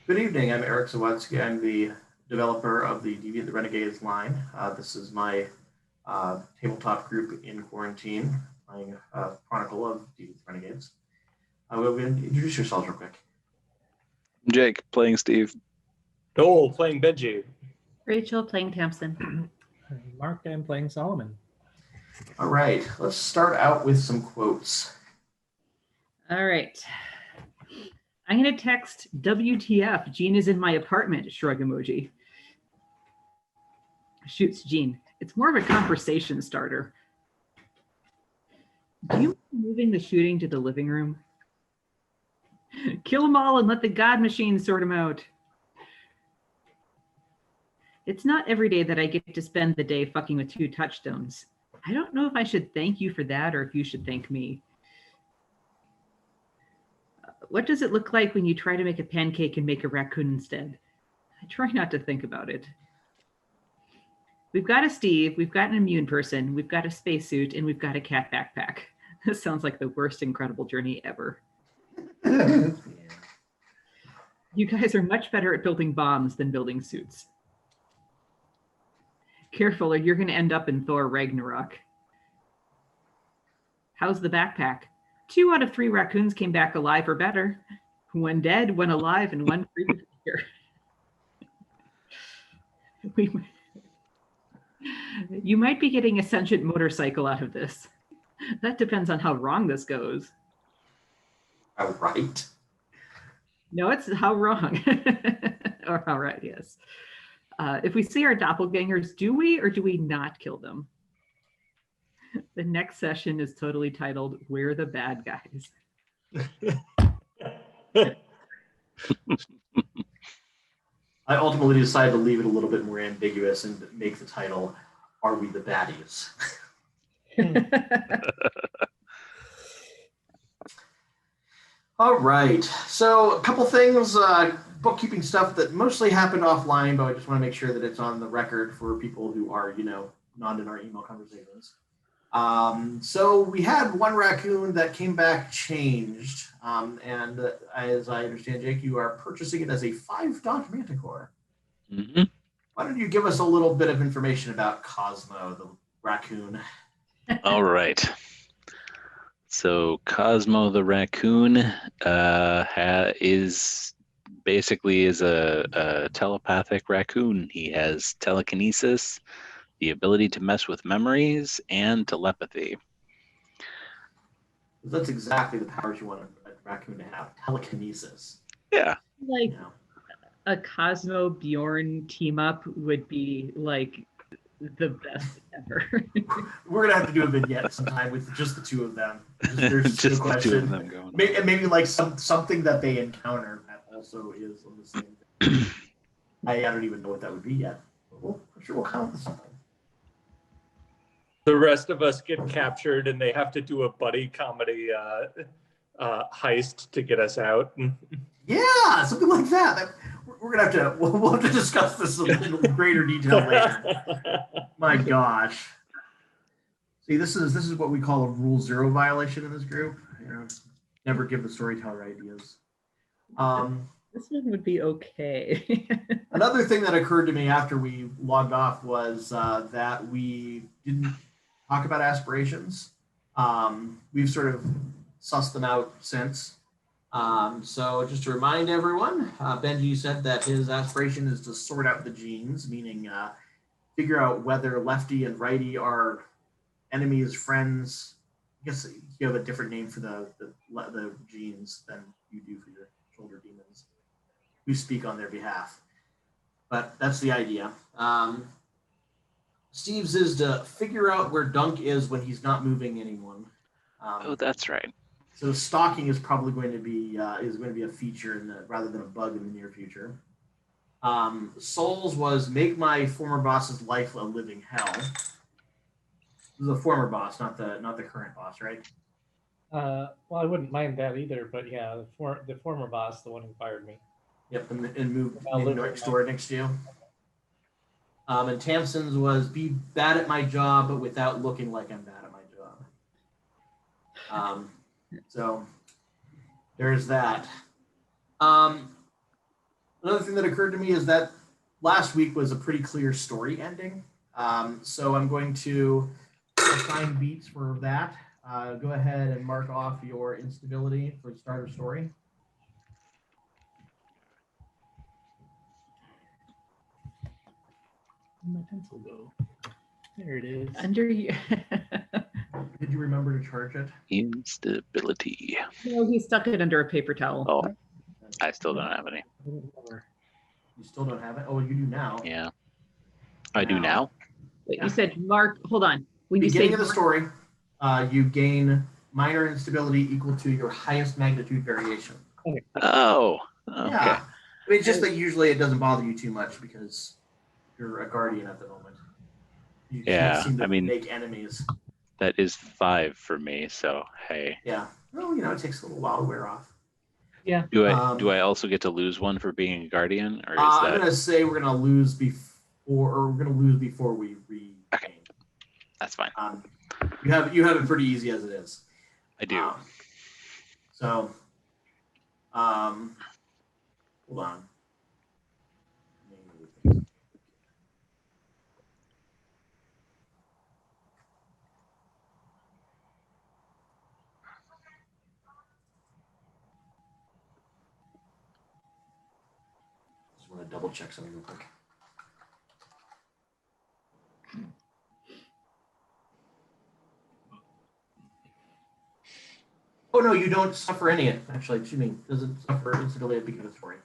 Good evening, I'm Eric Zawadzki. I'm the developer of the Deviant the Renegades line. This is my tabletop group in quarantine, playing Chronicle of Deviant the Renegades. We'll introduce yourselves real quick. Jake, playing Steve. Noel, playing Benji. Rachel, playing Tamsin. Mark, I'm playing Solomon. All right, let's start out with some quotes. All right. I'm going to text WTF, Jean is in my apartment, shrug emoji. Shoots Jean. It's more of a conversation starter. Do you mind moving the shooting to the living room? Kill them all and let the God machine sort them out. It's not every day that I get to spend the day fucking with 2 touchstones. I don't know if I should thank you for that or if you should thank me. What does it look like when you try to make a pancake and make a raccoon instead? I try not to think about it. We've got a Steve, we've got an immune person, we've got a spacesuit, and we've got a cat backpack. This sounds like the worst incredible journey ever. You guys are much better at building bombs than building suits. Careful or you're going to end up in Thor Ragnarok. How's the backpack? 2 out of 3 raccoons came back alive or better. 1 dead, 1 alive, and 1 free to figure. You might be getting a sentient motorcycle out of this. That depends on how wrong this goes. All right. No, it's how wrong. Or how right, yes. If we see our doppelgangers, do we or do we not kill them? The next session is totally titled, We're the Bad Guys. I ultimately decided to leave it a little bit more ambiguous and make the title, Are We the Baddies? All right, so a couple things, bookkeeping stuff that mostly happened offline, but I just want to make sure that it's on the record for people who are, not in our email conversations. So we had 1 raccoon that came back changed, and as I understand, Jake, you are purchasing it as a 5-dot manticore. Mm-hmm. Why don't you give us a little bit of information about Cosmo the Raccoon? All right. So Cosmo the Raccoon is basically a telepathic raccoon. He has telekinesis, the ability to mess with memories, and telepathy. That's exactly the powers you want a raccoon to have. Telekinesis. Yeah. Like a Cosmo Bjorn team up would be like the best ever. We're gonna have to do a vignette sometime with just the 2 of them. There's Just no the 2 of question. them going. Maybe like something that they encounter that also is on the same thing. I don't even know what that would be yet. But I'm sure we'll come up with something. The rest of us get captured and they have to do a buddy comedy heist to get us out. Yeah, something like that. We're gonna have to. We'll have to discuss this in greater detail later. My gosh. See, this is what we call a Rule 0 violation in this group. Never give the storyteller ideas. This one would be okay. Another thing that occurred to me after we logged off was that we didn't talk about aspirations. We've sort of sussed them out since. So just to remind everyone, Benji said that his aspiration is to sort out the genes, meaning figure out whether lefty and righty are enemies, friends. I guess you have a different name for the genes than you do for your shoulder demons who speak on their behalf. But that's the idea. Steve's is to figure out where Dunk is when he's not moving anyone. Oh, that's right. So stalking is probably going to be a feature rather than a bug in the near future. Souls was make my former boss's life a living hell. This is a former boss, not the current boss, right? Well, I wouldn't mind that either, but yeah, the former boss, the one who fired me. Yep, and move next door next to you. And Tamsin's was be bad at my job, but without looking like I'm bad at my job. So there's that. Another thing that occurred to me is that last week was a pretty clear story ending. So I'm going to assign beats for that. Go ahead and mark off your instability for the start of story. Where'd my pencil go? There it is. Under you. Did you remember to charge it? Instability. No, he stuck it under a paper towel. Oh, I still don't have any. You still don't have it? Oh, you do now. Yeah. I do now? Wait, you said mark, hold on. When you say Beginning of the story, you gain minor instability equal to your highest magnitude variation. Oh, okay. Yeah. I mean, it's just that usually it doesn't bother you too much because you're a guardian at the moment. You Yeah, can't seem to I mean- make enemies. That is 5 for me, so hey. Yeah. Well, you know, it takes a little while to wear off. Yeah. Do I also get to lose one for being a guardian, or is I'm that gonna say we're gonna lose before we regain. Okay. That's fine? You have it pretty easy as it is. I do. So, hold on. Just want to double check something real quick. Oh no, you don't suffer any. Actually, excuse me, doesn't suffer instability at the beginning of the story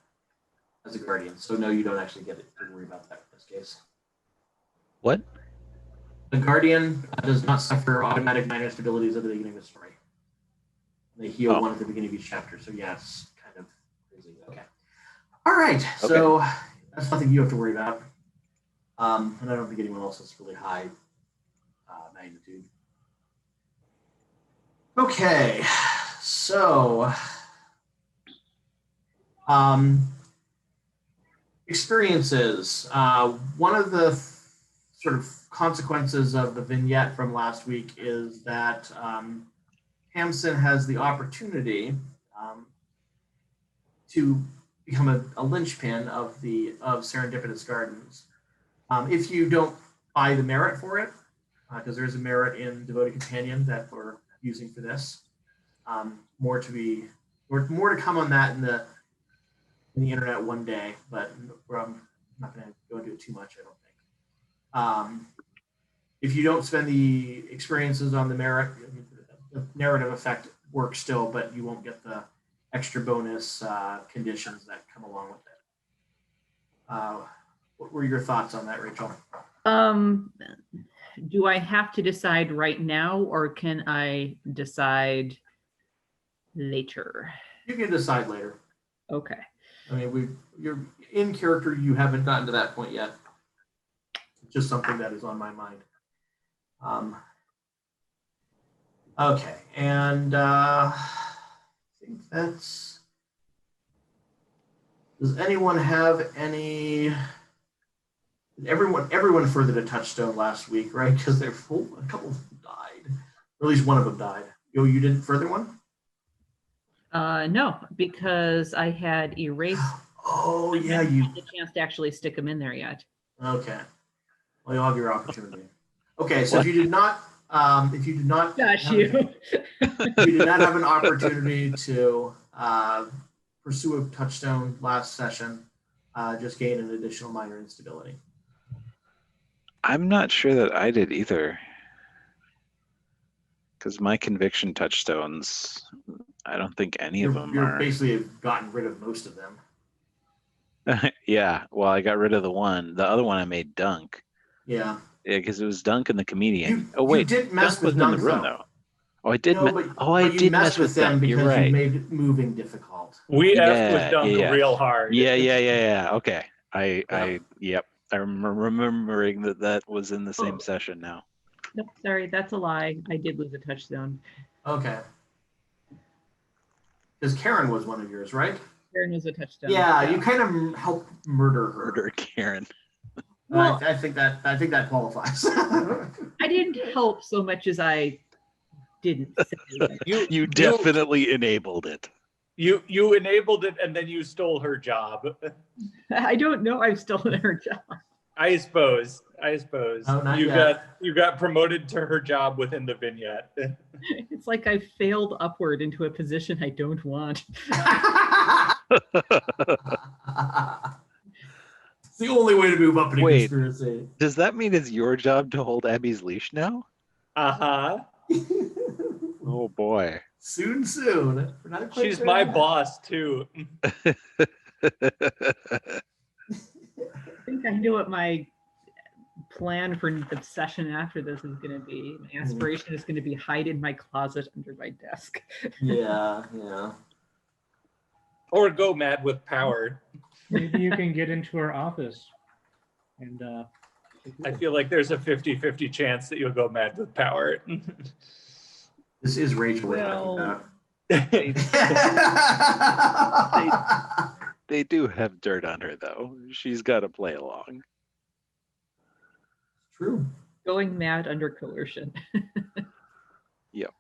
as a guardian. So no, you don't actually get it. Don't worry about that in this case. What? The guardian does not suffer automatic minor instabilities at the beginning of the story. They heal one at the beginning of each chapter. So yeah, it's kind of crazy. Okay. All right. So that's nothing you have to worry about. And I don't think anyone else has really high magnitude. Okay, so experiences. One of the sort of consequences of the vignette from last week is that Hamson has the opportunity to become a linchpin of Serendipitous Gardens. If you don't buy the merit for it, because there's a merit in Devoted Companion that we're using for this. More to come on that in the internet one day, but I'm not going to go into it too much, I don't think. If you don't spend the experiences on the merit, the narrative effect works still, but you won't get the extra bonus conditions that come along with it. What were your thoughts on that, Rachel? Do I have to decide right now, or can I decide later? You can decide later. Okay. I mean, you're in character. You haven't gotten to that point yet. It's just something that is on my mind. Okay, and I think that's. Does anyone have any? Everyone furthered a touchstone last week, right? Because a couple of them died, or at least one of them died. You didn't further one? No, because I had erased. Oh yeah, I haven't had the chance to actually stick them in there yet. Okay. Well, you'll have your opportunity. Okay, so if you did not, Gosh, you did not have an opportunity to pursue a touchstone last session, just gain an additional minor instability. I'm not sure that I did either. Because my conviction touchstones, I don't think any of them You're are. basically have gotten rid of most of them. Yeah, well, I got rid of the one. The other one I made Dunk. Yeah. Yeah, because it was Dunk and the comedian. You did mess Dunk with wasn't in Dunk, the room though. though. Oh, I did. No, I did mess with them Dunk. because You're right. you made moving difficult. We effed Yeah, with Dunk yeah. real hard. Yeah. Okay. Yep. I'm remembering that was in the same session now. Nope, sorry, that's a lie. I did lose a touchstone. Okay. Because Karen was one of yours, right? Karen was a touchstone. Yeah, you kind of helped murder her. Murder Karen. Well, I think that qualifies. I didn't help so much as I didn't say. You definitely enabled it. You enabled it and then you stole her job. I don't know. I'm still in her job. I suppose. No, not you yet. got promoted to her job within the vignette. It's like I failed upward into a position I don't want. It's the only way to move up in a Wait. conspiracy. Does that mean it's your job to hold Abby's leash now? Uh-huh. Oh boy. Soon. We're not quite She's there my yet. boss too. I think I know what my plan for the session after this is going to be. My aspiration is going to be hide in my closet under my desk. Yeah. Or go mad with power. Maybe you can get into her office and I feel like there's a 50-50 chance that you'll go mad with power. This is Rachel. Well, They do have dirt on her though. She's got to play along. True. going mad under coercion. Yep.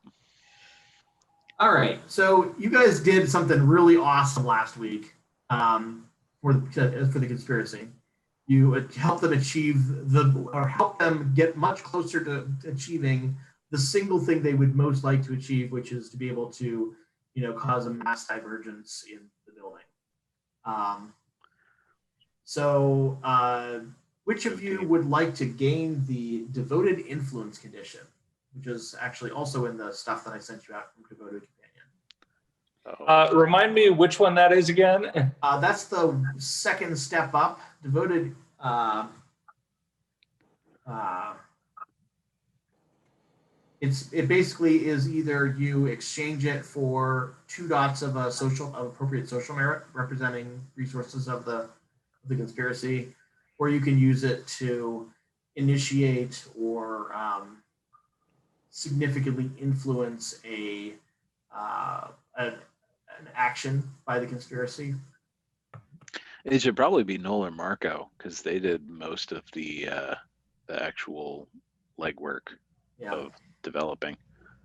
All right. So you guys did something really awesome last week for the conspiracy. You helped them help them get much closer to achieving the single thing they would most like to achieve, which is to be able to, cause a mass divergence in the building. Which of you would like to gain the devoted influence condition, which is actually also in the stuff that I sent you out from Devoted Companion? Remind me which one that is again. That's the second step up. Devoted. It basically is either you exchange it for 2 dots of appropriate social merit representing resources of the conspiracy, or you can use it to initiate or significantly influence an action by the conspiracy. It should probably be Noel or Marco because they did most of the actual legwork of developing.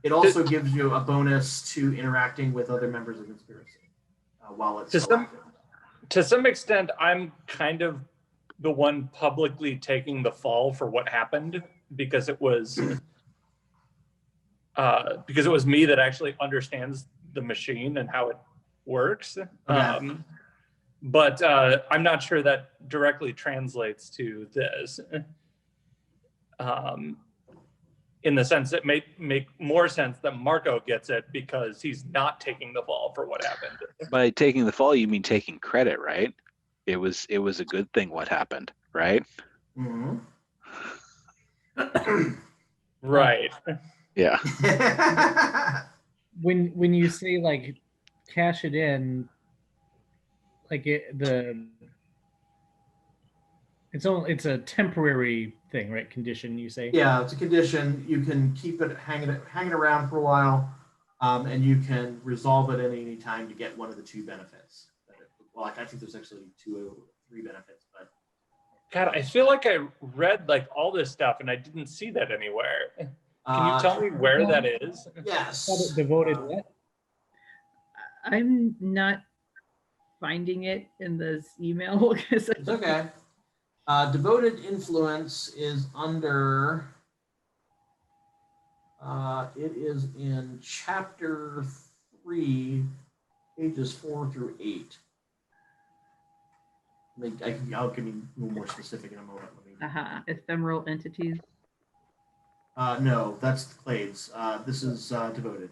It also gives you a bonus to interacting with other members of the conspiracy while it's to some extent, I'm kind of the one publicly taking the fall for what happened because it was me that actually understands the machine and how it works. Yeah. But I'm not sure that directly translates to this. In the sense that make more sense that Marco gets it because he's not taking the fall for what happened. By taking the fall, you mean taking credit, right? It was a good thing what happened, right? Mm-hmm. Right. Yeah. When you say like cash it in, like it's a temporary thing, right? Condition, you say? Yeah, it's a condition. You can keep it hanging around for a while, and you can resolve it at any time to get one of the 2 benefits. Well, I think there's actually 2 or 3 benefits, but God, I feel like I read like all this stuff and I didn't see that anywhere. Can you tell me where that is? Yes. Devoted what? I'm not finding it in this email. It's okay. Devoted influence is under. It is in chapter 3, pages 4 through 8. I'll give you more specific in a moment. Ephemeral entities. No, that's Clades. This is devoted.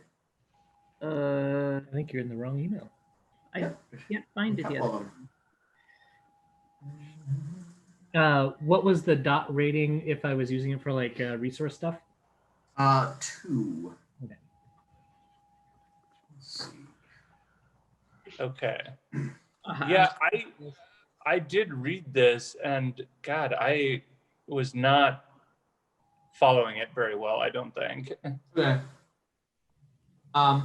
I think you're in the wrong email. I can't find it yet. What was the dot rating if I was using it for like resource stuff? 2. Okay. Let's see. Okay. Yeah, I did read this and God, I was not following it very well, I don't think. Okay. I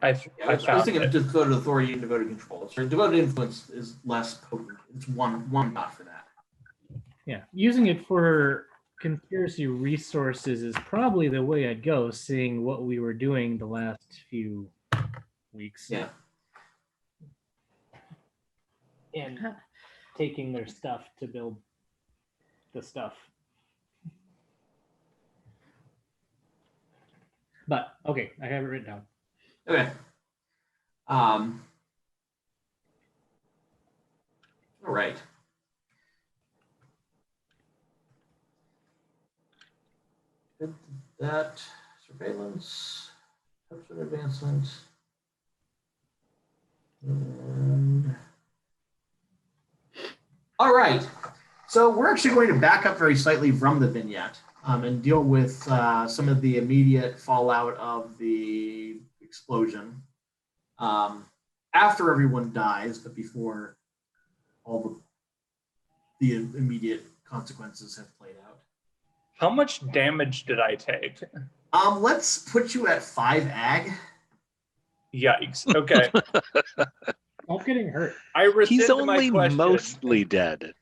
I was thinking of found it. devoted authority and devoted control. So devoted influence is less potent. It's one dot for that. Yeah, using it for conspiracy resources is probably the way I'd go, seeing what we were doing the last few weeks. Yeah. And taking their stuff to build the stuff. But okay, I have it written down. Okay. All right. That surveillance, capture advancement, and all right. So we're actually going to back up very slightly from the vignette and deal with some of the immediate fallout of the explosion after everyone dies, but before all the immediate consequences have played out. How much damage did I take? Let's put you at 5 ag. Yikes. Okay. Not getting hurt. I rescind He's my only question. mostly dead.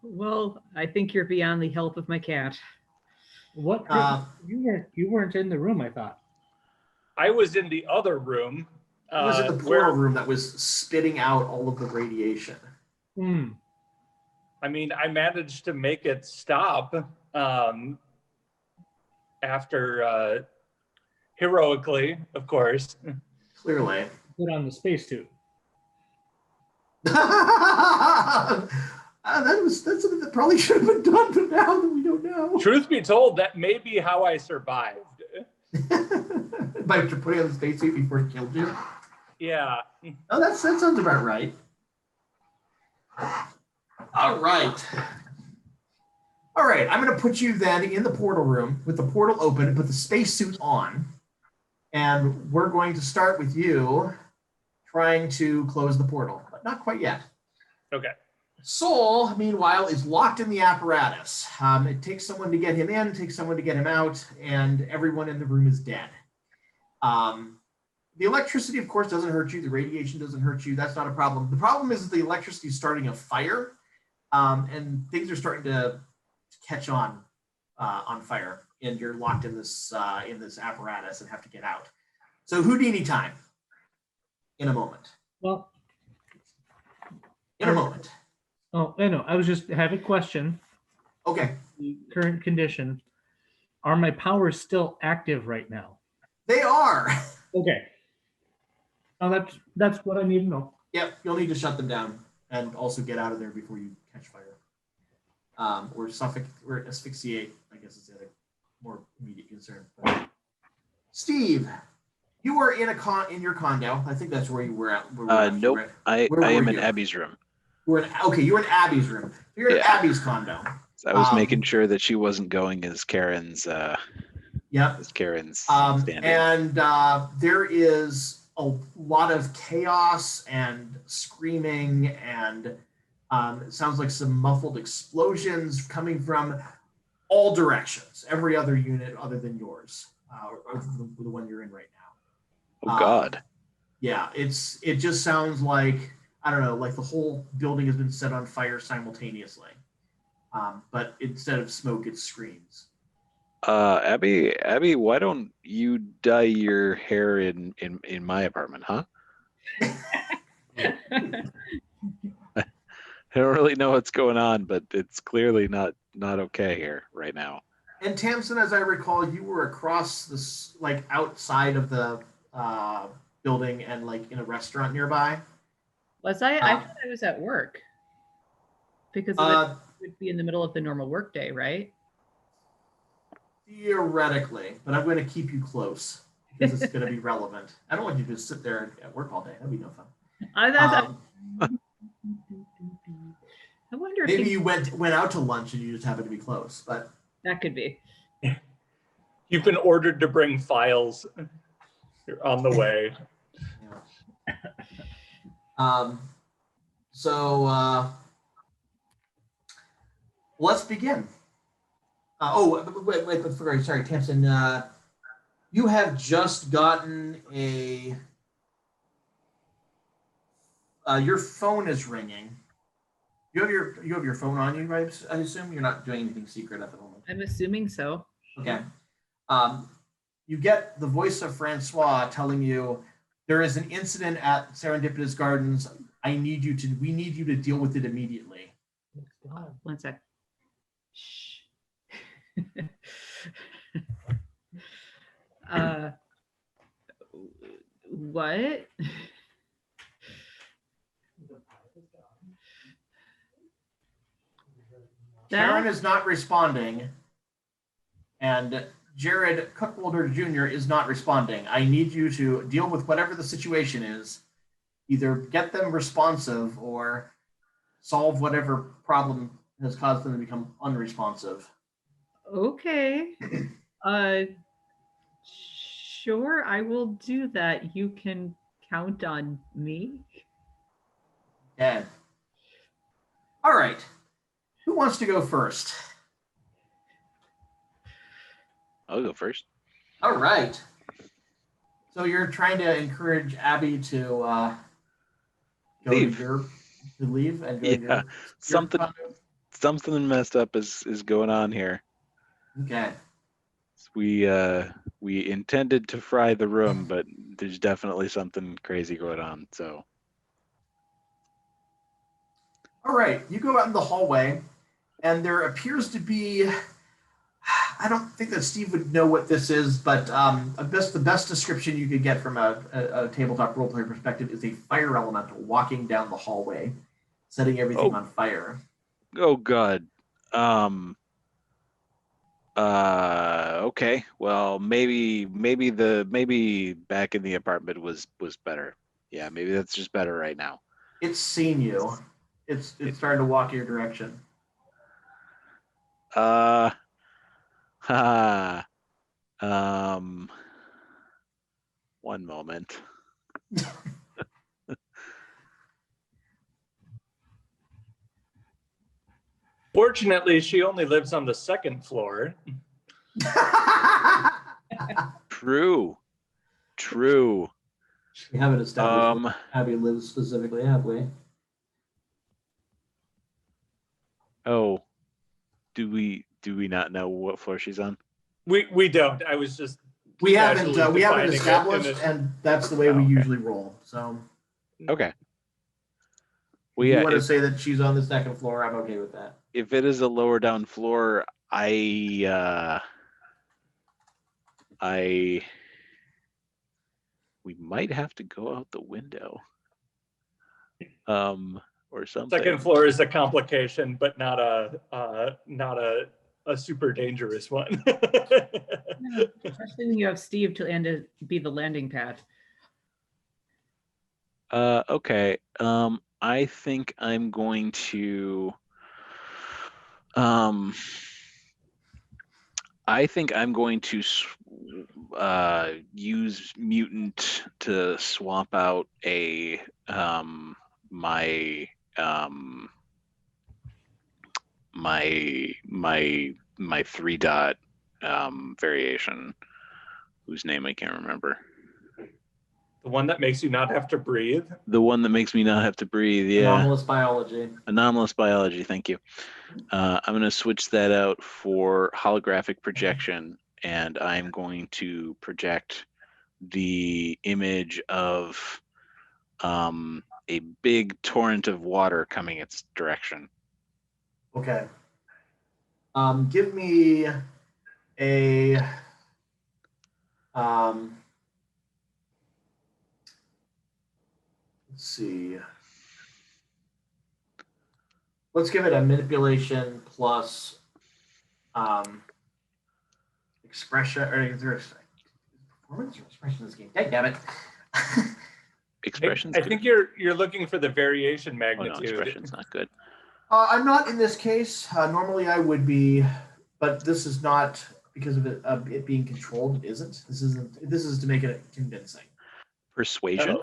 Well, I think you're beyond the help of my cat. What? You weren't in the room, I thought. I was in the other room. It was in the portal room that was spitting out all of the radiation. Hmm. I mean, I managed to make it stop after heroically, of course. Clearly. Put on the spacesuit. That's something that probably should have been done, but now that we don't know. Truth be told, that may be how I survived. By putting on the spacesuit before it killed you? Yeah. Oh, that sounds about right. All right. All right, I'm going to put you then in the portal room with the portal open and put the spacesuit on. And we're going to start with you trying to close the portal, but not quite yet. Okay. Soul, meanwhile, is locked in the apparatus. It takes someone to get him in, takes someone to get him out, and everyone in the room is dead. The electricity, of course, doesn't hurt you. The radiation doesn't hurt you. That's not a problem. The problem is that the electricity is starting a fire, and things are starting to catch on fire, and you're locked in this apparatus and have to get out. So Houdini time in a moment. Well, in a moment. Oh, I know. I was just have a question. Okay. The current condition. Are my powers still active right now? They are. Okay. Oh, that's what I need to know. Yep, you'll need to shut them down and also get out of there before you catch fire. Or suffocate or asphyxiate, I guess is the other more immediate concern. But Steve, you were in your condo. I think that's where you were at. Nope. I am in Abby's room. You were in Abby's room. You're in Abby's condo. So I was making sure that she wasn't going as Karen's. Yep. As Karen's stand-in. And there is a lot of chaos and screaming, and it sounds like some muffled explosions coming from all directions. Every other unit other than yours, or the one you're in right now. Oh God. Yeah, it just sounds like, I don't know, like the whole building has been set on fire simultaneously. But instead of smoke, it's screams. Abby, why don't you dye your hair in my apartment, huh? I don't really know what's going on, but it's clearly not okay here right now. And Tamsin, as I recall, you were across this, like outside of the building and like in a restaurant nearby. Was I? I thought I was at work because it would be in the middle of the normal workday, right? Theoretically, but I'm going to keep you close because it's going to be relevant. I don't want you to just sit there at work all day. That'd be no fun. I wonder if maybe you went out to lunch and you just happened to be close, but that could be. You've been ordered to bring files. You're on the way. Yeah. So let's begin. Wait, sorry, Tamsin. You have just gotten your phone is ringing. You have your phone on you, right? I assume you're not doing anything secret at the moment. I'm assuming so. Okay. You get the voice of Francois telling you there is an incident at Serendipitous Gardens. We need you to deal with it immediately. One sec. Shh. What? Karen is not responding, and Jared Cookwolder Jr. is not responding. I need you to deal with whatever the situation is. Either get them responsive or solve whatever problem has caused them to become unresponsive. Okay. Sure, I will do that. You can count on me. Okay. All right. Who wants to go first? I'll go first. All right. So you're trying to encourage Abby to Leave. leave and go Yeah, something messed up is going on here. Okay. We intended to fry the room, but there's definitely something crazy going on. So. All right. You go out in the hallway, and there appears to be. I don't think that Steve would know what this is, but the best description you could get from a tabletop roleplay perspective is a fire elemental walking down the hallway, setting everything on fire. Oh God. Okay. Well, maybe back in the apartment was better. Yeah, maybe that's just better right now. It's seen you. It's starting to walk your direction. One moment. Fortunately, she only lives on the second floor. True. We haven't established where Abby lives specifically, have we? Oh, do we not know what floor she's on? We don't. I was just we haven't established, and that's the way we usually roll. So okay. If you want to say that she's on the second floor, I'm okay with that. If it is a lower down floor, we might have to go out the window. Or something. Second floor is a complication, but not a super dangerous one. Yeah, especially when you have Steve to be the landing pad. Okay. I think I'm going to use mutant to swap out a my 3-dot variation, whose name I can't remember. The one that makes you not have to breathe? The one that makes me not have to breathe, yeah. Anomalous biology. Anomalous biology, thank you. I'm going to switch that out for holographic projection, and I'm going to project the image of a big torrent of water coming its direction. Okay. Give me a let's see. Let's give it a manipulation plus expression, or is there performance or expression in this game? Damn it. Expression's I good. think you're looking for the variation magnitude. Oh, no, expression's not good. I'm not in this case. Normally I would be, but this is not because of it being controlled. It isn't. This is to make it convincing. Persuasion.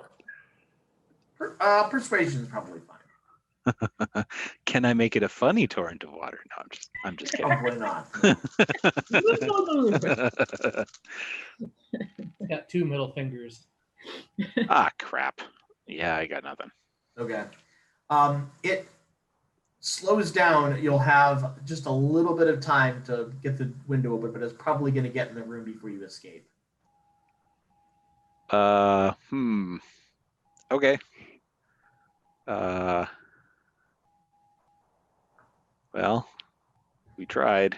Persuasion is probably fine. Can I make it a funny torrent of water? No, I'm just kidding. Probably not. Got 2 middle fingers. Ah, crap. Yeah, I got nothing. Okay. slows down, you'll have just a little bit of time to get the window open, but it's probably going to get in the room before you escape. Okay. Well, we tried.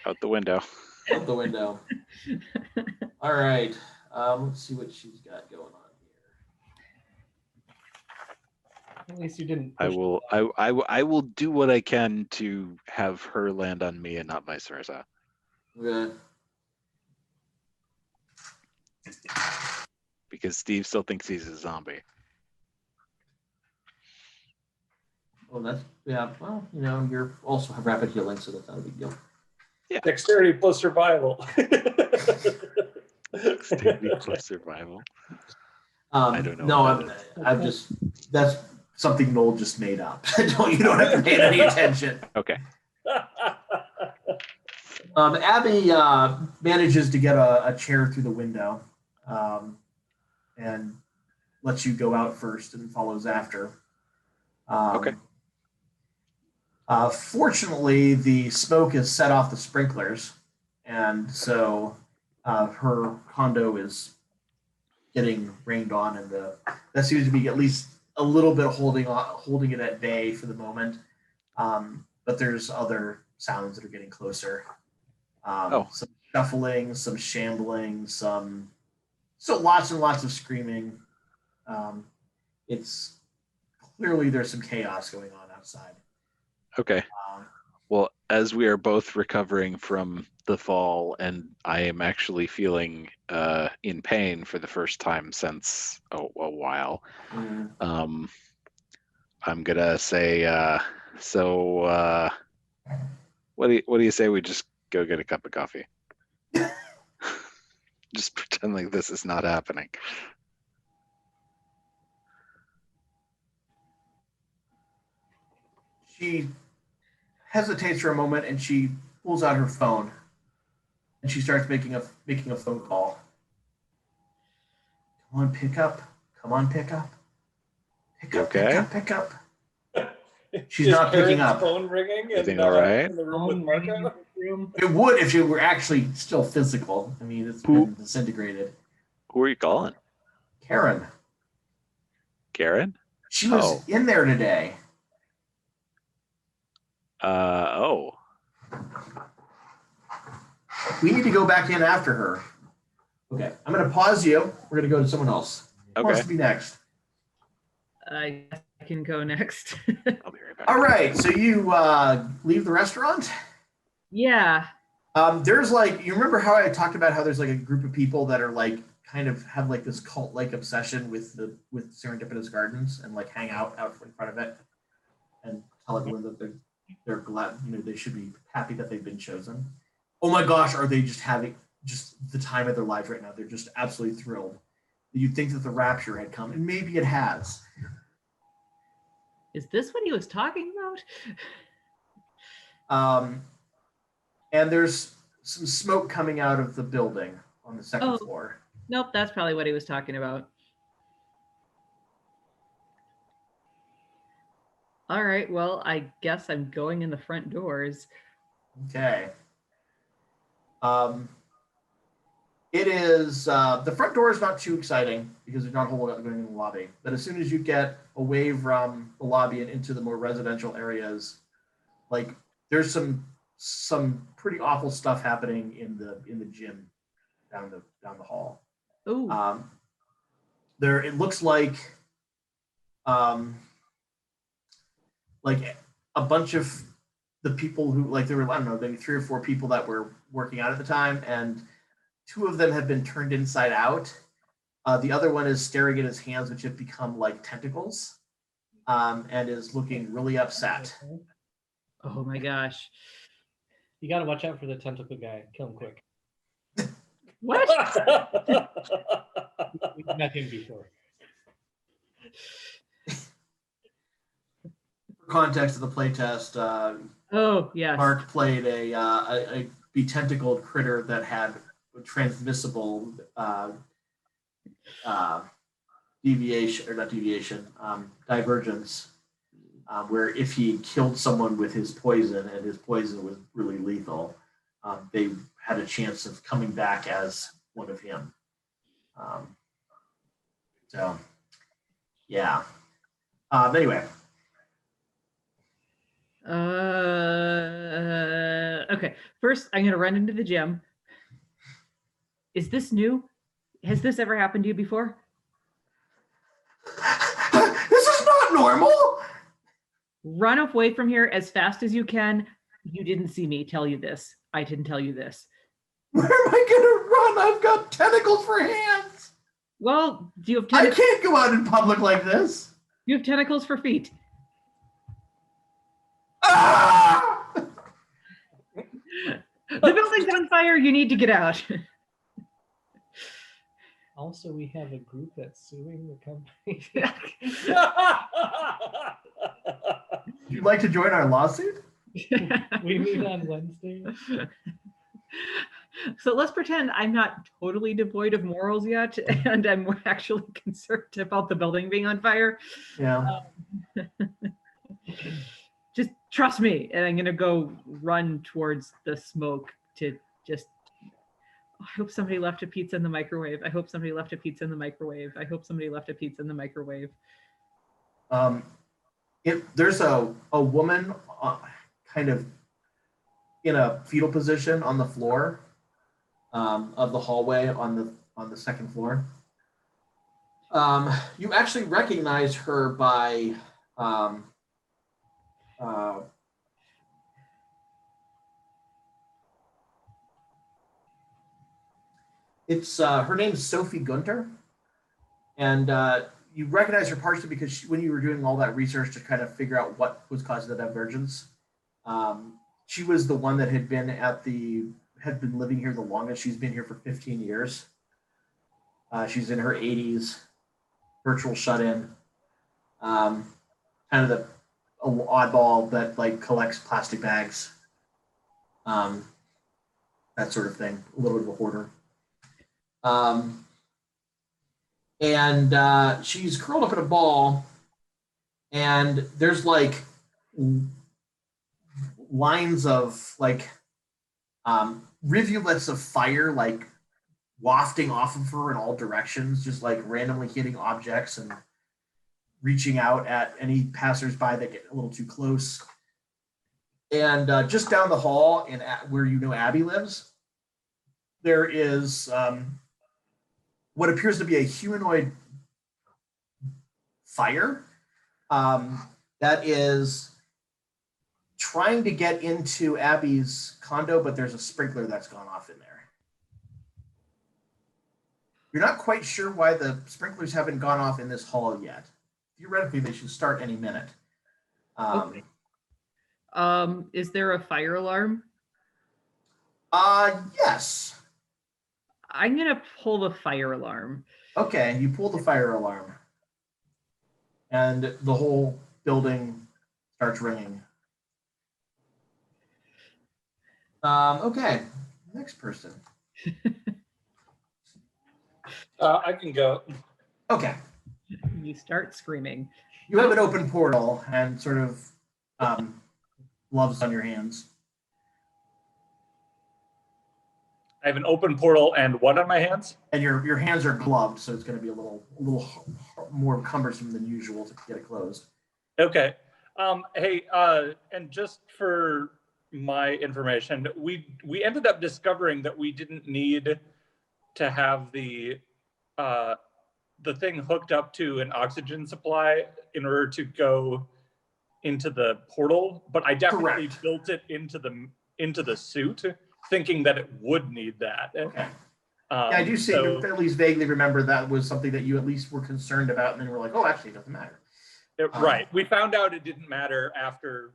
Out the window. Out the window. All right. Let's see what she's got going on here. At least you didn't. I will do what I can to have her land on me and not vice versa. Okay. Because Steve still thinks he's a zombie. Well, that's, yeah, well, you know, you're also have rapid healing, so that's not a big deal. Yeah. Dexterity plus survival. Dexterity plus survival. I don't know. No, I'm just, that's something Noel just made up. You don't have to pay any attention. Okay. Abby manages to get a chair through the window and lets you go out first and follows after. Okay. Fortunately, the smoke has set off the sprinklers, and so her condo is getting rained on, and that seems to be at least a little bit holding it at bay for the moment. But there's other sounds that are getting closer. Some shuffling, some shambling, so lots and lots of screaming. It's clearly there's some chaos going on outside. Okay. Well, as we are both recovering from the fall, and I am actually feeling in pain for the first time since a while, I'm gonna say, what do you say we just go get a cup of coffee? Just pretend like this is not happening. She hesitates for a moment, and she pulls out her phone, and she starts making a phone call. Come on, pick up. Come on, pick up. Pick up. Okay. Pick up. She's not picking up. Phone ringing. Everything all right? In the room with Marco. It would if she were actually still physical. I mean, it's been disintegrated. Who are you calling? Karen. Karen? She was in there today. We need to go back in after her. Okay, I'm going to pause you. We're going to go to someone else. Who wants to be next? I can go next. I'll be right back. All right, so you leave the restaurant? Yeah. There's you remember how I talked about how there's a group of people that are kind of have this cult-like obsession with Serendipitous Gardens and hang out in front of it and tell everyone that they're glad, they should be happy that they've been chosen. Oh my gosh, are they just having just the time of their lives right now? They're just absolutely thrilled. You'd think that the rapture had come, and maybe it has. Is this what he was talking about? And there's some smoke coming out of the building on the second floor. Nope, that's probably what he was talking about. All right, well, I guess I'm going in the front doors. Okay. It is, the front door is not too exciting because there's not a whole lot going in the lobby. But as soon as you get away from the lobby and into the more residential areas, there's some pretty awful stuff happening in the gym down the hall. Oh. It looks like a bunch of the people who there were, I don't know, maybe 3 or 4 people that were working out at the time, and 2 of them have been turned inside out. The other one is staring at his hands, which have become like tentacles, and is looking really upset. Oh my gosh. You got to watch out for the tentacle guy. Kill him quick. What? We've met him before. For context of the playtest, oh yes, Mark played a betentacled critter that had transmissible divergence, where if he killed someone with his poison and his poison was really lethal, they had a chance of coming back as one of him. So, yeah. Anyway. Okay. First, I'm going to run into the gym. Is this new? Has this ever happened to you before? This is not normal. Run away from here as fast as you can. You didn't see me tell you this. I didn't tell you this. Where am I going to run? I've got tentacles for hands. Well, do you have I tentacles? can't go out in public like this. You have tentacles for feet. Ah! The building's on fire. You need to get out. Also, we have a group that's suing the company. Would you like to join our lawsuit? We meet on Wednesday. So let's pretend I'm not totally devoid of morals yet, and I'm actually concerned about the building being on fire. Yeah. Just trust me, and I'm gonna go run towards the smoke to just. I hope somebody left a pizza in the microwave. I hope somebody left a pizza in the microwave. I hope somebody left a pizza in the microwave. There's a woman kind of in a fetal position on the floor of the hallway on the second floor. You actually recognize her by it's her name's Sophie Gunter, and you recognize her partially because when you were doing all that research to kind of figure out what was causing the divergence, she was the one that had been living here the longest. She's been here for 15 years. She's in her 80s, virtual shut-in, kind of the oddball that like collects plastic bags, that sort of thing. A little bit of a hoarder. And she's curled up in a ball, and there's like lines of like rivulets of fire like wafting off of her in all directions, just like randomly hitting objects and reaching out at any passersby that get a little too close. And just down the hall in where you know Abby lives, there is what appears to be a humanoid fire that is trying to get into Abby's condo, but there's a sprinkler that's gone off in there. You're not quite sure why the sprinklers haven't gone off in this hall yet. Theoretically, they should start any minute. Okay. Is there a fire alarm? Yes. I'm gonna pull the fire alarm. Okay, you pull the fire alarm, and the whole building starts ringing. Okay, next person. I can go. Okay, You start screaming. you have an open portal and sort of gloves on your hands. I have an open portal and what on my hands? And your hands are gloved, so it's going to be a little more cumbersome than usual to get it closed. Okay. Hey, and just for my information, we ended up discovering that we didn't need to have the thing hooked up to an oxygen supply in order to go into the portal, but I definitely Correct. built it into the suit, thinking that it would need that. Okay. Yeah, I do see. You at least vaguely remember that was something that you at least were concerned about, and then we're like, oh, actually, it doesn't matter. Right. We found out it didn't matter after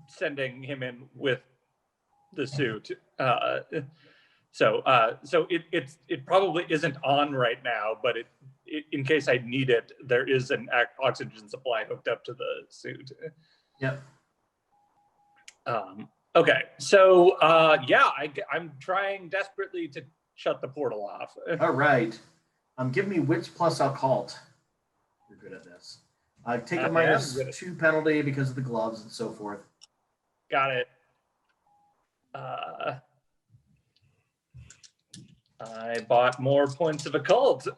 sending him in with the suit. So it probably isn't on right now, but it in case I need it, there is an oxygen supply hooked up to the suit. Yep. Okay. So yeah, I'm trying desperately to shut the portal off. All right. Give me wits plus occult. You're good at this. Take a Yeah, minus I'm good. 2 penalty because of the gloves and so forth. Got it. I bought more points of occult.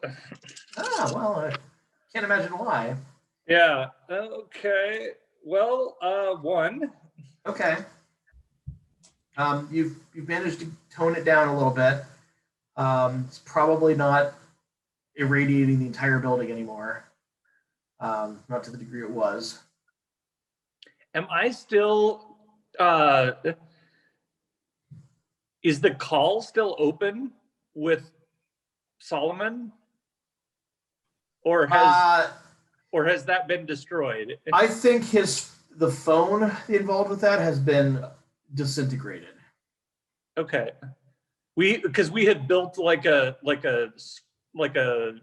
Well, I can't imagine why. Yeah. Okay. Well, 1. Okay. You've managed to tone it down a little bit. It's probably not irradiating the entire building anymore. Not to the degree it was. Am I still? Is the call still open with Solomon, or has that been destroyed? I think the phone involved with that has been disintegrated. Okay. Because we had built like a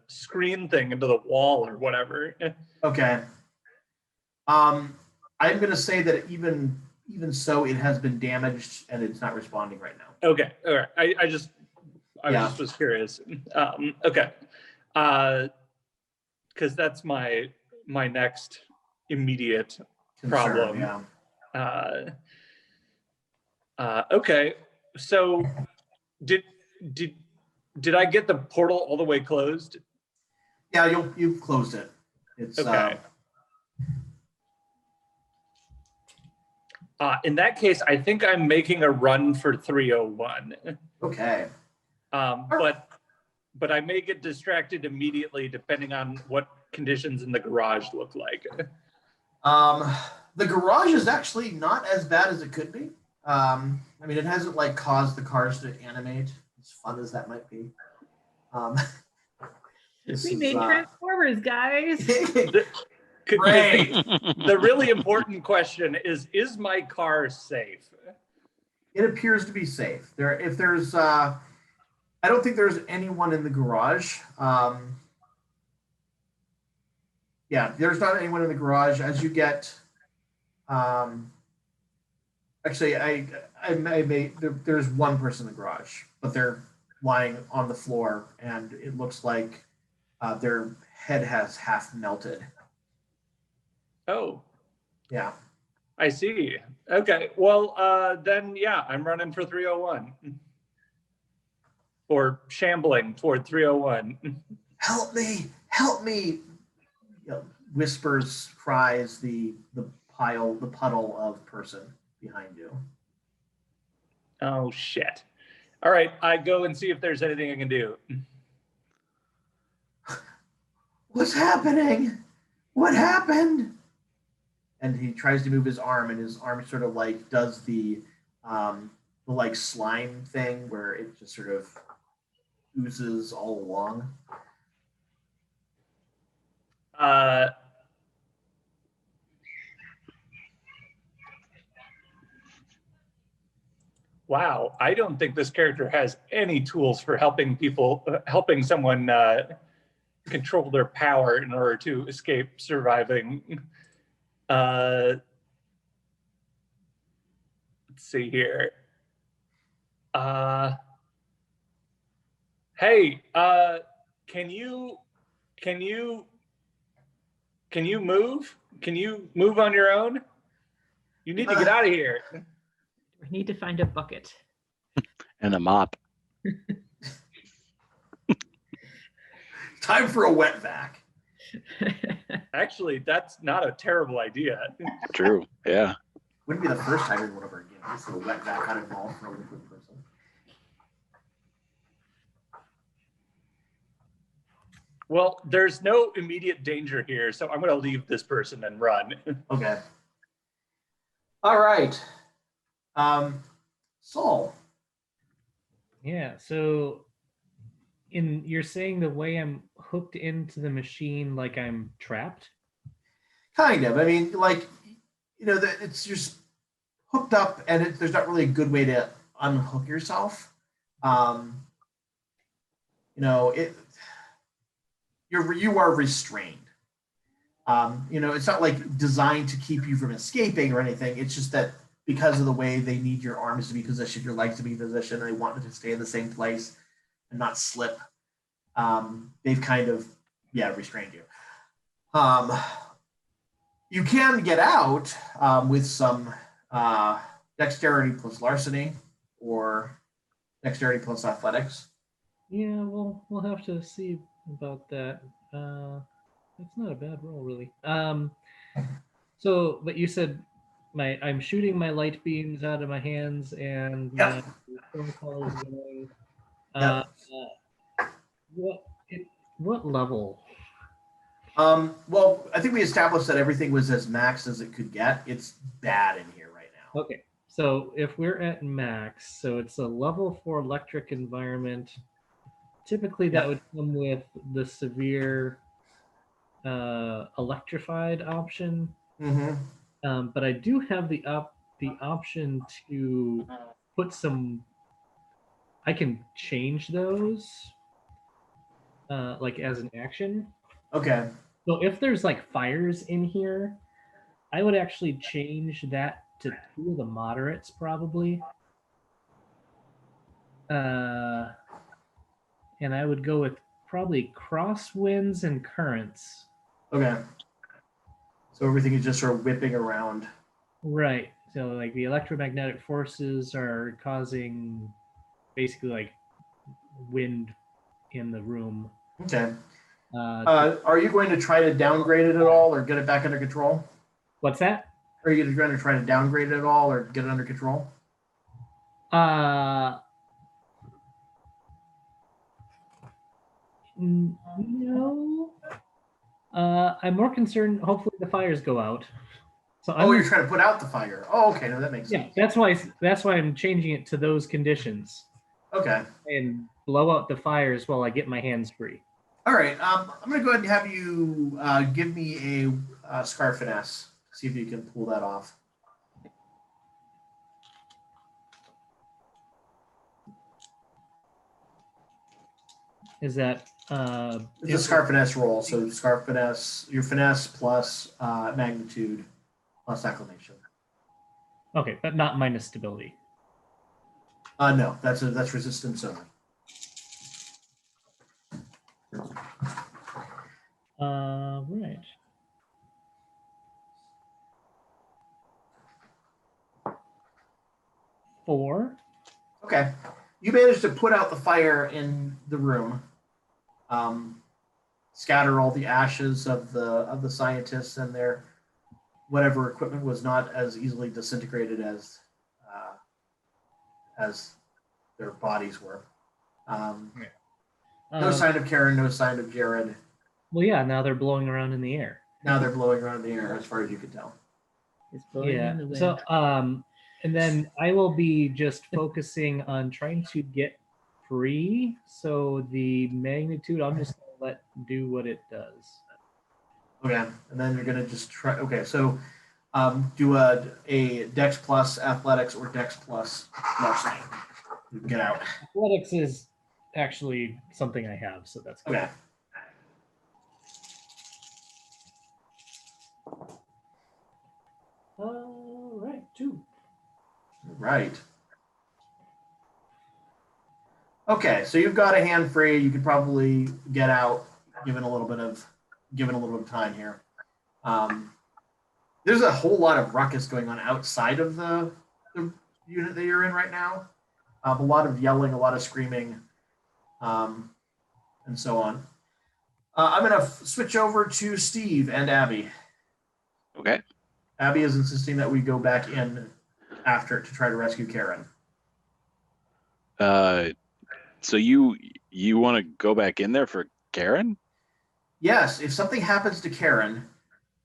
screen thing into the wall or whatever. Okay. I'm gonna say that even so, it has been damaged and it's not responding right now. Okay. All right. I just was curious. Okay. Because that's my next immediate problem. Yeah. Okay. So did I get the portal all the way closed? Yeah, you've closed it. It's okay. In that case, I think I'm making a run for 301. Okay. But I may get distracted immediately depending on what conditions in the garage look like. The garage is actually not as bad as it could be. I mean, it hasn't like caused the cars to animate, as fun as that might be. We made Transformers, guys. Great. The really important question is my car safe? It appears to be safe. I don't think there's anyone in the garage. Yeah, there's not anyone in the garage. As you get, actually, there's one person in the garage, but they're lying on the floor, and it looks like their head has half melted. Oh. Yeah. I see. Okay. Well, then, yeah, I'm running for 301. Or shambling toward 301. Help me! Help me! Whispers, cries the puddle of person behind you. Oh, shit. All right, I go and see if there's anything I can do. What's happening? What happened? And he tries to move his arm, and his arm sort of like does the like slime thing where it just sort of oozes all along. Wow, I don't think this character has any tools for helping someone control their power in order to escape surviving. Let's see here. Hey, can you move? Can you move on your own? You need to get out of here. We need to find a bucket. And a mop. Time for a wet vac. Actually, that's not a terrible idea. True. Yeah. Wouldn't be the first time in one of our games. So a wet vac got involved for a liquid person. Well, there's no immediate danger here, so I'm going to leave this person and run. Okay. All right. Saul. Yeah, so you're saying the way I'm hooked into the machine like I'm trapped? Kind of. I mean, like, it's just hooked up, and there's not really a good way to unhook yourself. You are restrained. It's not like designed to keep you from escaping or anything. It's just that because of the way they need your arms to be positioned, your legs to be positioned, and they want them to stay in the same place and not slip. They've kind of, restrained you. You can get out with some dexterity plus larceny or dexterity plus athletics. Yeah, we'll have to see about that. That's not a bad roll, really. So, but you said I'm shooting my light beams out of my hands, and my storm call is going. Yep. What level? Well, I think we established that everything was as max as it could get. It's bad in here right now. Okay, so if we're at max, so it's a level 4 electric environment. Typically, that would come with the severe electrified option. Mm-hmm. But I do have the option to put some. I can change those, like as an action. Okay. So if there's like fires in here, I would actually change that to 2 of the moderates probably. And I would go with probably crosswinds and currents. Okay. So everything is just sort of whipping around. Right. So like the electromagnetic forces are causing basically like wind in the room. Okay. Are you going to try to downgrade it at all or get it back under control? What's that? Are you going to try to downgrade it at all or get it under control? No. I'm more concerned. Hopefully, the fires go out. So you're trying to put out the fire. Oh, okay. No, that makes sense. Yeah, that's why I'm changing it to those conditions. Okay. And blow out the fires while I get my hands free. All right. I'm going to go ahead and have you give me a scarf finesse. See if you can pull that off. Is that it's a scarf finesse roll? So scarf finesse, your finesse plus magnitude plus acclamation. Okay, but not minus stability. No, that's resistance only. Right. Four. Okay. You managed to put out the fire in the room. Scatter all the ashes of the scientists and their whatever equipment was not as easily disintegrated as their bodies were. No sign of Karen, no sign of Jared. Well, yeah, now they're blowing around in the air. Now they're blowing around in the air, as far as you can tell. It's blowing in the wind. So, and then I will be just focusing on trying to get free. So the magnitude, I'm just going to let do what it does. Okay, and then you're going to just try. Okay, so do a Dex plus athletics or Dex plus larceny. Get out. Athletics is actually something I have, so that's good. Okay. Right, 2. Right. Okay, so you've got a hand free. You could probably get out, given a little bit of time here. There's a whole lot of ruckus going on outside of the unit that you're in right now. A lot of yelling, a lot of screaming, and so on. I'm going to switch over to Steve and Abby. Okay. Abby is insisting that we go back in after to try to rescue Karen. So you want to go back in there for Karen? Yes. If something happens to Karen,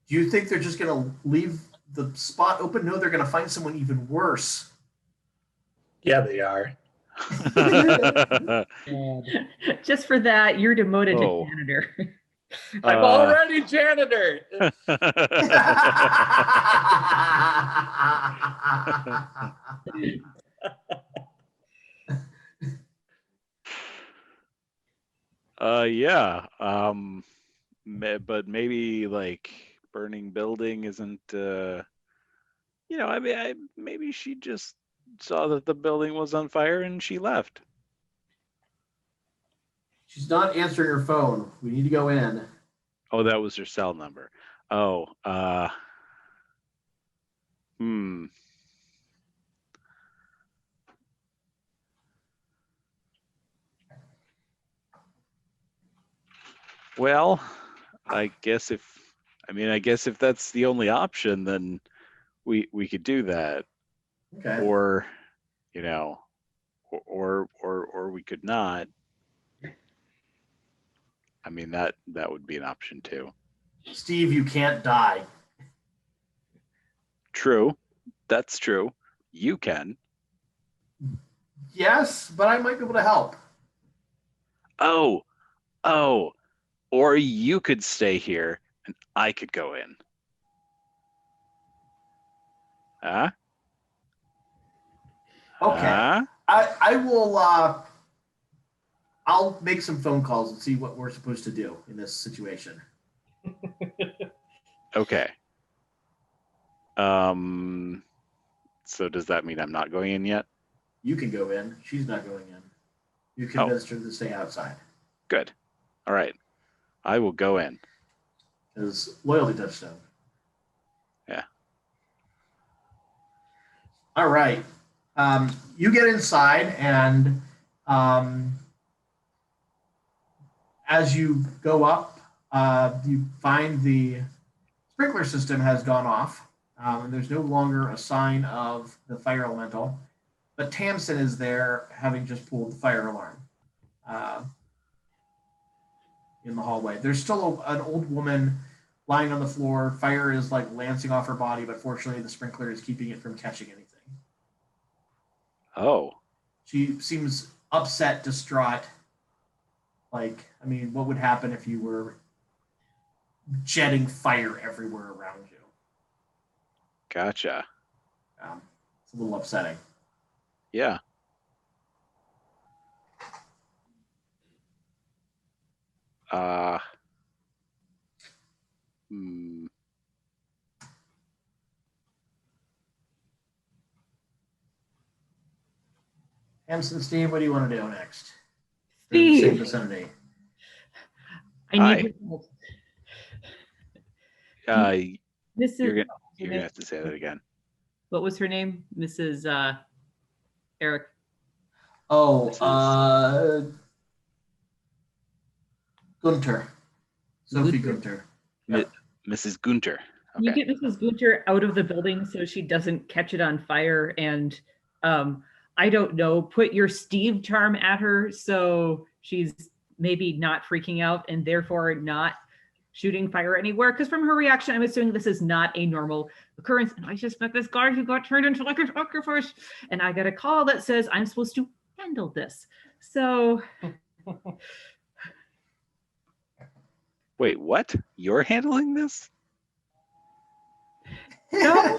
do you think they're just going to leave the spot open? No, they're going to find someone even worse. Yeah, they are. Just for that, you're demoted to janitor. I'm already janitor. Yeah. But maybe like burning building isn't. I mean, maybe she just saw that the building was on fire and she left. She's not answering her phone. We need to go in. Oh, that was her cell number. Oh, Hmm. Well, I guess if that's the only option, then we could do that. Okay. Or, you know, or we could not. I mean, that would be an option too. Steve, you can't die. True. That's true. You can. Yes, but I might be able to help. Oh. Or you could stay here and I could go in. Huh? Okay. Huh? I will I'll make some phone calls and see what we're supposed to do in this situation. Okay. So does that mean I'm not going in yet? You can go in. She's not going in. You convinced her to stay outside. Good. All right. I will go in. Because loyalty touchstone. Yeah. All right. You get inside, and as you go up, you find the sprinkler system has gone off. And there's no longer a sign of the fire elemental. But Tamsin is there, having just pulled the fire alarm in the hallway. There's still an old woman lying on the floor. Fire is like lancing off her body, but fortunately the sprinkler is keeping it from catching anything. Oh. She seems upset, distraught. Like, I mean, what would happen if you were jetting fire everywhere around you? Gotcha. It's a little upsetting. Yeah. Hmm. Tamsin, Steve, what do you want to do next? Steve. Same vicinity. I Hi. need your You're Mrs. gonna have to say that again. What was her name? Mrs. Eric. Oh, Gunter. Sophie Gunter. Mrs. Gunter. Can you Okay. get Mrs. Gunter out of the building so she doesn't catch it on fire? And I don't know, put your Steve charm at her so she's maybe not freaking out and therefore not shooting fire anywhere. Because from her reaction, I'm assuming this is not a normal occurrence. And I just met this guy who got turned into like a sacrifice. And I got a call that says I'm supposed to handle this. So Wait, what? You're handling this? no.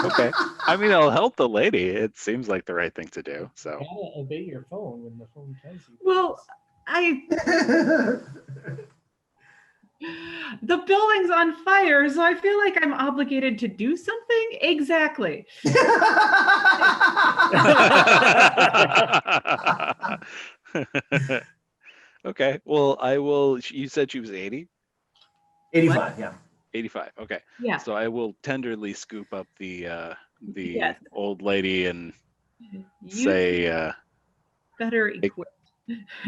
Okay. I mean, I'll help the lady. It seems like the right thing to do. So. Gotta obey your phone when the phone tells you. Well, the building's on fire, so I feel like I'm obligated to do something. Exactly. Okay. Well, I will. You said she was 80? 85, What? yeah. 85. Okay. Yeah. So I will tenderly scoop up the Yes. old lady and You say, better equipped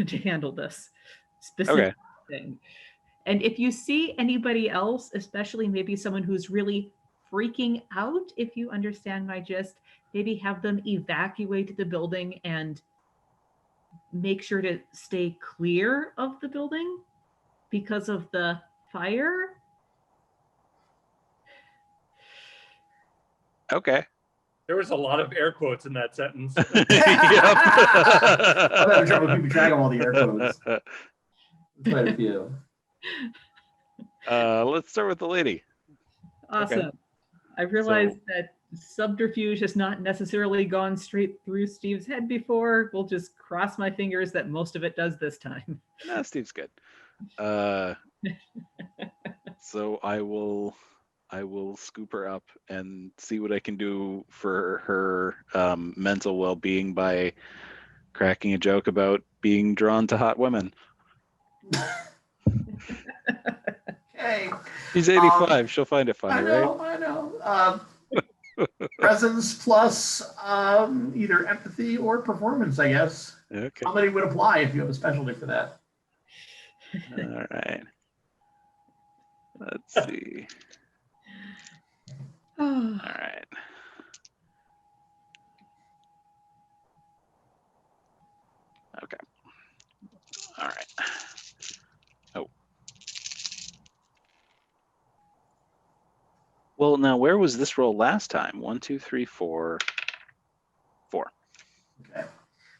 to handle this specific thing. And if you see anybody else, especially maybe someone who's really freaking out, if you understand my gist, maybe have them evacuate the building and make sure to stay clear of the building because of the fire. okay. There was a lot of air quotes in that sentence. I'm having trouble keeping track of all the air quotes. Quite a few. Let's start with the lady. Awesome. Okay. I realized that subterfuge has not necessarily gone straight through Steve's head before. We'll just cross my fingers that most of it does this time. No, Steve's good. So I will scoop her up and see what I can do for her mental well-being by cracking a joke about being drawn to hot women. okay. She's 85. She'll find it funny, right? I know. Presence plus either empathy or performance, I guess. Okay. How many would apply if you have a specialty for that? All right. Let's see. All right. Okay. All right. Oh. Well, now where was this roll last time? 1, 2, 3, 4. 4. Okay.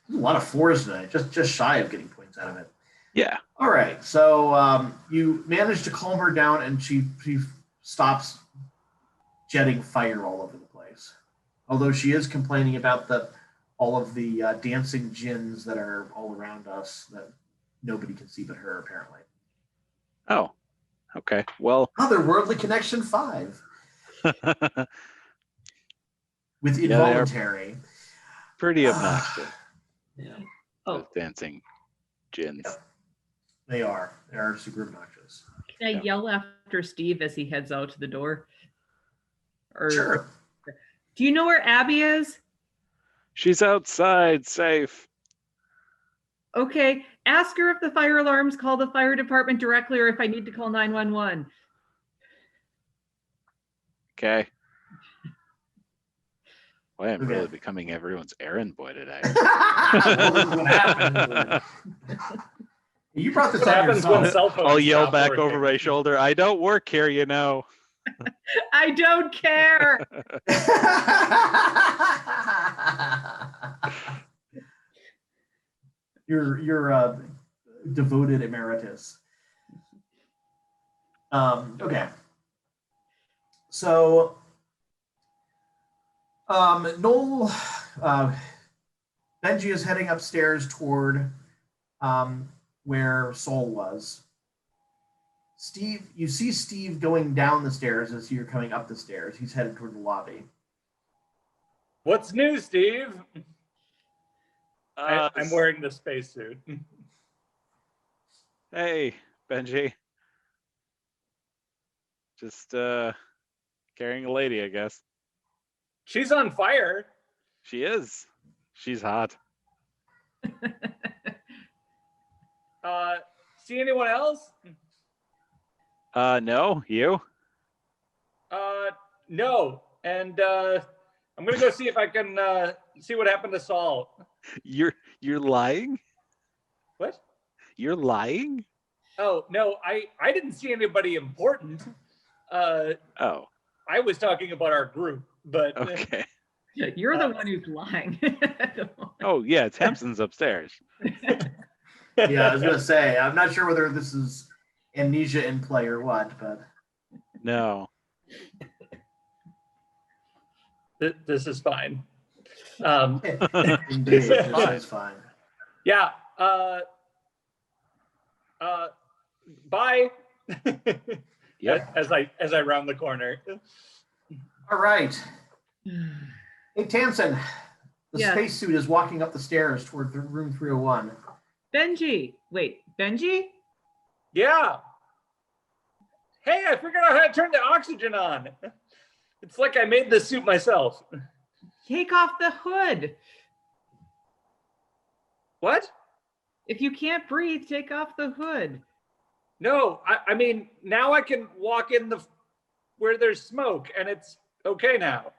There's a lot of 4s today, just shy of getting points out of it. Yeah. All right. So you manage to calm her down, and she stops jetting fire all over the place. Although she is complaining about all of the dancing jinns that are all around us that nobody can see but her, apparently. Oh. Okay. Well. Otherworldly Connection 5 with Yeah, they are involuntary. pretty obnoxious. Yeah, Those dancing gins. they are. They are super obnoxious. Can I yell after Steve as he heads out to the door? Or, Sure. do you know where Abby is? She's outside, safe. Okay, ask her if the fire alarms call the fire department directly or if I need to call 911. Okay. Boy, I'm Okay. really becoming everyone's errand boy today. Well, this is what happens. You brought this What on happens when yourself. cell phones I'll yell stop back working? over my shoulder. I don't work here, you know. I don't care. You're devoted emeritus. Okay. So Noel, Benji is heading upstairs toward where Sol was. Steve, you see Steve going down the stairs as you're coming up the stairs. He's headed toward the lobby. What's new, Steve? Uh, I'm wearing the spacesuit. Hey, Benji. Just carrying a lady, I guess. She's on fire. She is. She's hot. See anyone else? No, you? No. And I'm gonna go see if I can see what happened to Saul. You're lying? What? You're lying? Oh no, I didn't see anybody important. Oh, I was talking about our group, but okay. You're the one who's lying. Oh yeah, Tamsin's upstairs. Yeah, I was gonna say, I'm not sure whether this is amnesia in play or what, but No. This is fine. indeed, this is fine. Yeah. Bye. Yep. As I round the corner. All right. Hey, Tamsin, the Yeah. spacesuit is walking up the stairs toward room 301. Benji, wait, Benji? Yeah. Hey, I figured out how to turn the oxygen on. It's like I made this suit myself. Take off the hood. What? If you can't breathe, take off the hood. No, I mean, now I can walk in where there's smoke and it's okay now.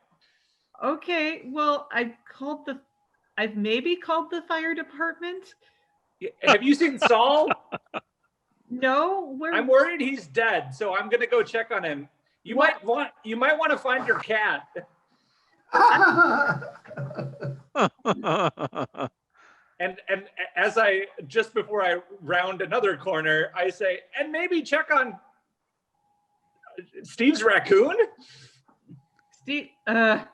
Okay, well, I've maybe called the fire department. Have you seen Saul? No, I'm worried he's dead, so I'm gonna go check on him. You might want to find your cat. And as just before I round another corner, I say, and maybe check on Steve's raccoon. Steve, And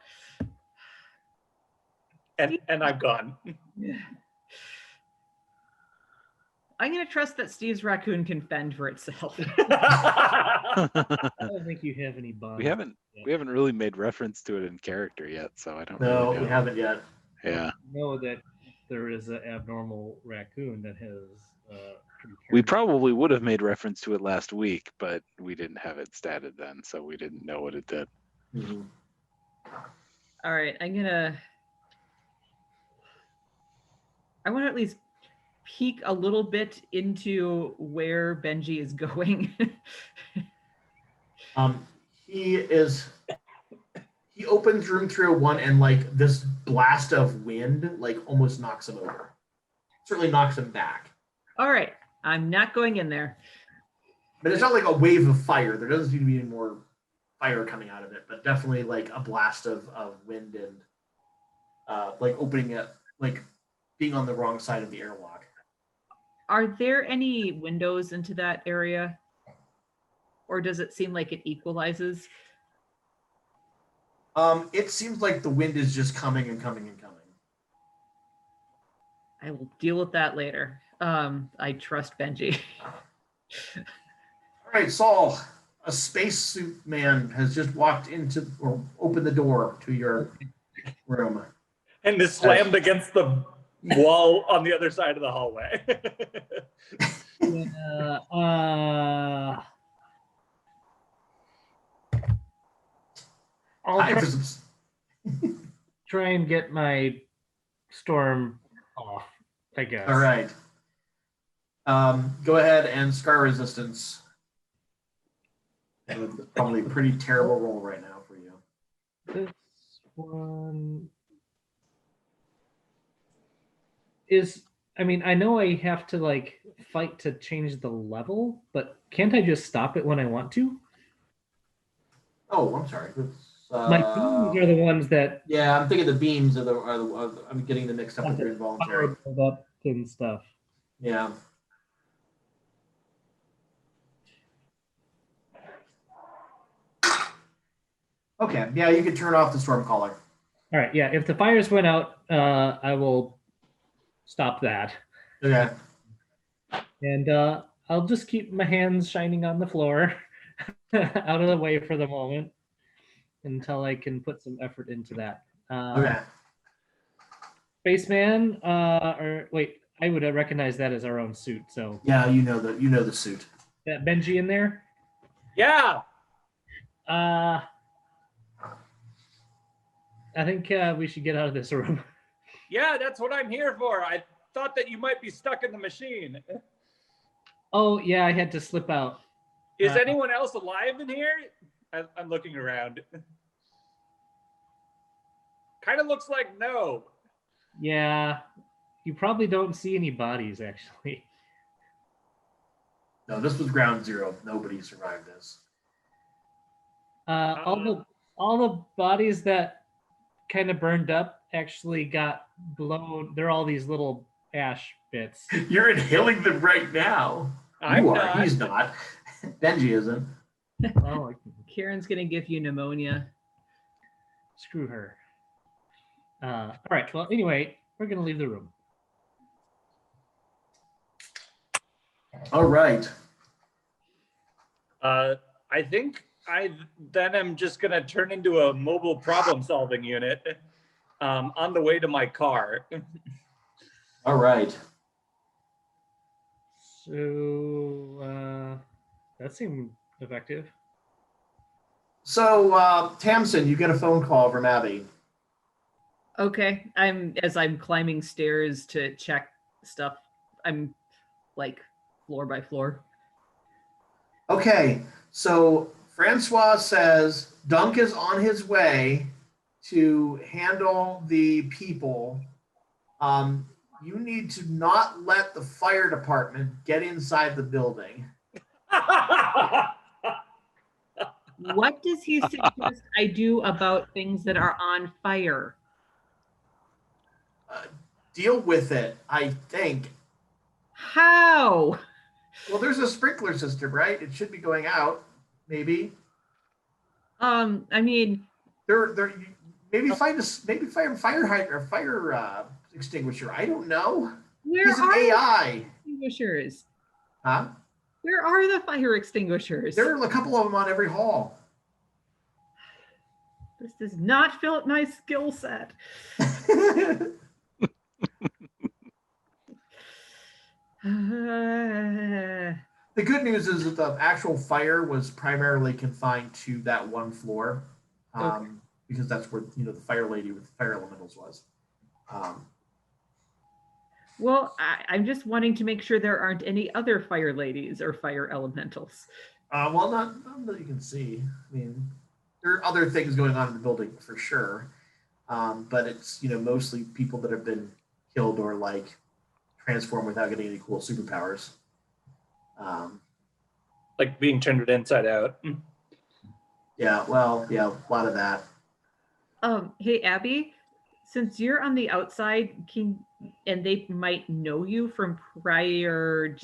I'm gone. I'm gonna trust that Steve's raccoon can fend for itself. I don't think you have any bond. we haven't really made reference to it in character yet, so I don't No, really know. we haven't yet. Yeah. Know that there is an abnormal raccoon that has. We probably would have made reference to it last week, but we didn't have it statted then, so we didn't know what it did. Mm-hmm. All right, I want to at least peek a little bit into where Benji is going. He opens room 301 and like this blast of wind like almost knocks him over. Certainly knocks him back. All right, I'm not going in there. But it's not like a wave of fire. There doesn't seem to be any more fire coming out of it, but definitely like a blast of wind and like opening it, like being on the wrong side of the airlock. Are there any windows into that area? Or does it seem like it equalizes? It seems like the wind is just coming and coming and coming. I will deal with that later. I trust Benji. All right, Saul, a spacesuit man has just walked into or opened the door to your room. And is slammed against the wall on the other side of the hallway. I'll try and get my storm off, I guess. All right. Go ahead and scar resistance. Probably a pretty terrible roll right now for you. This one is, I mean, I know I have to like fight to change the level, but can't I just stop it when I want to? Oh, I'm sorry. My beams are the ones that. Yeah, I'm thinking the beams are I'm getting them mixed up with your involuntary. Build up and stuff. Yeah. Okay. Yeah, you can turn off the storm caller. All right. Yeah. If the fires went out, I will stop that. Okay. And I'll just keep my hands shining on the floor, out of the way for the moment, until I can put some effort into that. Okay. Spaceman, or wait, I would recognize that as our own suit. So yeah, you know the suit. That Benji in there. Yeah. I think we should get out of this room. Yeah, that's what I'm here for. I thought that you might be stuck in the machine. Oh yeah, I had to slip out. Is anyone else alive in here? I'm looking around. Kind of looks like no. Yeah, you probably don't see any bodies actually. No, this was ground zero. Nobody survived this. All the bodies that kind of burned up actually got blown. They're all these little ash bits. You're inhaling them right now. I'm you are. not. He's not. Benji isn't. Oh, Kieran's gonna give you pneumonia. Screw her. All right. Well, anyway, we're gonna leave the room. All right. I think I then am just gonna turn into a mobile problem-solving unit on the way to my car. All right. So that seemed effective. So Tamsin, you get a phone call from Abby. Okay, as I'm climbing stairs to check stuff, I'm like floor by floor. Okay, so Francois says Dunk is on his way to handle the people. You need to not let the fire department get inside the building. What does he suggest I do about things that are on fire? Deal with it, I think. How? Well, there's a sprinkler system, right? It should be going out, maybe. I mean, There. Maybe find a fire hydrant or fire extinguisher. I don't know. where He's an are AI. the extinguishers? Huh? Where are the fire extinguishers? There are a couple of them on every hall. This does not fit my skill set. The good news is that the actual fire was primarily confined to that one floor, Okay. because that's where the fire lady with the fire elementals was. Well, I'm just wanting to make sure there aren't any other fire ladies or fire elementals. Well, not that you can see. I mean, there are other things going on in the building for sure, but it's mostly people that have been killed or like transformed without getting any cool superpowers. Like being turned inside out. Yeah, well, yeah, a lot of that. Hey, Abby, since you're on the outside, and they might know you from prior,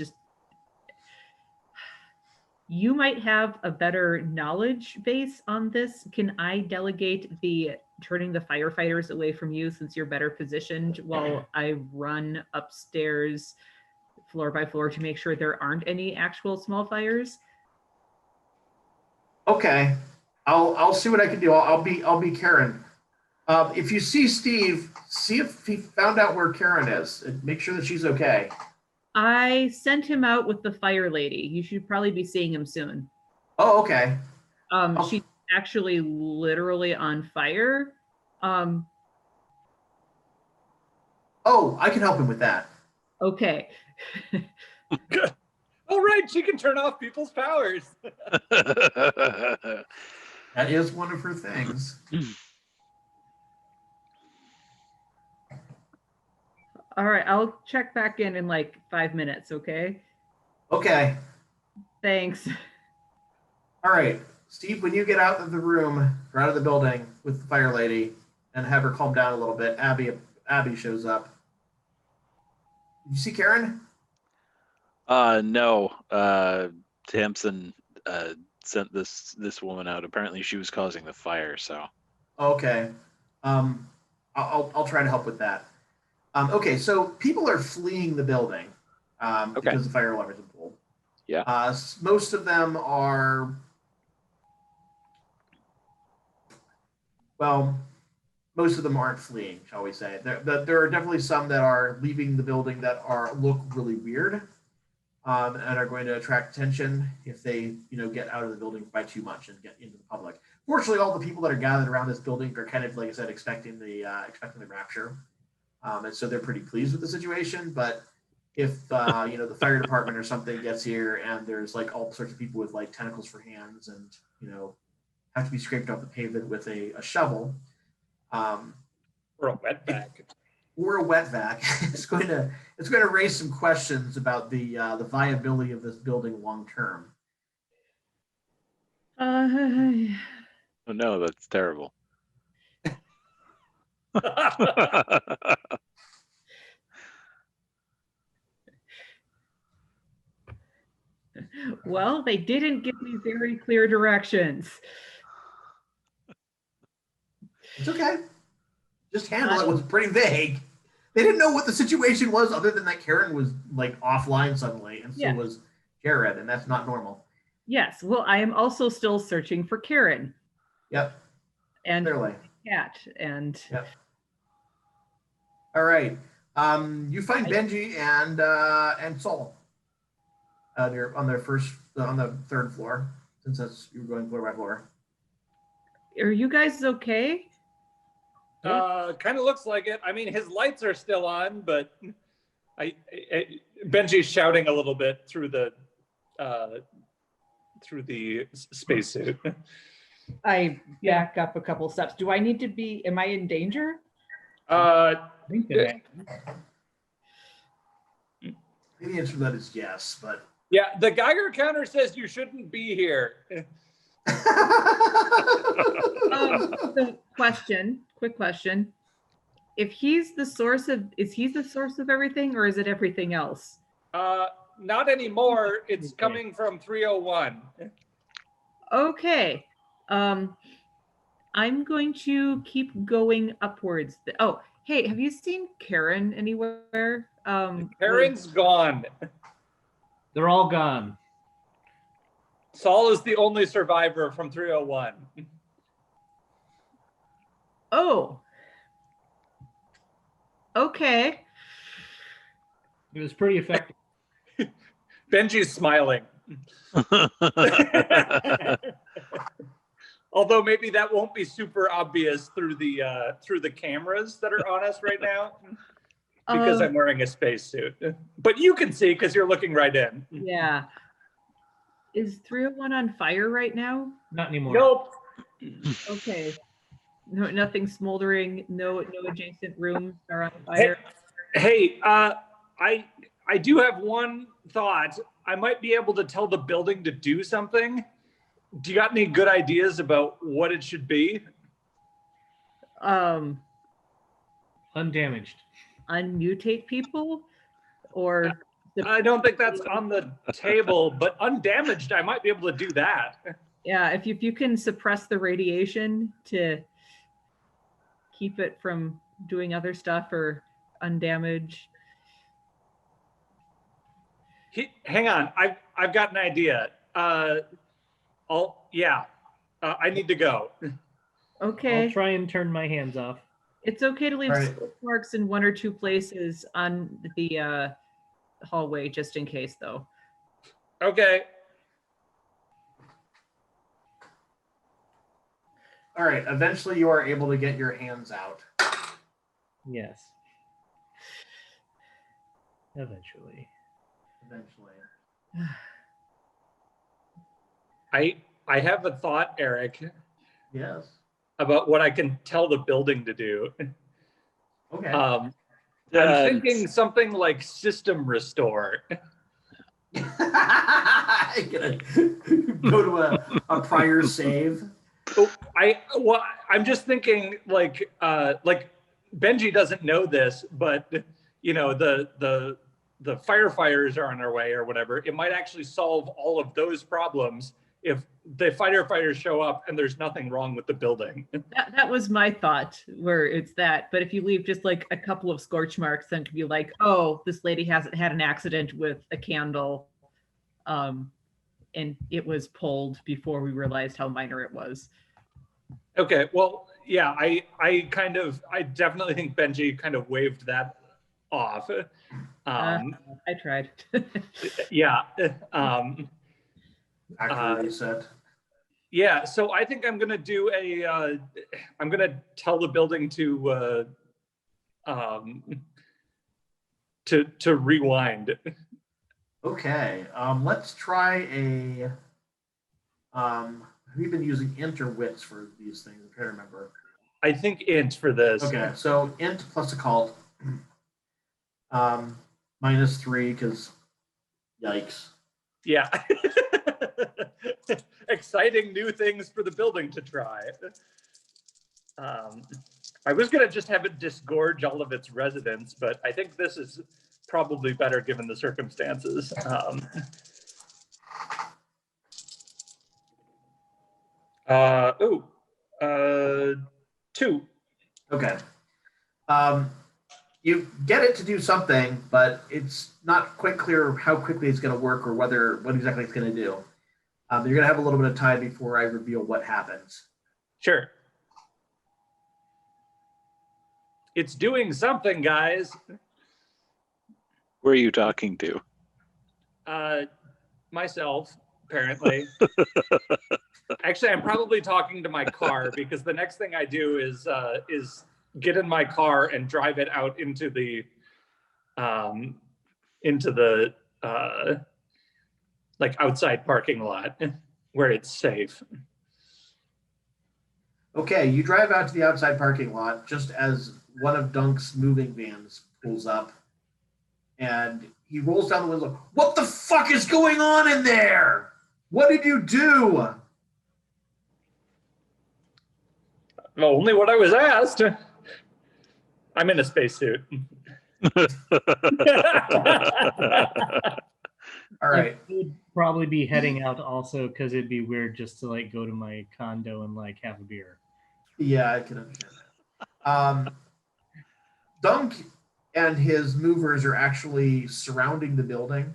you might have a better knowledge base on this. Can I delegate the turning the firefighters away from you since you're better positioned while I run upstairs floor by floor to make sure there aren't any actual small fires? Okay, I'll see what I can do. I'll be Karen. If you see Steve, see if he found out where Karen is, and make sure that she's okay. I sent him out with the fire lady. You should probably be seeing him soon. Oh, okay. She's actually literally on fire. Oh, I can help him with that. Okay. Oh, right. She can turn off people's powers. That is one of her things. All right, I'll check back in like 5 minutes, okay? Okay. Thanks. All right, Steve, when you get out of the room or out of the building with the fire lady and have her calm down a little bit, Abby shows up. Did you see Karen? No. Hampson sent this woman out. Apparently she was causing the fire, so. Okay. I'll try to help with that. Okay, so people are fleeing the building because the fire alarm has been pulled. Yeah. Most of them are, well, most of them aren't fleeing, shall we say. There are definitely some that are leaving the building that look really weird and are going to attract attention if they get out of the building by too much and get into the public. Fortunately, all the people that are gathered around this building are kind of, like I said, expecting the rapture. And so they're pretty pleased with the situation. But if the fire department or something gets here and there's like all sorts of people with like tentacles for hands and have to be scraped off the pavement with a shovel, Or a wetback. or a wet vac, it's going to raise some questions about the viability of this building long term. Oh no, that's terrible. Well, they didn't give me very clear directions. It's okay. Just handle it. It was pretty vague. They didn't know what the situation was other than that Karen was like offline suddenly, and so was Jared, and that's not normal. Yes. Well, I am also still searching for Karen. Yep. And clearly. Cat and. Yep. All right. You find Benji and Saul. They're on the third floor, since you were going floor by floor. Are you guys okay? Kind of looks like it. I mean, his lights are still on, but Benji's shouting a little bit through the spacesuit. I back up a couple steps. Do I need to be? Am I in danger? Maybe the answer to that is yes, but yeah, the Geiger counter says you shouldn't be here. So quick question. If he's the source of, is he the source of everything, or is it everything else? Not anymore. It's coming from 301. Okay. I'm going to keep going upwards. Oh, hey, have you seen Karen anywhere? Karen's gone. They're all gone. Saul is the only survivor from 301. Oh. Okay. It was pretty effective. Benji's smiling. Although maybe that won't be super obvious through the cameras that are on us right now, because I'm wearing a spacesuit. But you can see because you're looking right in. Yeah. Is 301 on fire right now? Not anymore. Nope. Okay. No, nothing smoldering. No adjacent rooms are on fire. Hey, I do have one thought. I might be able to tell the building to do something. Do you got any good ideas about what it should be? Undamaged. Unmutate people, or I don't think that's on the table, but undamaged, I might be able to do that. yeah, if you can suppress the radiation to keep it from doing other stuff or undamage. Hang on, I've got an idea. I need to go. Okay. I'll try and turn my hands off. It's okay to leave Right. scorch marks in one or two places on the hallway, just in case, though. Okay. All right. Eventually, you are able to get your hands out. Yes. Eventually. I have a thought, Eric, Yes. about what I can tell the building to do. Okay. I'm thinking something like system restore. I'm gonna go to a prior save. I'm just thinking like Benji doesn't know this, but you know the firefighters are on their way or whatever. It might actually solve all of those problems if the firefighters show up and there's nothing wrong with the building. That was my thought, where it's that. But if you leave just like a couple of scorch marks, then it could be like, oh, this lady hasn't had an accident with a candle, and it was pulled before we realized how minor it was. Okay, well, yeah, I definitely think Benji kind of waved that off. I tried. Yeah. Actually, reset. Yeah, so I think I'm gonna do I'm gonna tell the building to rewind. Okay. Let's try a. Have you been using int or wits for these things? I'm trying to remember. I think int for this. Okay, so int plus occult. -3 because yikes. Yeah. Exciting new things for the building to try. I was gonna just have it disgorge all of its residents, but I think this is probably better given the circumstances. 2. Okay. You get it to do something, but it's not quite clear how quickly it's going to work or what exactly it's going to do. You're going to have a little bit of time before I reveal what happens. Sure. It's doing something, guys. Where are you talking to? Myself, apparently. Actually, I'm probably talking to my car because the next thing I do is get in my car and drive it out into the like outside parking lot where it's safe. Okay, you drive out to the outside parking lot just as one of Dunk's moving vans pulls up, and he rolls down the window. What the fuck is going on in there? What did you do? Only what I was asked. I'm in a spacesuit. All right. I would probably be heading out also because it'd be weird just to like go to my condo and like have a beer. Yeah, I can understand that. Dunk and his movers are actually surrounding the building.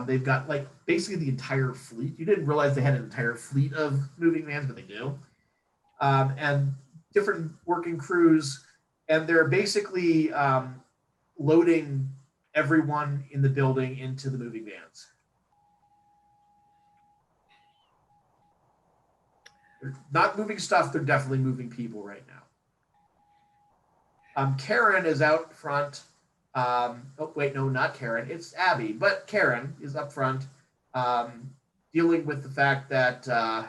They've got like basically the entire fleet. You didn't realize they had an entire fleet of moving vans, but they do. And different working crews, and they're basically loading everyone in the building into the moving vans. They're not moving stuff. They're definitely moving people right now. Karen is out front. Oh, wait, no, not Karen. It's Abby, but Karen is up front, dealing with the fact that, trying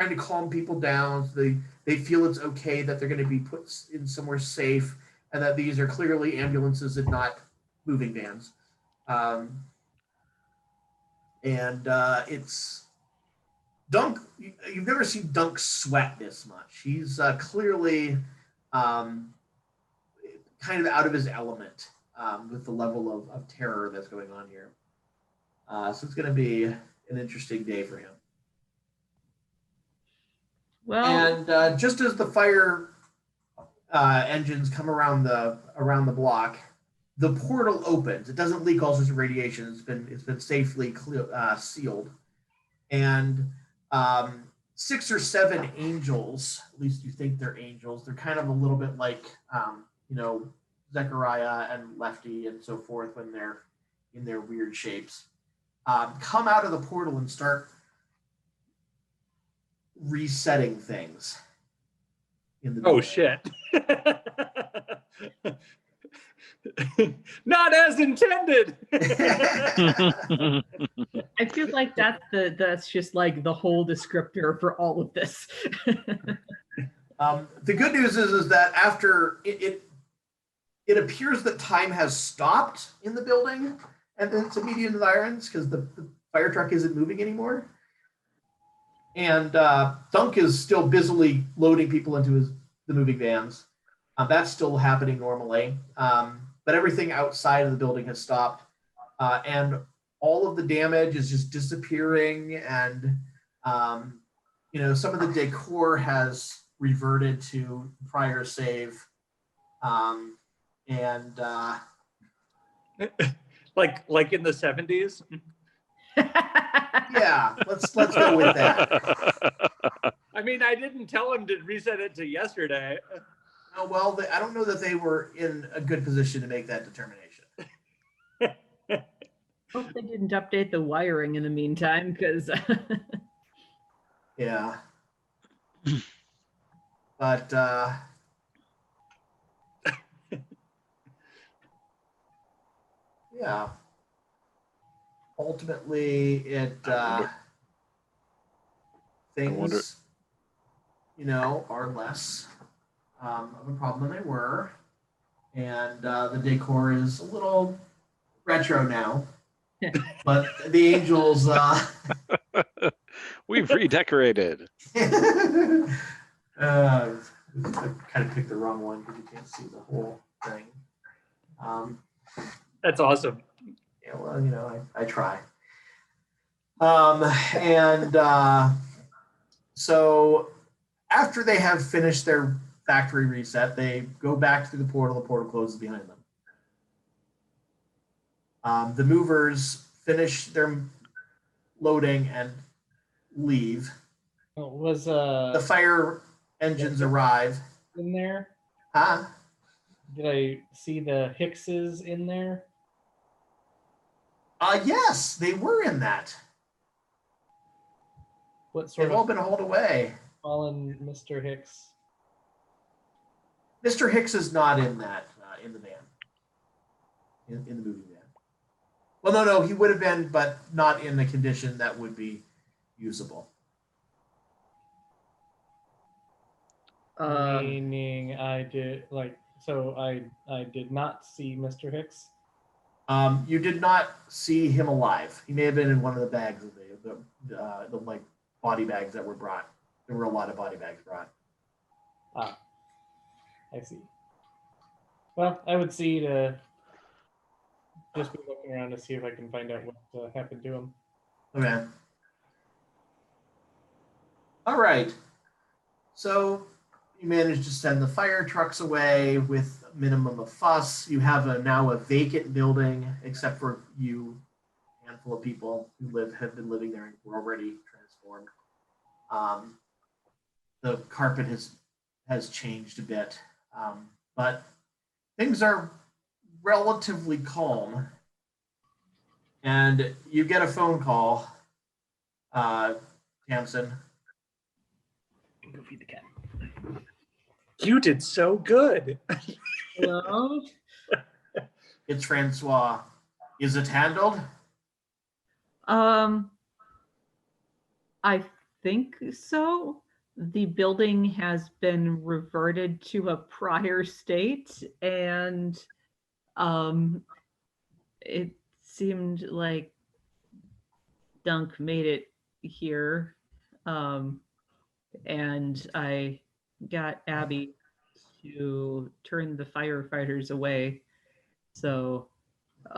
to calm people down. So they feel it's okay that they're going to be put in somewhere safe, and that these are clearly ambulances and not moving vans. It's Dunk. You've never seen Dunk sweat this much. He's clearly kind of out of his element with the level of terror that's going on here. So it's going to be an interesting day for him. Well, And just as the fire engines come around the block, the portal opens. It doesn't leak all sorts of radiation. It's been safely sealed, and 6 or 7 angels. At least you think they're angels. They're kind of a little bit like Zechariah and Lefty and so forth when they're in their weird shapes. Come out of the portal and start resetting things in the Oh building. shit. Not as intended. I feel like that's just like the whole descriptor for all of this. The good news is that after it appears that time has stopped in the building and then its immediate environs because the fire truck isn't moving anymore. And Dunk is still busily loading people into the moving vans. That's still happening normally. But everything outside of the building has stopped. And all of the damage is just disappearing. And, some of the decor has reverted to prior save. Like in the 70s. Yeah, let's go with that. I mean, I didn't tell him to reset it to yesterday. Oh, well, I don't know that they were in a good position to make that determination. Hope they didn't update the wiring in the meantime, because Yeah. But yeah. Ultimately, things, are less of a problem than they were. And the decor is a little retro now. But the angels... We've redecorated. I kind of picked the wrong one because you can't see the whole thing. That's awesome. Yeah, well, I try. So after they have finished their factory reset, they go back through the portal. The portal closes behind them. The movers finish their loading and leave. Was The fire engines arrive. in there? Huh? Did I see the Hickses in there? Yes, they were in that. What sort They've all of been hauled away. fallen Mr. Hicks? Mr. Hicks is not in that, in the van. In the movie van. Well, no, he would have been, but not in the condition that would be usable. Meaning I did I did not see Mr. Hicks. You did not see him alive. He may have been in one of the bags of the like body bags that were brought. There were a lot of body bags brought. Ah, I see. Well, I would see to just be looking around to see if I can find out what happened to him. Okay. All right. So you managed to send the fire trucks away with a minimum of fuss. You have now a vacant building, except for you, a handful of people who have been living there and were already transformed. The carpet has changed a bit, but things are relatively calm. And you get a phone call, Tamsin, Goofy the cat. You did so good. Hello? It's Francois. Is it handled? I think so. The building has been reverted to a prior state, and it seemed like Dunk made it here. And I got Abby to turn the firefighters away. So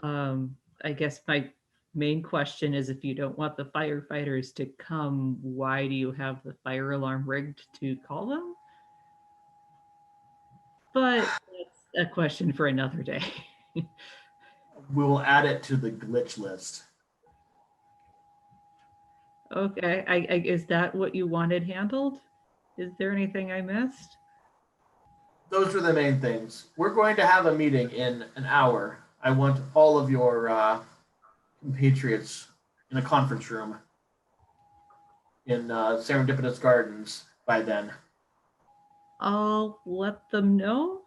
I guess my main question is, if you don't want the firefighters to come, why do you have the fire alarm rigged to call them? But that's a question for another day. We will add it to the glitch list. Okay, is that what you wanted handled? Is there anything I missed? Those are the main things. We're going to have a meeting in an hour. I want all of your compatriots in a conference room in Serendipitous Gardens by then. I'll let them know.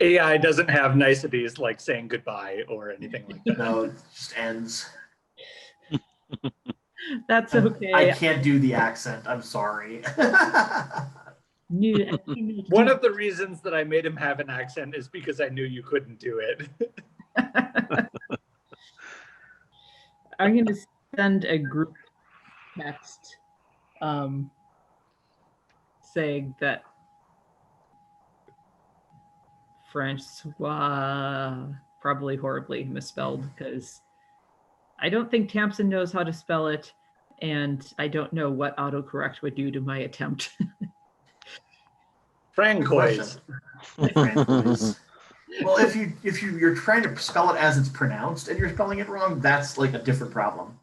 AI doesn't have niceties like saying goodbye or anything like that. No, it just ends. That's okay. I can't do the accent. I'm sorry. One of the reasons that I made him have an accent is because I knew you couldn't do it. I'm going to send a group text saying that Francois, probably horribly misspelled, because I don't think Tamsin knows how to spell it, and I don't know what autocorrect would do to my attempt. Francois. Well, if you're trying to spell it as it's pronounced and you're spelling it wrong, that's like a different problem.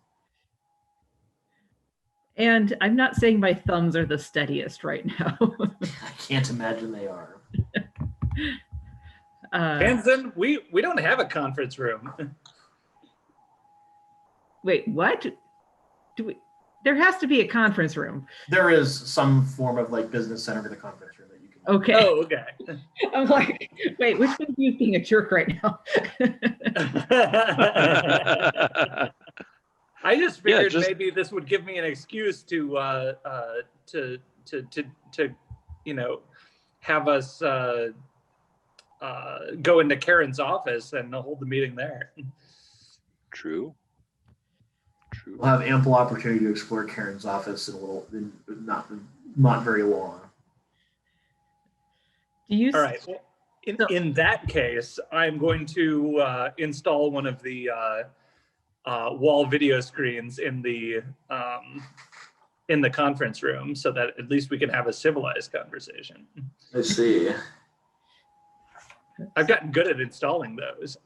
And I'm not saying my thumbs are the steadiest right now. I can't imagine they are. Tamsin, we don't have a conference room. Wait, what? There has to be a conference room. There is some form of like business center for the conference room that you can. Okay. Oh, okay. I'm like, wait, which one of you is being a jerk right now? I just figured maybe this would give me an excuse to you know, have us go into Karen's office and hold the meeting there. True. We'll have ample opportunity to explore Karen's office in not very long. Do you? All right. Well, in that case, I'm going to install one of the wall video screens in the conference room, so that at least we can have a civilized conversation. I see. I've gotten good at installing those.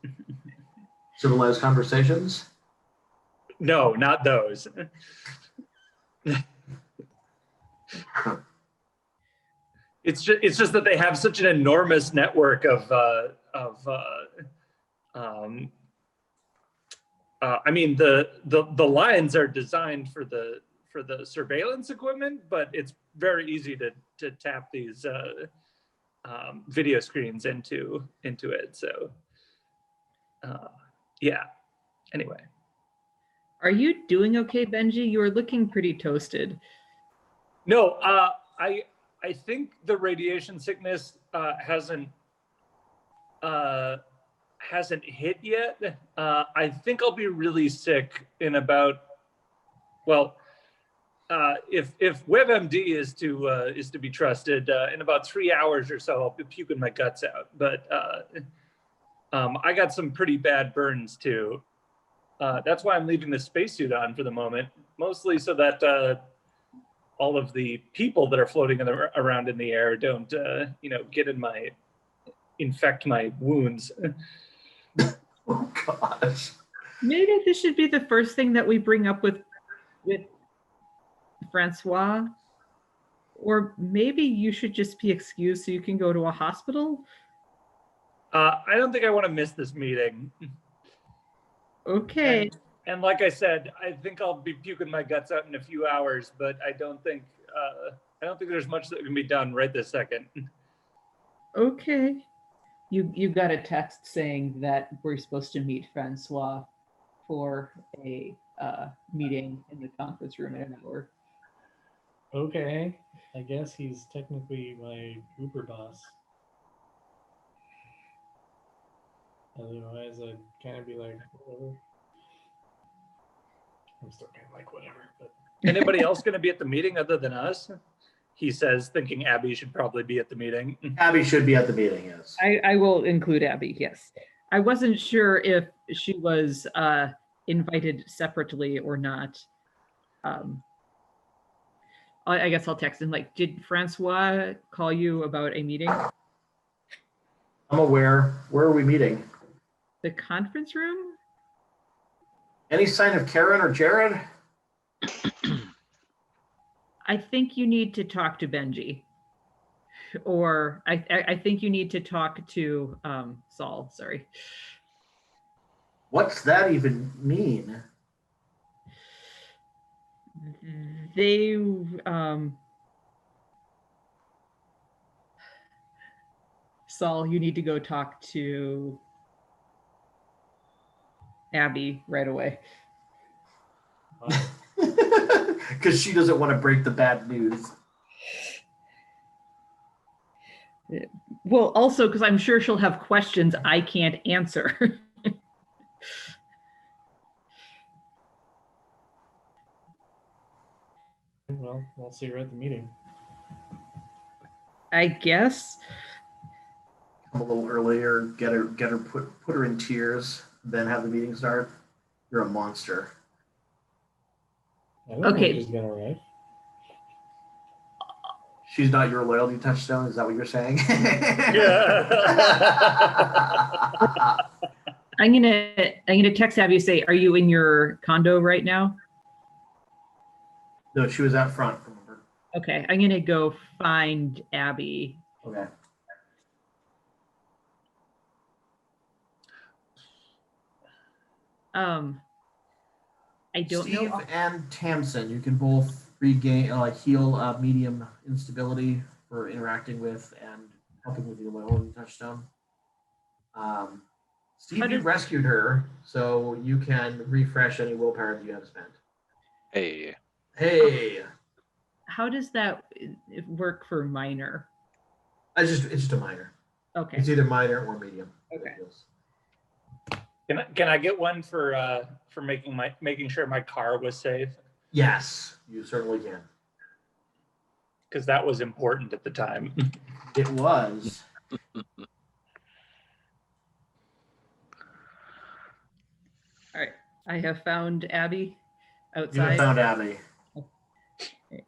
Civilized conversations? No, not those. It's just that they have such an enormous network of I mean, the lines are designed for the surveillance equipment, but it's very easy to tap these video screens into it. So yeah. Anyway. Are you doing okay, Benji? You are looking pretty toasted. No, I think the radiation sickness hasn't hit yet. I think I'll be really sick in about, well, if WebMD is to be trusted, in about 3 hours or so, I'll be puking my guts out. But I got some pretty bad burns too. That's why I'm leaving the spacesuit on for the moment, mostly so that all of the people that are floating around in the air don't, you know, infect my wounds. Oh gosh. Maybe this should be the first thing that we bring up with Francois, or maybe you should just be excused so you can go to a hospital. I don't think I want to miss this meeting. Okay. And like I said, I think I'll be puking my guts out in a few hours, but I don't think there's much that can be done right this second. Okay. You got a text saying that we're supposed to meet Francois for a meeting in the conference room in an hour. Okay. I guess he's technically my Uber boss. Otherwise, I'd kind of be like, whatever. I'm still kind of like, whatever. But Anybody else going to be at the meeting other than us? He says, thinking Abby should probably be at the meeting. Abby should be at the meeting, yes. I will include Abby, yes. I wasn't sure if she was invited separately or not. I guess I'll text him, like, did Francois call you about a meeting? I'm aware. Where are we meeting? The conference room? Any sign of Karen or Jared? I think you need to talk to Benji. Or I think you need to talk to Saul, sorry. What's that even mean? They Saul, you need to go talk to Abby right away. Because she doesn't want to break the bad news. Well, also because I'm sure she'll have questions I can't answer. well, I'll see her at the meeting. I guess. Come a little earlier, get her put her in tears, then have the meeting start. You're a monster. I don't know Okay. if she's gonna arrive. She's not your loyalty touchstone. Is that what you're saying? I'm gonna text Abby and say, are you in your condo right now? No, she was out front. Remember? Okay, I'm gonna go find Abby. Okay. I don't Steve know. and Tamsin, you can both regain heal medium instability for interacting with and helping with your loyalty touchstone. Steve, you rescued her, so you can refresh any willpower that you have spent. Hey. Hey. How does that work for minor? It's just a minor. Okay. It's either minor or medium. Okay. Can I get one for making sure my car was safe? Yes, you certainly can. Because that was important at the time. It was. All right. I have found Abby You outside. have found Abby.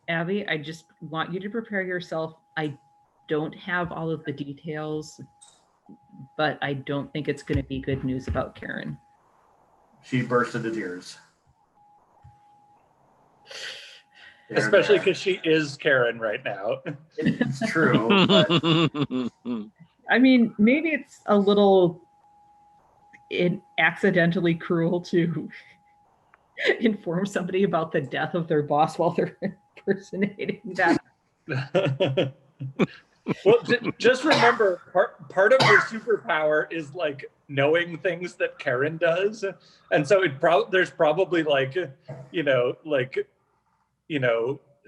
Abby, I just want you to prepare yourself. I don't have all of the details, but I don't think it's going to be good news about Karen. She burst into tears. Especially because she is Karen right now. It's true. But I mean, maybe it's a little accidentally cruel to inform somebody about the death of their boss while they're impersonating that. Well, just remember, part of her superpower is like knowing things that Karen does, and so there's probably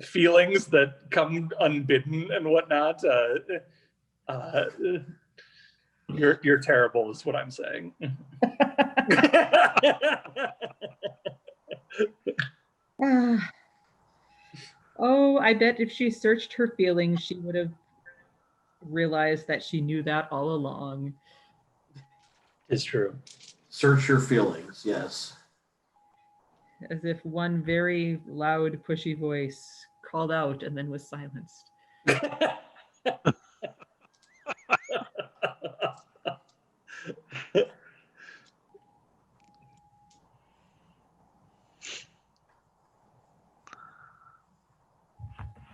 feelings that come unbidden and whatnot. You're terrible, is what I'm saying. Oh, I bet if she searched her feelings, she would have realized that she knew that all along. It's true. Search your feelings, yes. As if one very loud, pushy voice called out and then was silenced.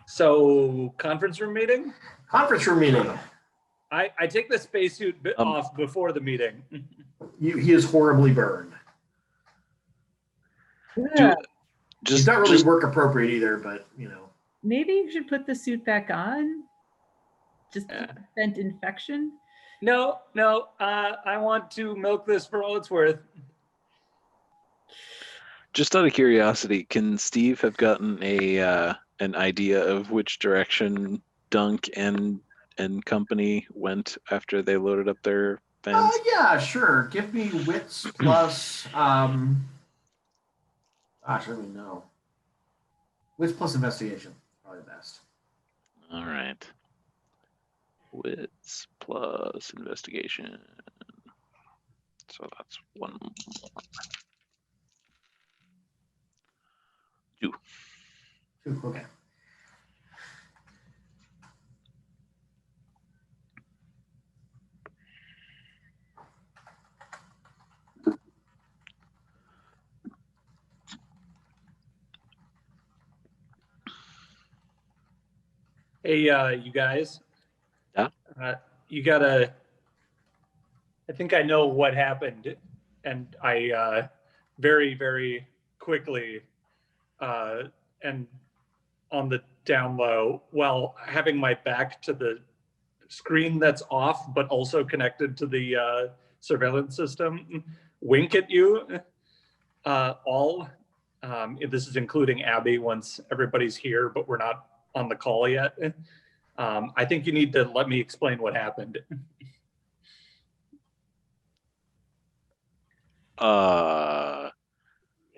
So, conference room meeting? Conference room meeting. I take the spacesuit off before the meeting. He is horribly burned. Yeah. He's not really work appropriate either, but you know. Maybe you should put the suit back on. Just to prevent infection. No, I want to milk this for all it's worth. Just out of curiosity, can Steve have gotten an idea of which direction Dunk and company went after they loaded up their fans? Yeah, sure. Give me wits plus gosh, I don't even know. Wits plus investigation, probably the best. All right. Wits plus investigation. So that's 1 more. 2. 2, okay. Hey, you guys. Yeah. You gotta. I think I know what happened, and I very, very quickly and on the down low, while having my back to the screen that's off, but also connected to the surveillance system, wink at you all. This is including Abby once everybody's here, but we're not on the call yet. I think you need to let me explain what happened.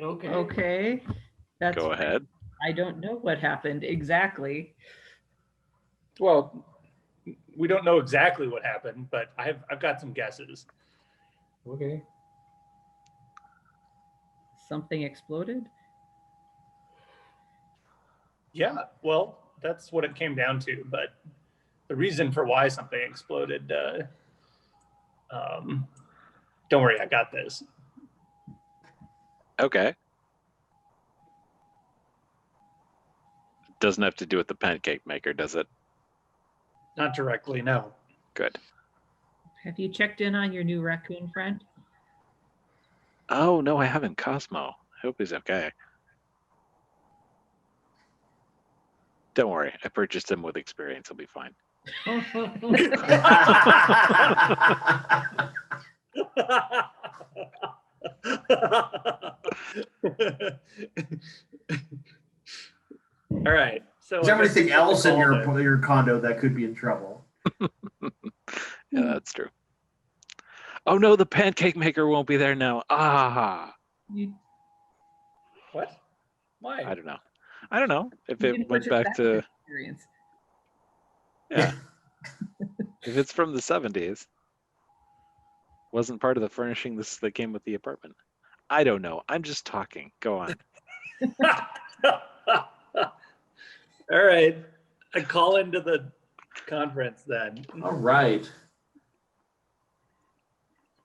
Okay. That's Go ahead. I don't know what happened exactly. Well, we don't know exactly what happened, but I've got some guesses. Okay. Something exploded? Yeah, well, that's what it came down to. But the reason for why something exploded, don't worry, I got this. Okay. Doesn't have to do with the pancake maker, does it? Not directly, no. Good. Have you checked in on your new raccoon friend? Oh, no, I haven't. Cosmo. I hope he's okay. Don't worry. I purchased him with experience. He'll be fine. All right. So Is there anything else in your condo that could be in trouble? Yeah, that's true. Oh no, the pancake maker won't be there now. Ah. What? Why? I don't know if it went back to experience. Yeah. If it's from the 70s, wasn't part of the furnishing that came with the apartment. I don't know. I'm just talking. Go on. All right. I call into the conference then. All right.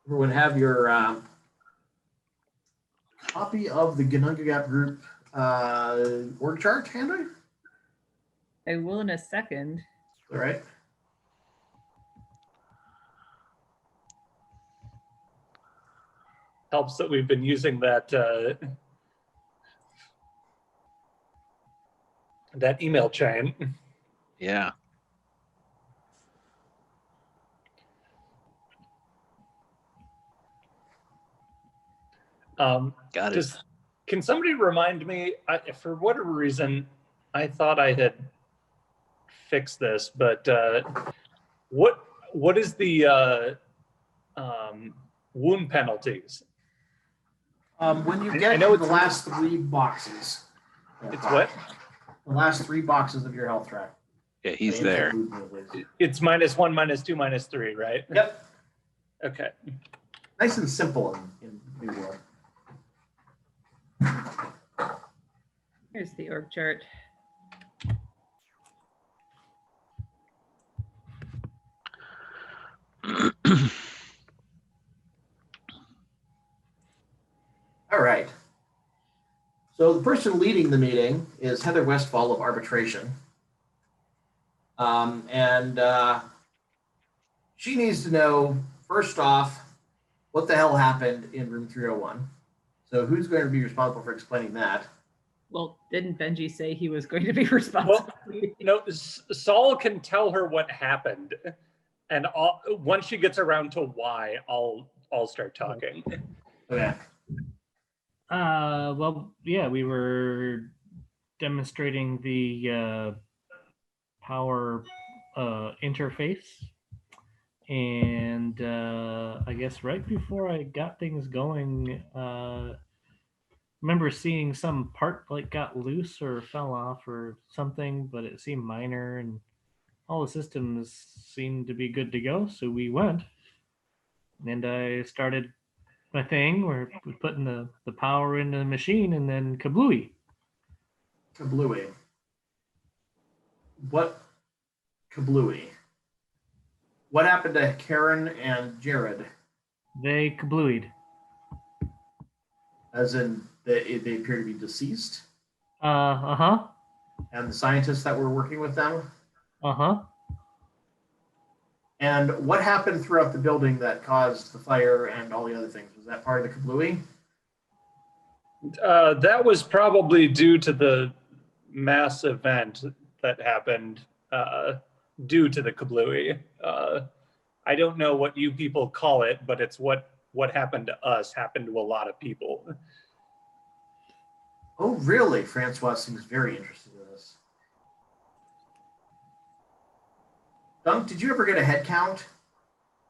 Everyone have your copy of the Gununga Gap Group org chart handy? I will in a second. All right. Helps that we've been using that that email chain. Yeah. Got it. Can somebody remind me? For whatever reason, I thought I had fixed this, but what is the wound penalties? When you get the last 3 boxes. It's what? The last 3 boxes of your health track. Yeah, he's there. It's -1, -2, -3, right? Yep. Okay. Nice and simple in New World. Here's the org chart. All right. So the person leading the meeting is Heather Westfall of Arbitration. she needs to know, first off, what the hell happened in room 301. So who's going to be responsible for explaining that? Well, didn't Benji say he was going to be responsible? Well, no, Saul can tell her what happened, and once she gets around to why, I'll start talking. Okay. Well, yeah, we were demonstrating the power interface, and I guess right before I got things going, remember seeing some part like got loose or fell off or something, but it seemed minor, and all the systems seemed to be good to go. So we went, and I started my thing where we're putting the power into the machine, and then kablooey. Kablooey. What kablooey? What happened to Karen and Jared? They kablooeyed. As in, they appear to be deceased? Uh-huh. And the scientists that were working with them? Uh-huh. And what happened throughout the building that caused the fire and all the other things? Was that part of the kablooey? That was probably due to the mass event that happened due to the kablooey. I don't know what you people call it, but it's what happened to us happened to a lot of people. Oh, really? Francois seems very interested in this. Dunk, did you ever get a head count?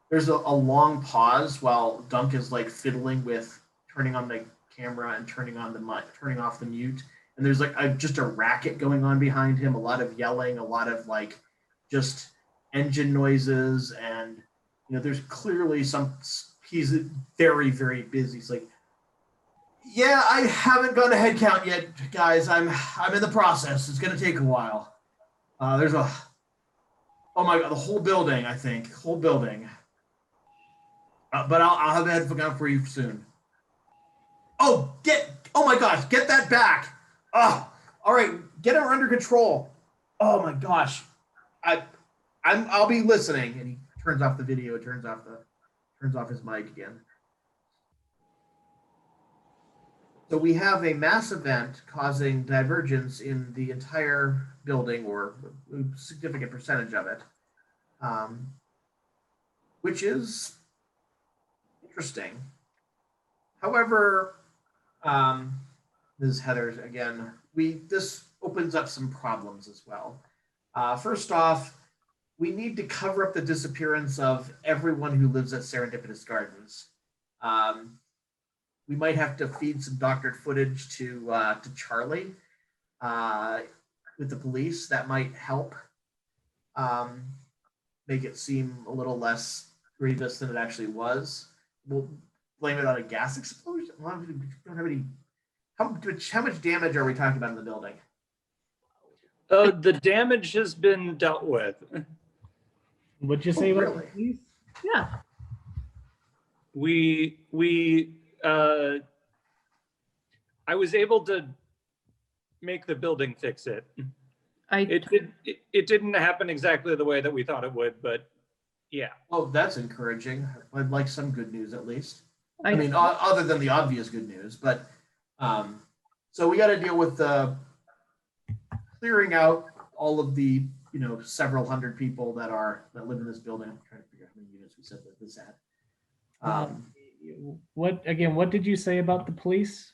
There's a long pause while Dunk is like fiddling with turning on the camera and turning on the mic, turning off the mute. And there's like just a racket going on behind him, a lot of yelling, a lot of like just engine noises. And, you know, there's clearly he's very, very busy. He's like, yeah, I haven't got a head count yet, guys. I'm in the process. It's going to take a while. Oh my God, the whole building, I think. Whole building. But I'll have a head count for you soon. Oh my gosh, get that back. Oh, all right, get her under control. Oh my gosh. I'll be listening. And he turns off the video, turns off his mic again. So we have a mass event causing divergence in the entire building, or a significant percentage of it, which is interesting. However, Ms. Heather, again, this opens up some problems as well. First off, we need to cover up the disappearance of everyone who lives at Serendipitous Gardens. We might have to feed some doctored footage to Charlie with the police. That might help make it seem a little less grievous than it actually was. We'll blame it on a gas explosion. We don't have any. How much damage are we talking about in the building? The damage has been dealt with. What'd you say about really? the police? Yeah. I was able to make the building fix it. It didn't happen exactly the way that we thought it would, but yeah. Oh, that's encouraging. I'd like some good news at least. I mean, other than the obvious good news, but so we got to deal with clearing out all of the, you know, several hundred people that live in this building. I'm trying to figure out how many units we said that this had. What did you say about the police?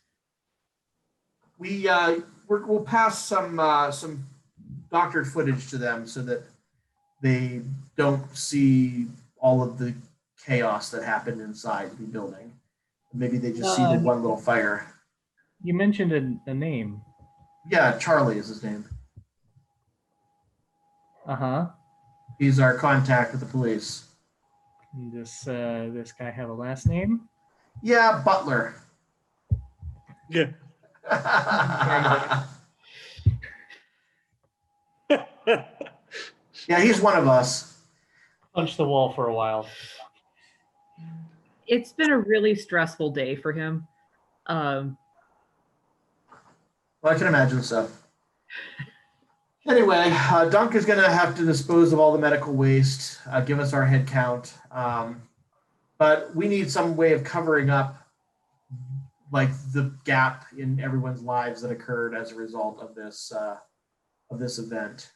We'll pass some doctored footage to them so that they don't see all of the chaos that happened inside the building. Maybe they just see the one little fire. You mentioned a name. Yeah, Charlie is his name. Uh-huh. He's our contact with the police. This guy have a last name? Yeah, Butler. Yeah. Yeah, he's one of us. Punch the wall for a while. It's been a really stressful day for him. Well, I can imagine so. Anyway, Dunk is going to have to dispose of all the medical waste, give us our head count. But we need some way of covering up like the gap in everyone's lives that occurred as a result of this event.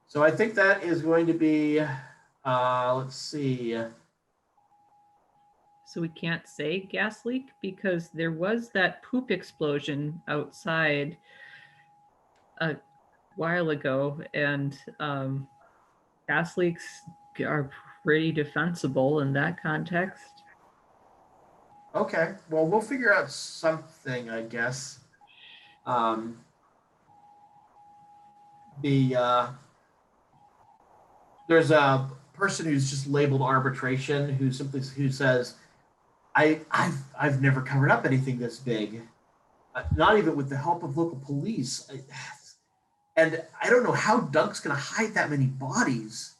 So I think that is going to be, let's see. So we can't say gas leak because there was that poop explosion outside a while ago, and gas leaks are pretty defensible in that context. Okay, well, we'll figure out something, I guess. There's a person who's just labeled arbitration who says, I've never covered up anything this big, not even with the help of local police. And I don't know how Dunk's going to hide that many bodies.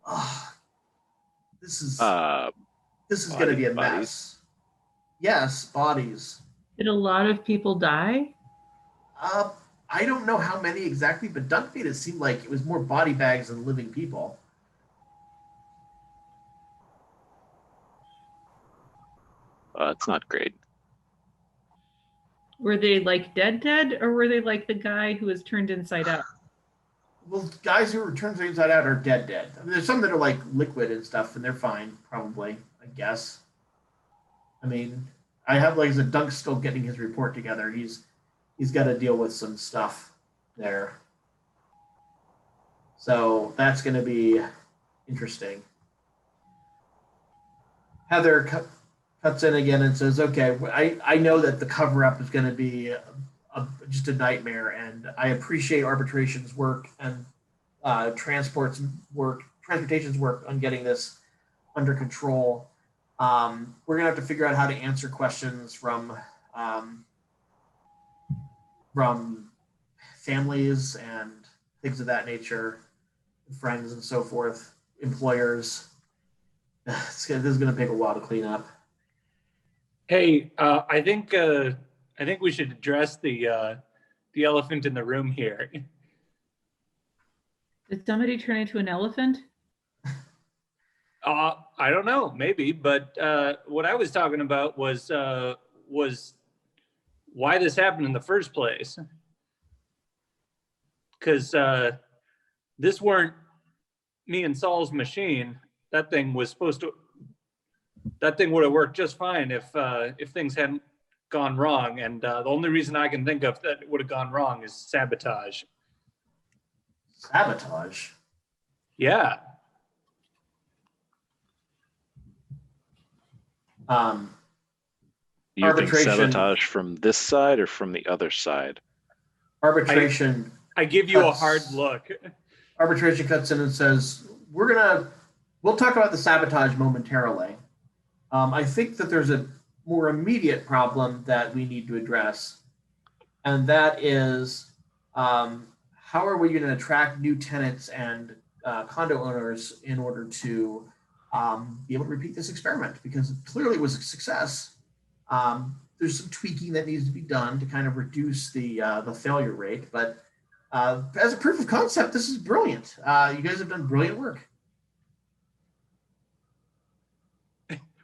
Oh, this is going to be a mess. Yes, bodies. Did a lot of people die? I don't know how many exactly, but Dunk made it seem like it was more body bags than living people. It's not great. Were they like dead, or were they like the guy who was turned inside out? Well, guys who were turned inside out are dead. I mean, there's some that are like liquid and stuff, and they're fine, probably, I guess. I mean, I have, like I said, Dunk's still getting his report together. He's got to deal with some stuff there. So that's going to be interesting. Heather cuts in again and says, okay, I know that the cover-up is going to be just a nightmare, and I appreciate arbitration's work and transportation's work on getting this under control. We're going to have to figure out how to answer questions from families and things of that nature, friends and so forth, employers. This is going to take a while to clean up. Hey, I think we should address the elephant in the room here. Did somebody turn into an elephant? I don't know, maybe, but what I was talking about was why this happened in the first place. Because this weren't me and Saul's machine. That thing would have worked just fine if things hadn't gone wrong. And the only reason I can think of that would have gone wrong is sabotage. Sabotage? Yeah. You think sabotage from this side or from the other side? Arbitration. I give you a hard look. Arbitration cuts in and says, we'll talk about the sabotage momentarily. I think that there's a more immediate problem that we need to address, and that is how are we going to attract new tenants and condo owners in order to be able to repeat this experiment, because it clearly was a success. There's some tweaking that needs to be done to kind of reduce the failure rate, but as a proof of concept, this is brilliant. You guys have done brilliant work.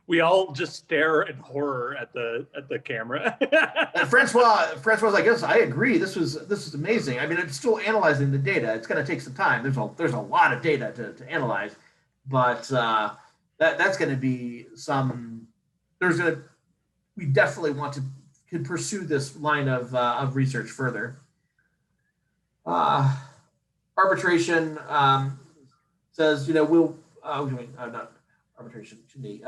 We all just stare in horror at the camera. And Francois, I guess I agree. This was amazing. I mean, I'm still analyzing the data. It's going to take some time. There's a lot of data to analyze, but that's going to be some. We definitely want to pursue this line of research further. Arbitration says, we'll not arbitration to me.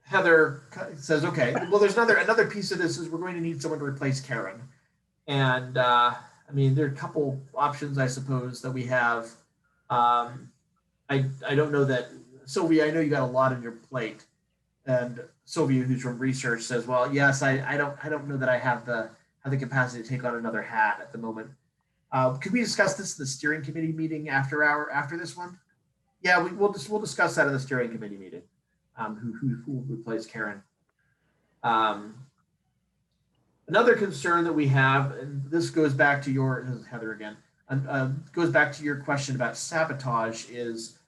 Heather says, okay, well, there's another piece of this is we're going to need someone to replace Karen. And I mean, there are a couple options, I suppose, that we have. I don't know that, Sylvia, I know you got a lot on your plate. And Sylvia, who's from research, says, well, yes, I don't know that I have the capacity to take on another hat at the moment. Could we discuss this in the steering committee meeting after this one? Yeah, we'll discuss that in the steering committee meeting. Who will replace Karen? Another concern that we have, and this goes back to this is Heather again, goes back to your question about sabotage, is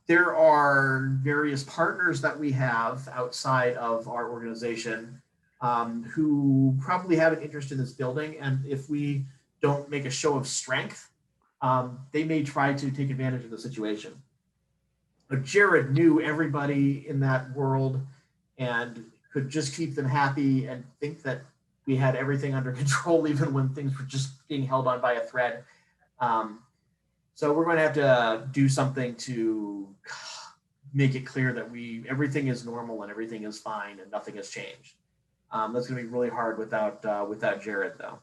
there are various partners that we have outside of our organization who probably have an interest in this building, and if we don't make a show of strength, they may try to take advantage of the situation. But Jared knew everybody in that world and could just keep them happy and think that we had everything under control, even when things were just being held on by a thread. So we're going to have to do something to make it clear that everything is normal and everything is fine and nothing has changed. That's going to be really hard without Jared, though.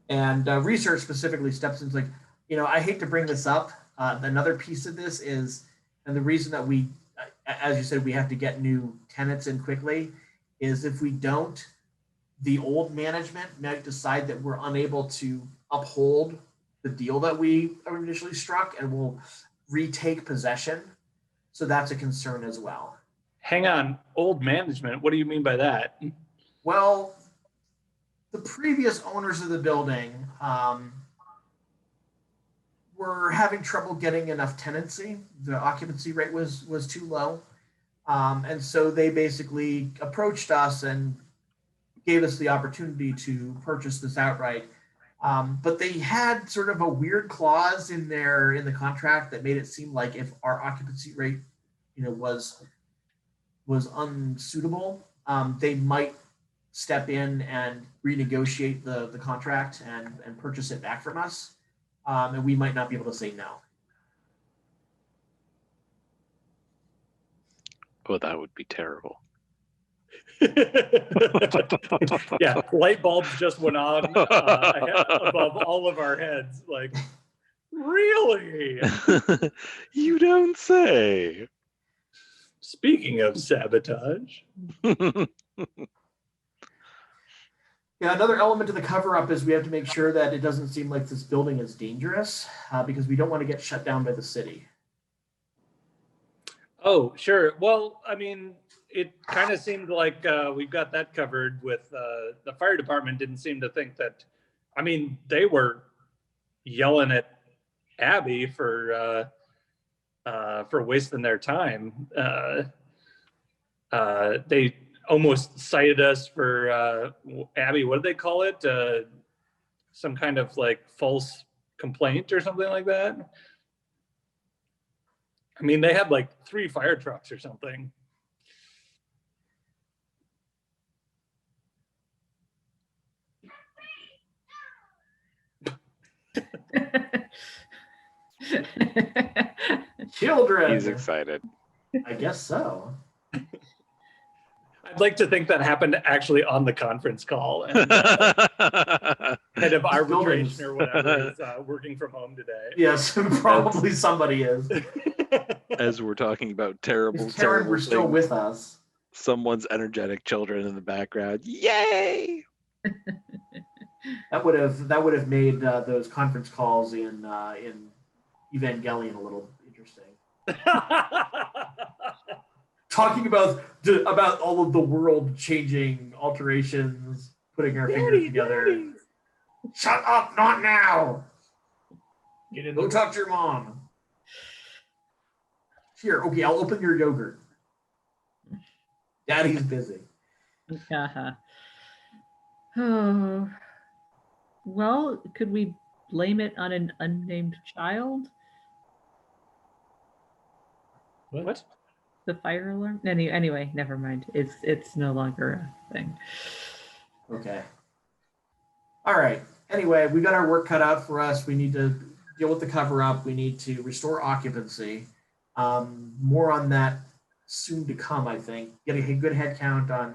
And research specifically steps into, like, I hate to bring this up. Another piece of this is, and the reason that we, as you said, we have to get new tenants in quickly, is if we don't, the old management might decide that we're unable to uphold the deal that we initially struck and will retake possession. So that's a concern as well. Hang on, old management. What do you mean by that? Well, the previous owners of the building were having trouble getting enough tenancy. The occupancy rate was too low. And so they basically approached us and gave us the opportunity to purchase this outright. But they had sort of a weird clause in the contract that made it seem like if our occupancy rate, was unsuitable, they might step in and renegotiate the contract and purchase it back from us. And we might not be able to say no. Oh, that would be terrible. Yeah, light bulbs just went on above all of our heads. Like, really? You don't say. Speaking of sabotage. Yeah, another element of the cover-up is we have to make sure that it doesn't seem like this building is dangerous because we don't want to get shut down by the city. Oh, sure. Well, I mean, it kind of seemed like we've got that covered with the fire department didn't seem to think that, I mean, they were yelling at Abby for wasting their time. They almost cited us for Abby, what do they call it? Some kind of like false complaint or something like that. I mean, they had like 3 fire trucks or something. Children. He's excited. I guess so. I'd like to think that happened actually on the conference call. And head of arbitration or whatever is working from home today. Yes, probably somebody is. As we're talking about terrible, If Karen terrible were still things, with us. someone's energetic children in the background. Yay! That would have made those conference calls in Evangelion a little interesting. Talking about all of the world changing alterations, putting our fingers together. Daddy. Shut up! Not now. Go talk to your mom. Here, okay, I'll open your yogurt. Daddy's busy. Oh, well, could we blame it on an unnamed child? What? The fire alarm? Anyway, never mind. It's no longer a thing. Okay. All right. Anyway, we got our work cut out for us. We need to deal with the cover up. We need to restore occupancy. More on that soon to come, I think. Get a good head count on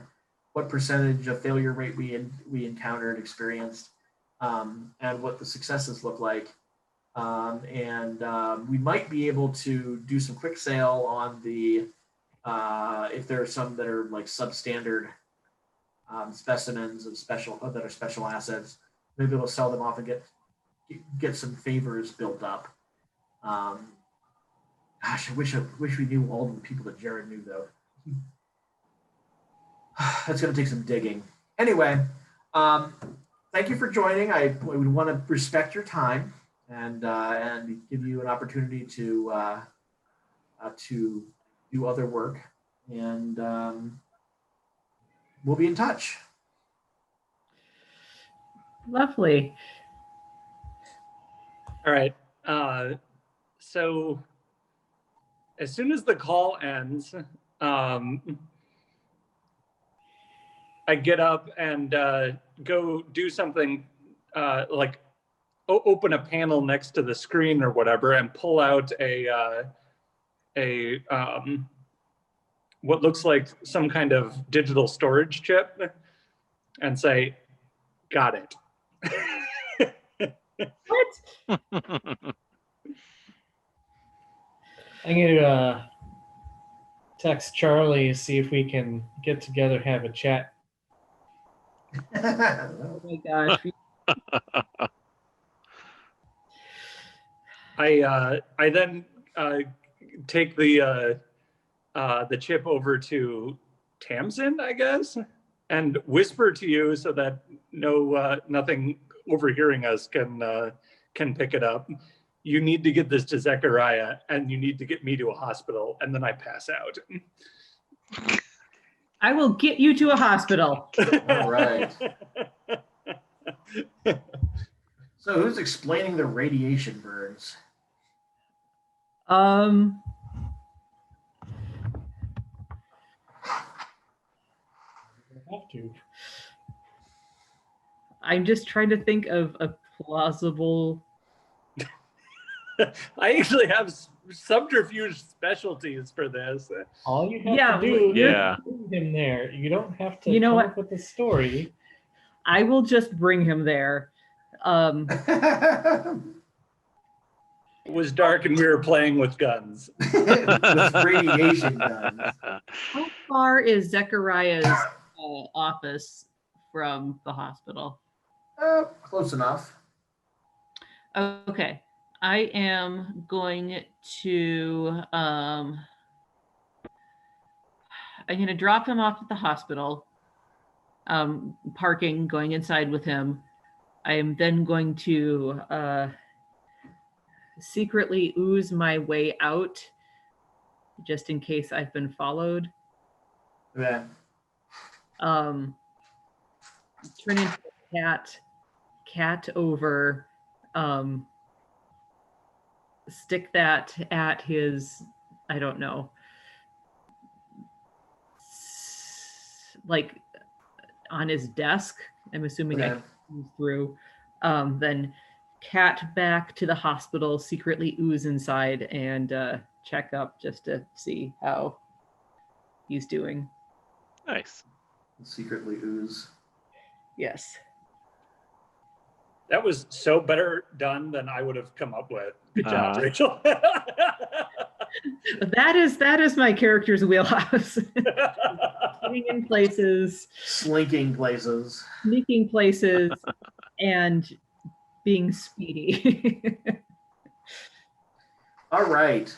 what percentage of failure rate we encountered, experienced, and what the successes look like. And we might be able to do some quick sale on the if there are some that are like substandard specimens of that are special assets. Maybe we'll sell them off and get some favors built up. Gosh, I wish we knew all the people that Jared knew though. That's going to take some digging. Anyway, thank you for joining. I would want to respect your time and give you an opportunity to do other work, and we'll be in touch. Lovely. All right. So as soon as the call ends, I get up and go do something like open a panel next to the screen or whatever, and pull out a what looks like some kind of digital storage chip, and say, "Got it." What? I'm going to text Charlie, see if we can get together, have a chat. Oh my gosh. I then take the chip over to Tamsin, I guess, and whisper to you so that nothing overhearing us can pick it up. You need to get this to Zechariah, and you need to get me to a hospital, and then I pass out. I will get you to a hospital. All right. So who's explaining the radiation burns? I have to. I'm just trying to think of a plausible. I actually have subterfuge specialties for this. All you have to do Yeah. is bring him there. You don't have to You know come what? up with a story. I will just bring him there. It was dark and we were playing with guns. With radiation guns. How far is Zechariah's office from the hospital? Close enough. Okay. I am going to I'm going to drop him off at the hospital, parking, going inside with him. I am then going to secretly ooze my way out just in case I've been followed. Yeah. Turn into a cat over, stick that at his, I don't know, like on his desk. I'm assuming I Okay. can move through. Then cat back to the hospital, secretly ooze inside, and check up just to see how he's doing. Nice. Secretly ooze. Yes. That was so better done than I would have come up with. Good job, Rachel. That is my character's wheelhouse. Getting in places, Slinking places. sneaking places, and being speedy. All right.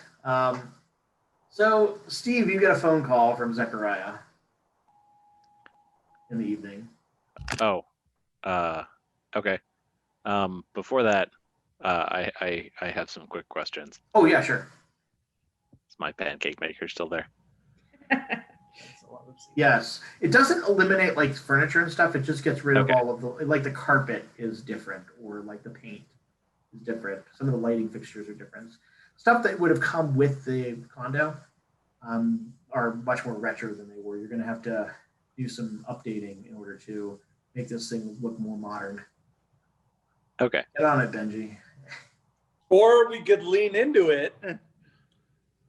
So, Steve, you get a phone call from Zechariah in the evening. Oh, okay. Before that, I have some quick questions. Oh, yeah, sure. Is my pancake maker still there? Yes. It doesn't eliminate like furniture and stuff. It just gets rid of Okay. all of the, like the carpet is different, or like the paint is different. Some of the lighting fixtures are different. Stuff that would have come with the condo are much more retro than they were. You're going to have to do some updating in order to make this thing look more modern. Okay. Get on it, Benji. Or we could lean into it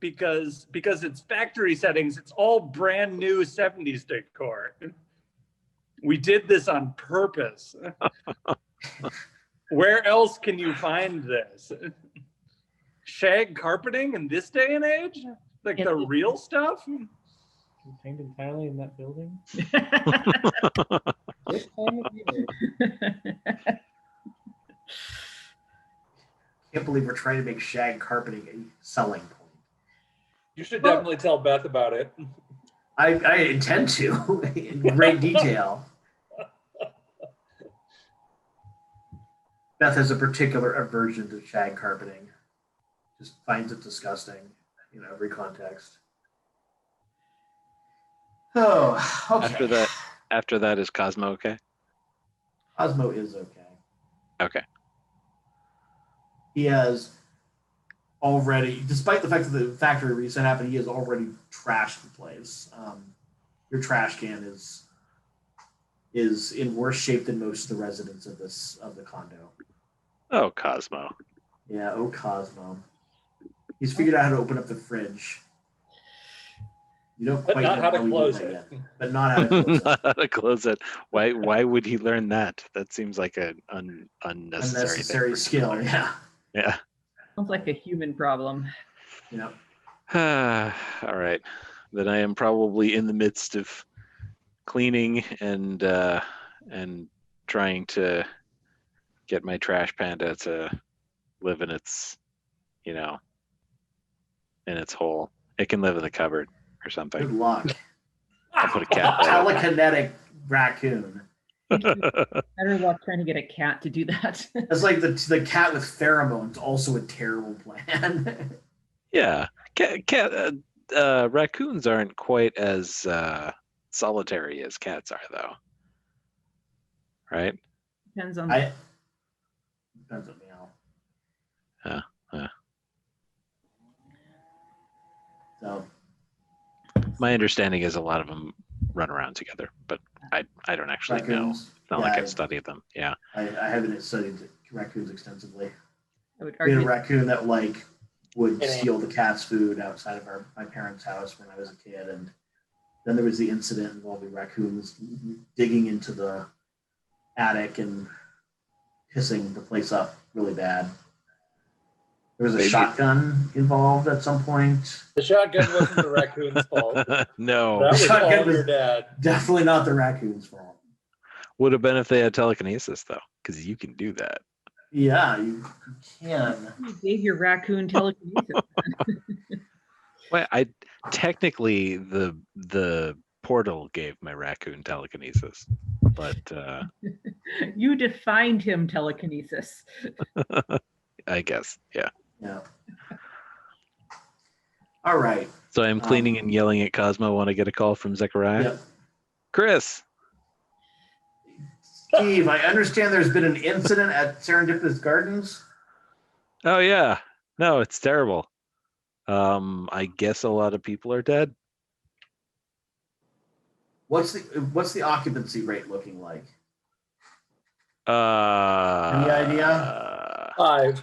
because it's factory settings. It's all brand new 70s decor. We did this on purpose. Where else can you find this? Shag carpeting in this day and age? Like the real stuff? contained entirely in that building? What time of year? Can't believe we're trying to make shag carpeting a selling point. You should definitely tell Beth about it. I intend to in great detail. Beth has a particular aversion to shag carpeting. Just finds it disgusting in every context. Oh, okay. After that, is Cosmo okay? Cosmo is okay. Okay. He has already, despite the fact that the factory reset happened, he has already trashed the place. Your trash can is in worse shape than most of the residents of the condo. Oh, Cosmo. Yeah, oh Cosmo. He's figured out how to open up the fridge. You don't But quite not know how to he did close that it. yet. But not how to close it. Not how to close it. Why would he learn that? That seems like an unnecessary Unnecessary thing skill, yeah. Yeah. Sounds like a human problem. Yeah. All right. Then I am probably in the midst of cleaning and trying to get my trash panda to live in its, in its hole. It can live in the cupboard or something. Good luck. I'll put a cat bed Telekinetic raccoon. Better luck trying to get a cat to do that. That's like the cat with pheromones, also a terrible plan. Yeah. Raccoons aren't quite as solitary as cats are, though. Right? Depends on Depends on meow. Yeah. So My understanding is a lot of them run around together, but I don't actually know. raccoons. It's not like I've studied them. Yeah. I haven't studied raccoons extensively. I would We had a argue raccoon that would steal the cat's food outside of my parents' house when I was a kid, and then there was the incident involving raccoons digging into the attic and pissing the place up really bad. There was a shotgun involved at some point. The shotgun wasn't the raccoon's fault. No. That was Shotgun all was- your dad. Definitely not the raccoon's fault. Would have been if they had telekinesis, though, because you can do that. Yeah, you can. you gave your raccoon telekinesis. Well, technically the portal gave my raccoon telekinesis, but You defined him telekinesis. I guess, yeah. Yeah. All right. So I'm cleaning and yelling at Cosmo when I get a call from Zechariah. Yep. Chris. Steve, I understand there's been an incident at Serendipitous Gardens. Oh yeah. No, it's terrible. I guess a lot of people are dead. What's the occupancy rate looking like? Any idea? 5.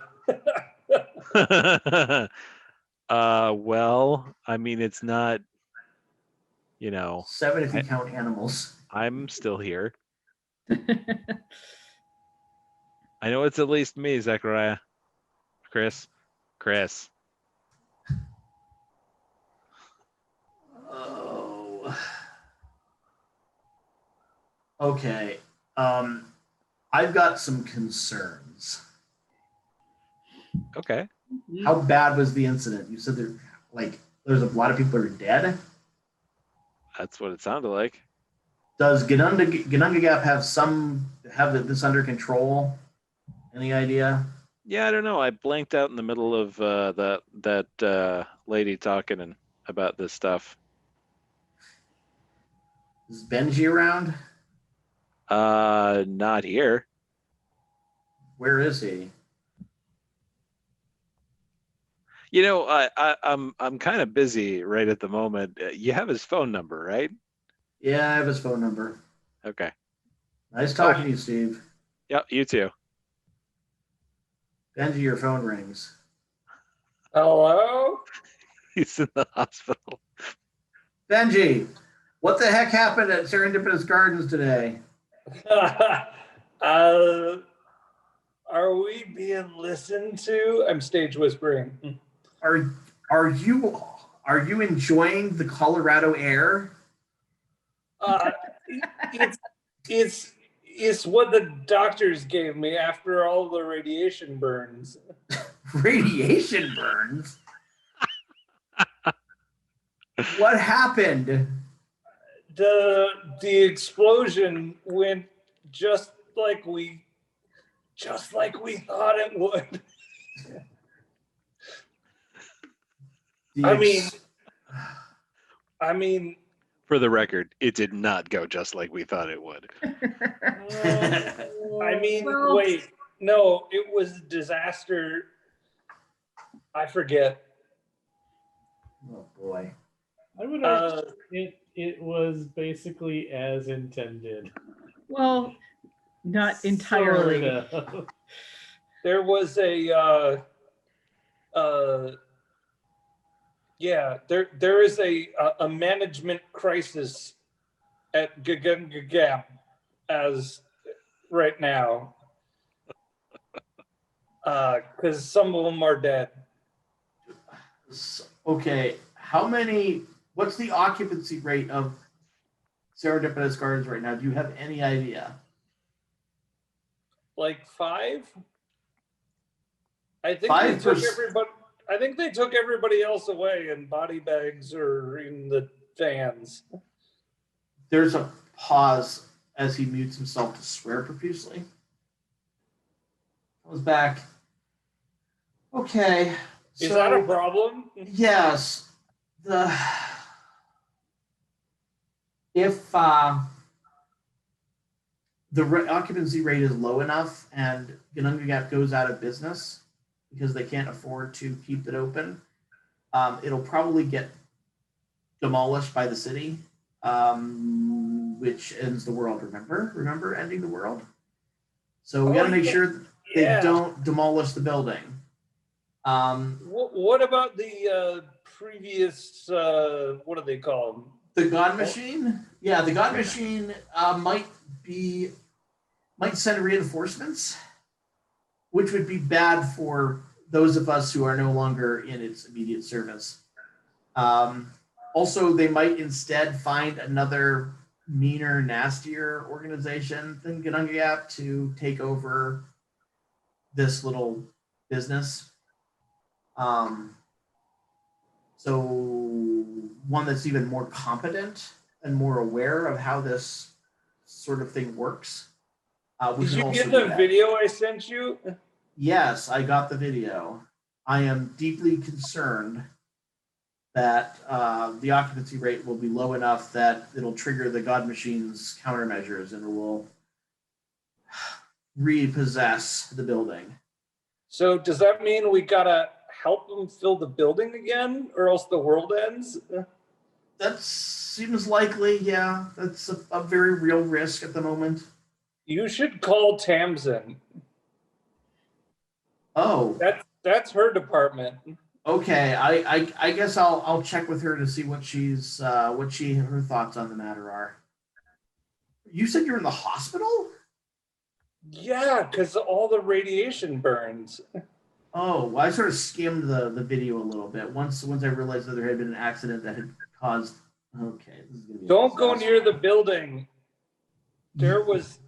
Well, I mean, it's not, 7 if you count animals. I'm still here. I know it's at least me, Zechariah. Chris. Oh. Okay. I've got some concerns. Okay. How bad was the incident? You said there's a lot of people who are dead. That's what it sounded like. Does Ganungagap have this under control? Any idea? Yeah, I don't know. I blanked out in the middle of that lady talking about this stuff. Is Benji around? Not here. Where is he? I'm kind of busy right at the moment. You have his phone number, right? Yeah, I have his phone number. Okay. Nice talking to you, Steve. Yep, you too. Benji, your phone rings. Hello? He's in the hospital. Benji, what the heck happened at Serendipitous Gardens today? Are we being listened to? I'm stage whispering. Are you enjoying the Colorado air? It's what the doctors gave me after all the radiation burns. Radiation burns? What happened? The explosion went just like we thought it would. I mean, For the record, it did not go just like we thought it would. Well- wait, no, it was a disaster. I forget. Oh boy. I would argue it was basically as intended. Well, not entirely. Sort of. There was there is a management crisis at Gagam as right now, because some of them are dead. Okay, what's the occupancy rate of Serendipitous Gardens right now? Do you have any idea? Like 5? I think 5%. they took everybody else away, and body bags are in the fans. There's a pause as he mutes himself to swear profusely. Comes back. Okay. Is that a problem? Yes. If the occupancy rate is low enough and Gunungagap goes out of business because they can't afford to keep it open, it'll probably get demolished by the city, which ends the world. Remember ending the world? So we got to make sure that they don't demolish the building. What about the previous, what do they call them? The God Machine? Yeah, the God Machine might send reinforcements, which would be bad for those of us who are no longer in its immediate service. Also, they might instead find another meaner, nastier organization than Gunungagap to take over this little business. So one that's even more competent and more aware of how this sort of thing works. Did you get the video I sent you? Yes, I got the video. I am deeply concerned that the occupancy rate will be low enough that it'll trigger the God Machine's countermeasures and it will repossess the building. So does that mean we gotta help them fill the building again, or else the world ends? That seems likely, yeah. That's a very real risk at the moment. You should call Tamsin. Oh, That's her department. okay. I guess I'll check with her to see what her thoughts on the matter are. You said you're in the hospital? Yeah, because all the radiation burns. Oh, well, I sort of skimmed the video a little bit once I realized that there had been an accident that had caused. Okay, this is gonna be Don't go near the building. There was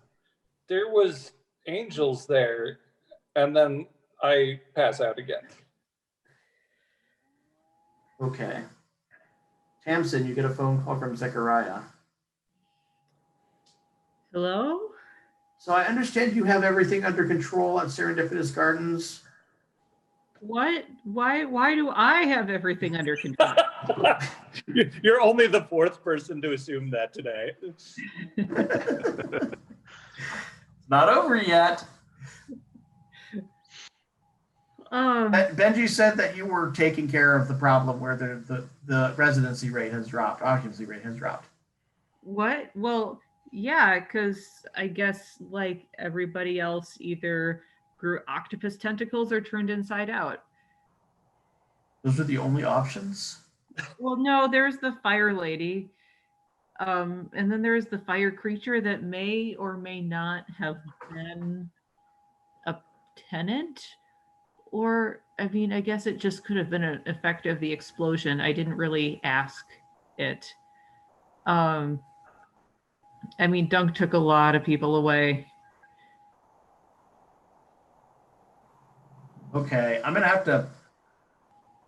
angels there, and then I pass out again. Okay. Tamsin, you get a phone call from Zechariah. Hello? So I understand you have everything under control at Serendipitous Gardens. What? Why do I have everything under control? You're only the fourth person to assume that today. It's not over yet. Benji said that you were taking care of the problem where the residency rate has dropped, occupancy rate has dropped. What? Well, yeah, because I guess like everybody else either grew octopus tentacles or turned inside out. Those are the only options? Well, no, there's the fire lady. And then there's the fire creature that may or may not have been a tenant. Or, I mean, I guess it just could have been an effect of the explosion. I didn't really ask it. I mean, Dunk took a lot of people away. Okay, I'm gonna have to.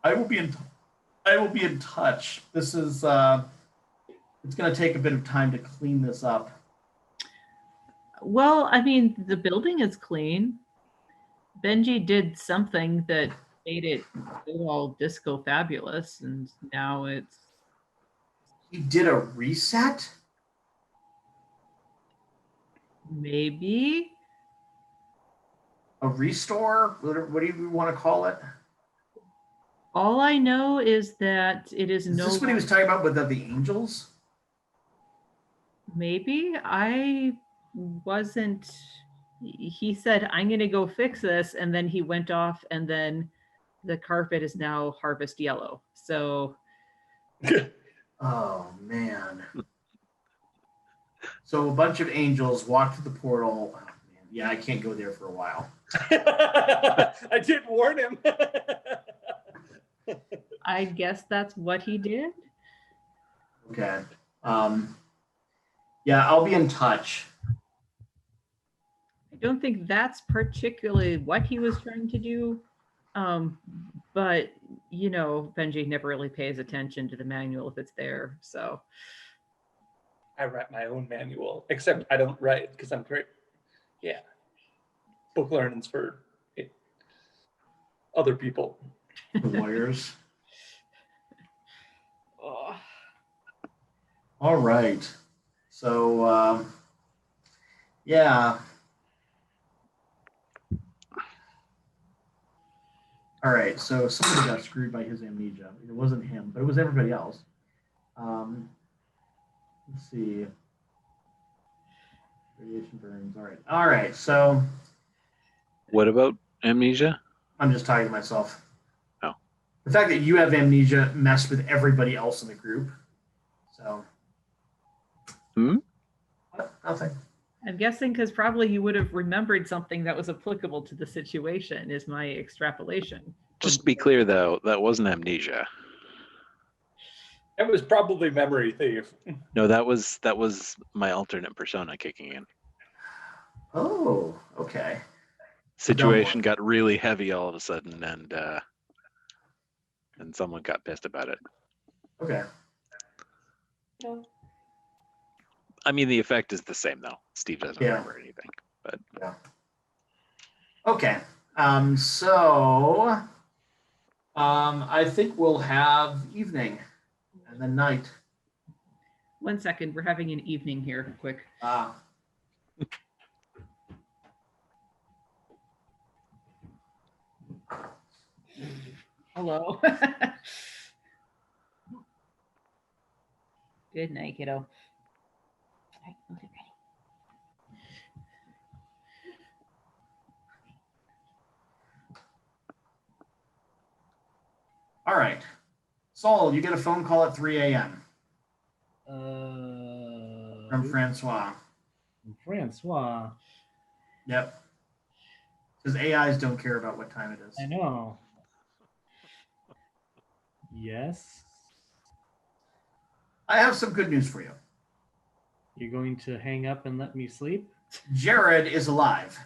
I will be in touch. This is. It's gonna take a bit of time to clean this up. Well, I mean, the building is clean. Benji did something that made it all disco fabulous, and now it's He did a reset. maybe. A restore. What do you want to call it? All I know is that it is Is no. this what he was talking about with the angels? Maybe I wasn't. He said, I'm going to go fix this. And then he went off, and then the carpet is now harvest yellow. So, Oh, man. So a bunch of angels walked through the portal. Oh, man. Yeah, I can't go there for a while. I did warn him. I guess that's what he did. Okay. Yeah, I'll be in touch. I don't think that's particularly what he was trying to do. But, you know, Benji never really pays attention to the manual if it's there. So I write my own manual, except I don't write because I'm great. Yeah. Book learning's for other people. The lawyers. oh. All right. So, yeah. All right. So somebody got screwed by his amnesia. It wasn't him, but it was everybody else. Let's see. Radiation burns. All right. All right. So What about amnesia? I'm just talking to myself. Oh. The fact that you have amnesia messed with everybody else in the group. So. What? Nothing. I'm guessing because probably you would have remembered something that was applicable to the situation, is my extrapolation. Just to be clear, though, that wasn't amnesia. It was probably memory thief. No, that was my alternate persona kicking in. Oh, okay. Situation got really heavy all of a sudden, and someone got pissed about it. Okay. I mean, the effect is the same, though. Steve doesn't remember anything, but yeah. Okay. So I think we'll have evening and then night. 1 second, we're having an evening here, quick. Hello. Good night, kiddo. All right, okay, ready. All right. Saul, you get a phone call at 3 a.m. From Francois. Francois. Yep. Because AIs don't care about what time it is. I know. Yes. I have some good news for you. You're going to hang up and let me sleep? Jared is alive.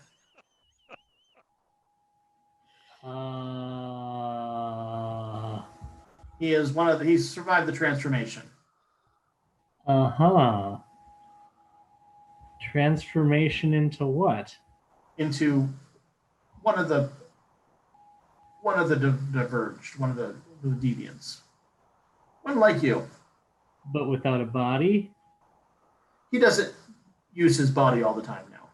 He is he's survived the transformation. Uh-huh. Transformation into what? Into one of the diverged, one of the deviants. One like you. But without a body? He doesn't use his body all the time now.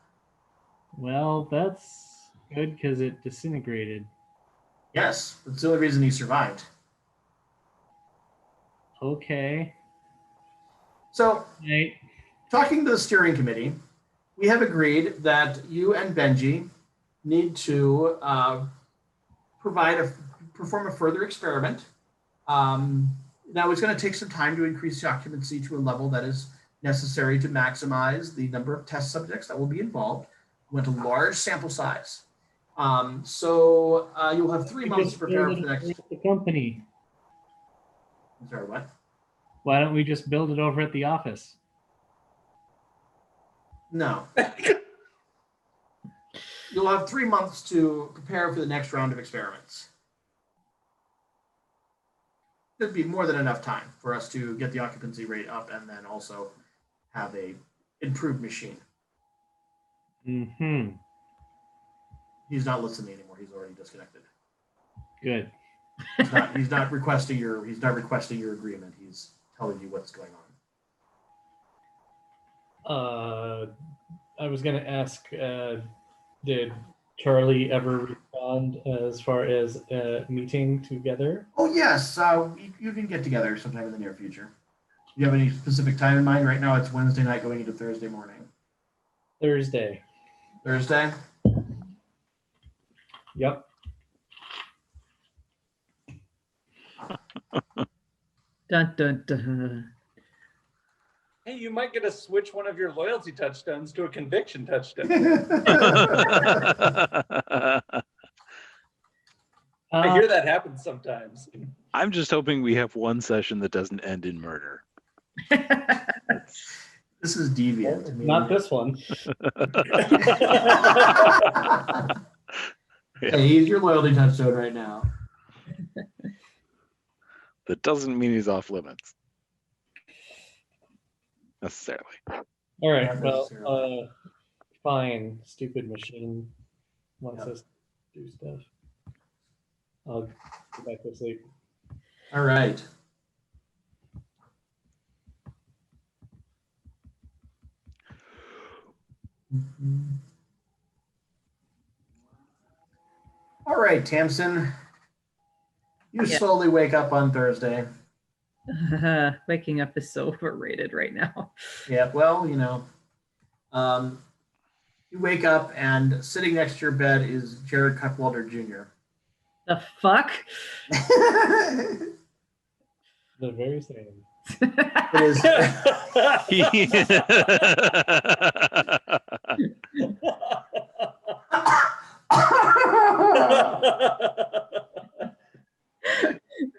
Well, that's good because it disintegrated. Yes, that's the only reason he survived. Okay. So, Right. talking to the steering committee, we have agreed that you and Benji need to perform a further experiment. Now, it's going to take some time to increase the occupancy to a level that is necessary to maximize the number of test subjects that will be involved. We want a large sample size. So you'll have 3 months to prepare for the next. The company. I'm sorry, what? Why don't we just build it over at the office? No. You'll have 3 months to prepare for the next round of experiments. There'd be more than enough time for us to get the occupancy rate up and then also have a improved machine. Mm-hmm. He's not listening anymore. He's already disconnected. Good. He's not requesting your agreement. He's telling you what's going on. I was gonna ask, did Charlie ever respond as far as meeting together? Oh yes, you can get together sometime in the near future. Do you have any specific time in mind? Right now it's Wednesday night going into Thursday morning. Thursday. Thursday? Yep. Dun, dun, dun. Hey, you might get to switch one of your loyalty touchdowns to a conviction touchdown. I hear that happens sometimes. I'm just hoping we have one session that doesn't end in murder. This is Deviant. I mean, Not this one. Hey, he's your loyalty touchstone right now. That doesn't mean he's off limits. Necessarily. All right. Not Well, necessarily. fine. Stupid machine wants Yep. us to do stuff. I'll go back to sleep. All right. All right, Tamsin. You Yeah. slowly wake up on Thursday. Waking up is so overrated right now. Yeah, well, you wake up and sitting next to your bed is Jared Cuckwalder Jr. The fuck? The very same. It is.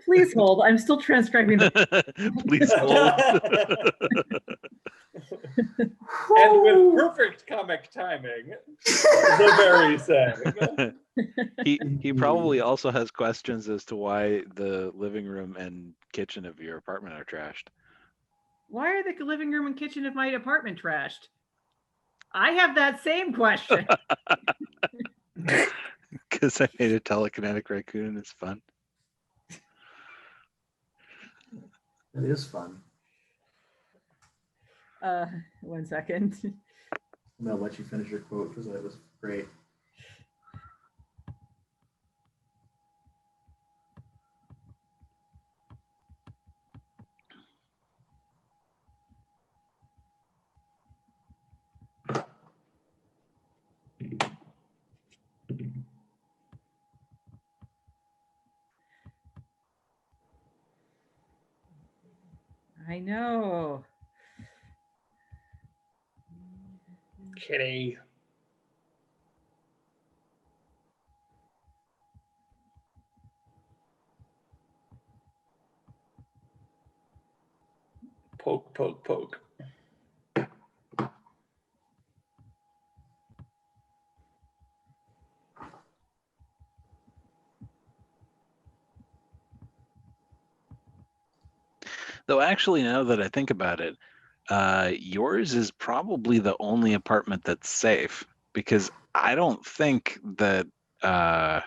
Please hold. I'm still transcribing the Please hold. And with perfect comic timing, the very same. He probably also has questions as to why the living room and kitchen of your apartment are trashed. Why are the living room and kitchen of my apartment trashed? I have that same question. Because I made a telekinetic raccoon and it's fun. It is fun. 1 second. I'm gonna let you finish your quote because that was great. I know. Kitty. Poke, poke, poke. Though actually, now that I think about it, yours is probably the only apartment that's safe because I don't think that I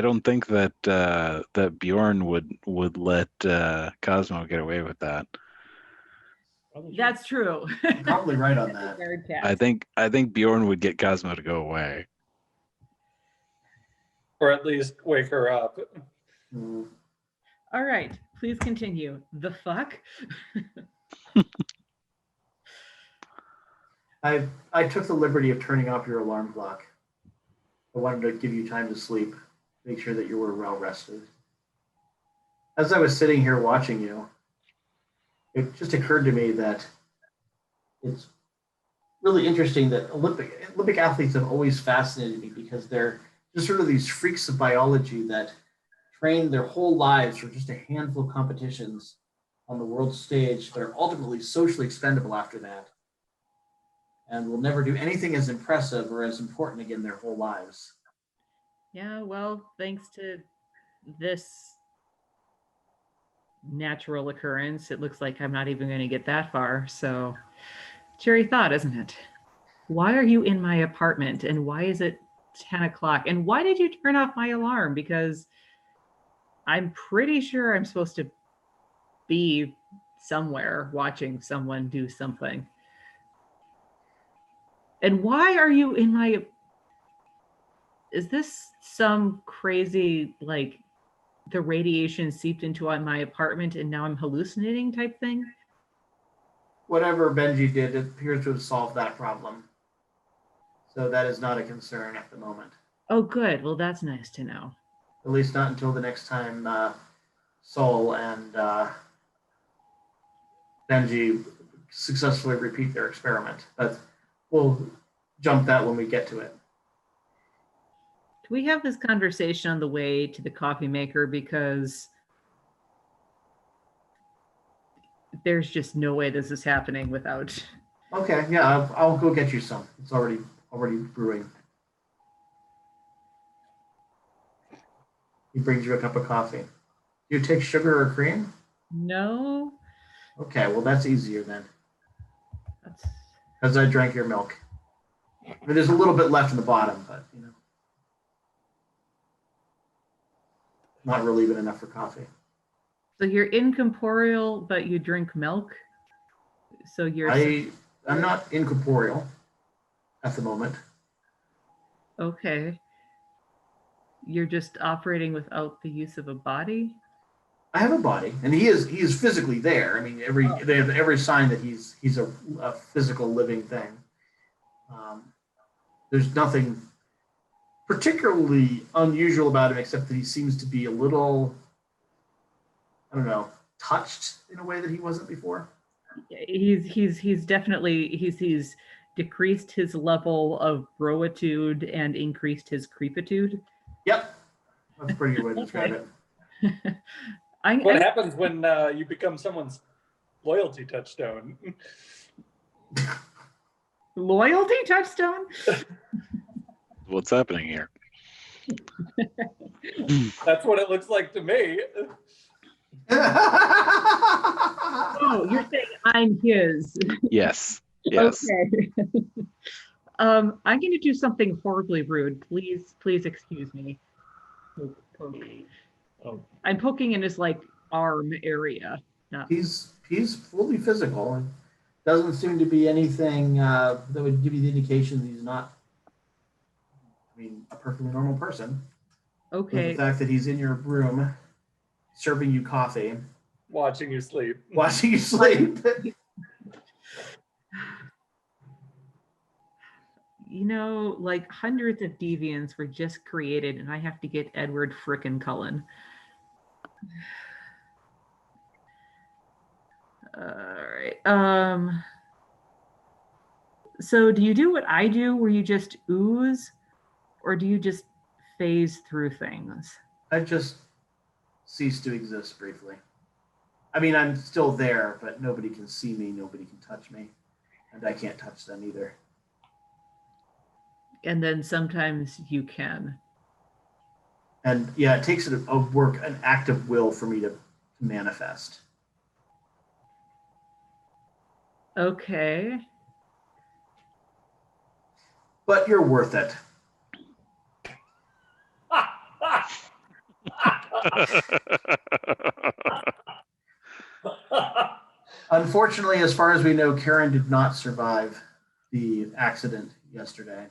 don't think that that Bjorn would let Cosmo get away with that. That's true. You're probably right on that. Jared Cat. I think Bjorn would get Cosmo to go away. Or at least wake her up. Mm. All right, please continue. The fuck? I took the liberty of turning off your alarm clock. I wanted to give you time to sleep, make sure that you were well rested. As I was sitting here watching you, it just occurred to me that it's really interesting that Olympic athletes have always fascinated me because they're just sort of these freaks of biology that train their whole lives for just a handful of competitions on the world stage that are ultimately socially expendable after that. and will never do anything as impressive or as important again their whole lives. Yeah, well, thanks to this natural occurrence, it looks like I'm not even going to get that far. So, cheery thought, isn't it? Why are you in my apartment? And why is it 10 o'clock? And why did you turn off my alarm? Because I'm pretty sure I'm supposed to be somewhere watching someone do something. And why are you in my... Is this some crazy, like, the radiation seeped into my apartment and now I'm hallucinating type thing? Whatever Benji did, it appears to have solved that problem. So that is not a concern at the moment. Oh, good. Well, that's nice to know. At least not until the next time Sol and Benji successfully repeat their experiment. But we'll jump that when we get to it. Do we have this conversation on the way to the coffee maker? Because there's just no way this is happening without... Okay, yeah, I'll go get you some. It's already brewing. He brings you a cup of coffee. Do you take sugar or cream? No. Okay, well, that's easier then. That's... Because I drank your milk. I mean, there's a little bit left in the bottom, but, you know. Not really even enough for coffee. So you're incorporeal, but you drink milk? So you're... I'm not incorporeal at the moment. Okay. You're just operating without the use of a body? I have a body, and he is physically there. I mean, they have every sign that he's a physical living thing. There's nothing particularly unusual about him, except that he seems to be a little, I don't know, touched in a way that he wasn't before. He's definitely he's decreased his level of broitude and increased his creepitude. Yep, that's a pretty good way to describe it. What happens when you become someone's loyalty touchstone? Loyalty touchstone? What's happening here? That's what it looks like to me. Oh, you're saying I'm his. Yes. Yes. Okay. I'm going to do something horribly rude. Please excuse me. Oh, I'm poking in his like arm area. No. He's fully physical, and doesn't seem to be anything that would give you the indication that he's not, I mean, a perfectly normal person. Okay. But the fact that he's in your room, serving you coffee, Watching you sleep. watching you sleep. You know, like hundreds of deviants were just created, and I have to get Edward frickin' Cullen. All right. So do you do what I do, where you just ooze, or do you just phase through things? I just cease to exist briefly. I mean, I'm still there, but nobody can see me, nobody can touch me, and I can't touch them either. And then sometimes you can. And yeah, it takes an act of will for me to manifest. Okay. But you're worth it. Unfortunately, as far as we know, Karen did not survive the accident yesterday.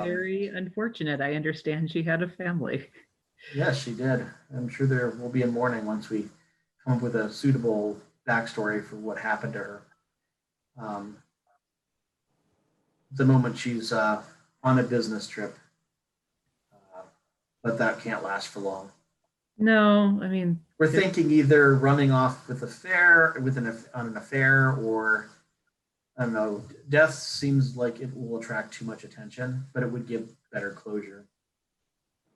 Very unfortunate. I understand she had a family. Yes, she did. I'm sure there will be a mourning once we come up with a suitable backstory for what happened to her. At the moment, she's on a business trip, but that can't last for long. No, I mean, We're thinking either running off with on an affair, or I don't know. Death seems like it will attract too much attention, but it would give better closure.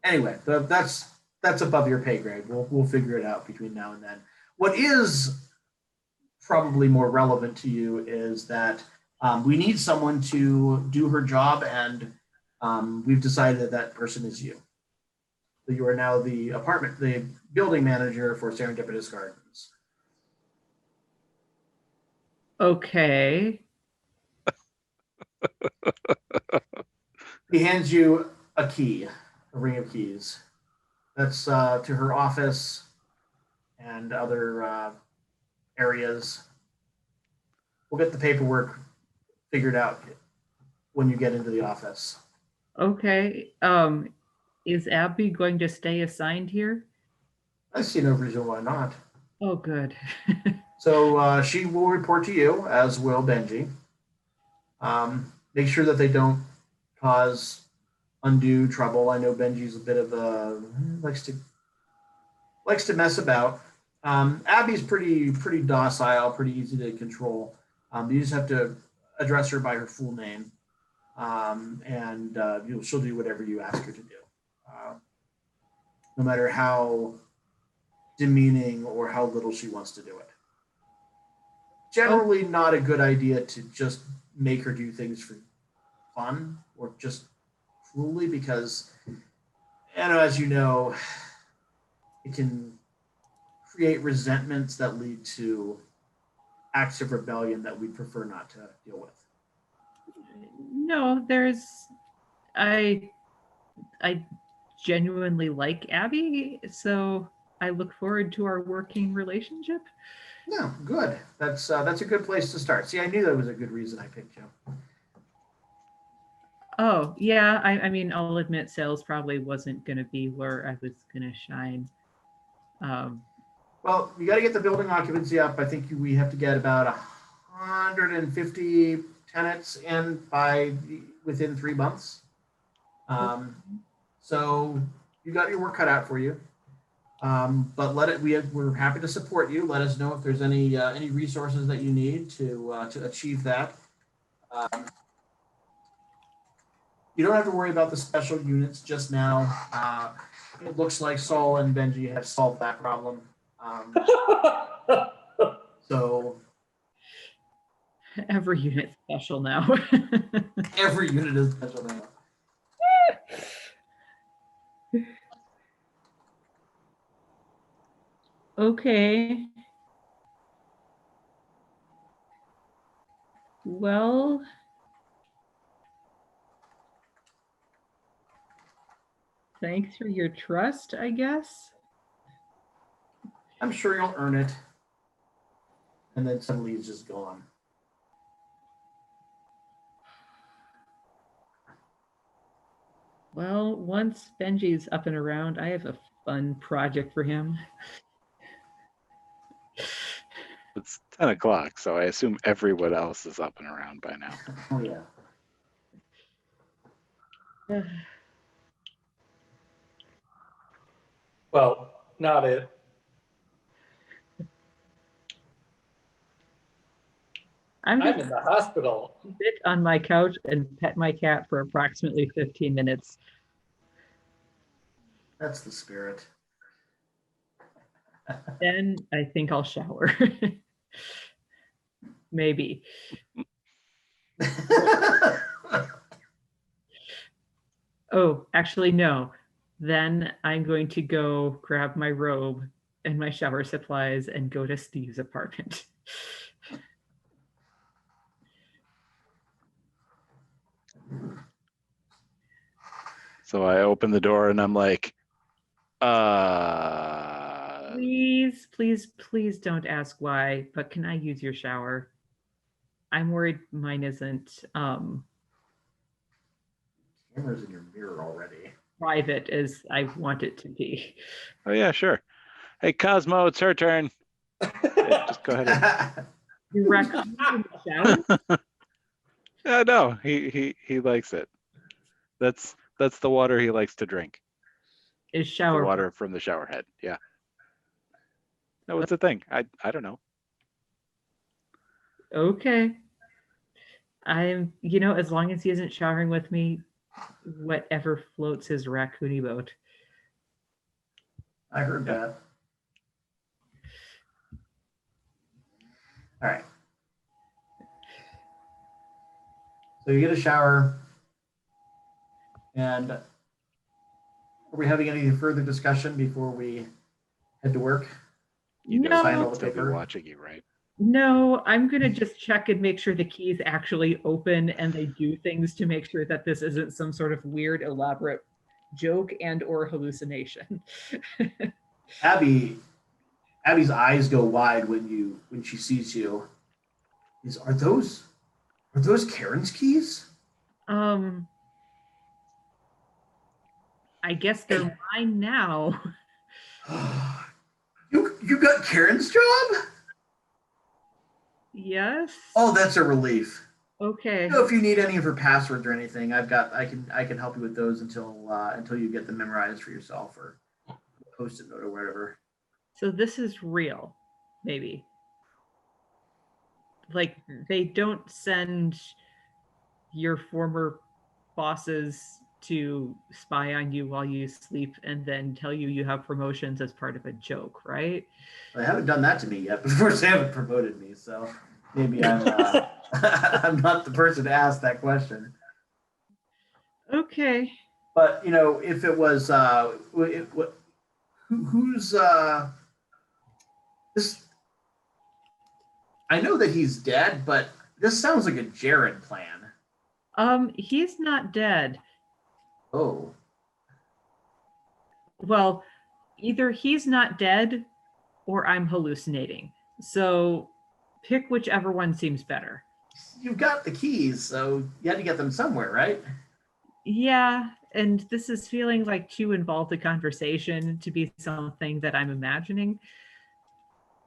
Anyway, that's above your pay grade. We'll figure it out between now and then. What is probably more relevant to you is that We need someone to do her job, and we've decided that that person is you. So you are now the building manager for Serendipitous Gardens. Okay. He hands you a key, a ring of keys. That's to her office and other areas. We'll get the paperwork figured out when you get into the office. Okay. Is Abby going to stay assigned here? I see no reason why not. Oh, good. So she will report to you, as will Benji. Make sure that they don't cause undue trouble. I know Benji's a bit of a likes to mess about. Abby's pretty docile, pretty easy to control. You just have to address her by her full name, and she'll do whatever you ask her to do, no matter how demeaning or how little she wants to do it. Generally, not a good idea to just make her do things for fun or just cruelly, because, as you know, it can create resentments that lead to acts of rebellion that we prefer not to deal with. No, I genuinely like Abby, so I look forward to our working relationship. No, good. That's a good place to start. See, I knew that was a good reason I picked you. Oh, yeah. I mean, I'll admit sales probably wasn't going to be where I was going to shine. Well, you got to get the building occupancy up. I think we have to get about 150 tenants in within 3 months. So you got your work cut out for you. But we're happy to support you. Let us know if there's any resources that you need to achieve that. You don't have to worry about the special units just now. It looks like Saul and Benji have solved that problem. So Every unit's special now. every unit is special now. Okay. Well, thanks for your trust, I guess. I'm sure you'll earn it. And then suddenly it's just gone. Well, once Benji's up and around, I have a fun project for him. It's 10 o'clock, so I assume everyone else is up and around by now. Oh, yeah. Well, not it. I'm in the hospital. Sit on my couch and pet my cat for approximately 15 minutes. That's the spirit. Then I think I'll shower. Maybe. Oh, actually, no. Then I'm going to go grab my robe and my shower supplies and go to Steve's apartment. So I open the door and I'm like, Please, please, please don't ask why, but can I use your shower? I'm worried mine isn't Camera's in your mirror already. private as I want it to be. oh yeah, sure. Hey, Cosmo, it's her turn. Yeah, just go ahead. You raccoon in the shower? Yeah, no, he likes it. That's the water he likes to drink. Is The shower water from the shower head. Yeah. No, it's a thing. I don't know. okay. I'm, as long as he isn't showering with me, whatever floats his raccoony boat. I heard that. All right. So you get a shower, and are we having any further discussion before we head to work? You know, No. Sign all I'll the still be paper. watching you, right? No, I'm going to just check and make sure the keys actually open and they do things to make sure that this isn't some sort of weird, elaborate joke and or hallucination. Abby's eyes go wide when she sees you. Are those Karen's keys? I guess they're mine now. You got Karen's job? Yes. Oh, that's a relief. Okay. You know, if you need any of her passwords or anything, I can help you with those until you get them memorized for yourself or post-it note or whatever. So this is real, maybe. Like they don't send your former bosses to spy on you while you sleep and then tell you you have promotions as part of a joke, right? They haven't done that to me yet, but of course they haven't promoted me, so maybe I'm I'm not the person to ask that question. Okay. But you know, if it was who's this? I know that he's dead, but this sounds like a Jared plan. He's not dead. Oh, Well, either he's not dead or I'm hallucinating. So pick whichever one seems better. you've got the keys, so you had to get them somewhere, right? Yeah, and this is feeling like too involved a conversation to be something that I'm imagining.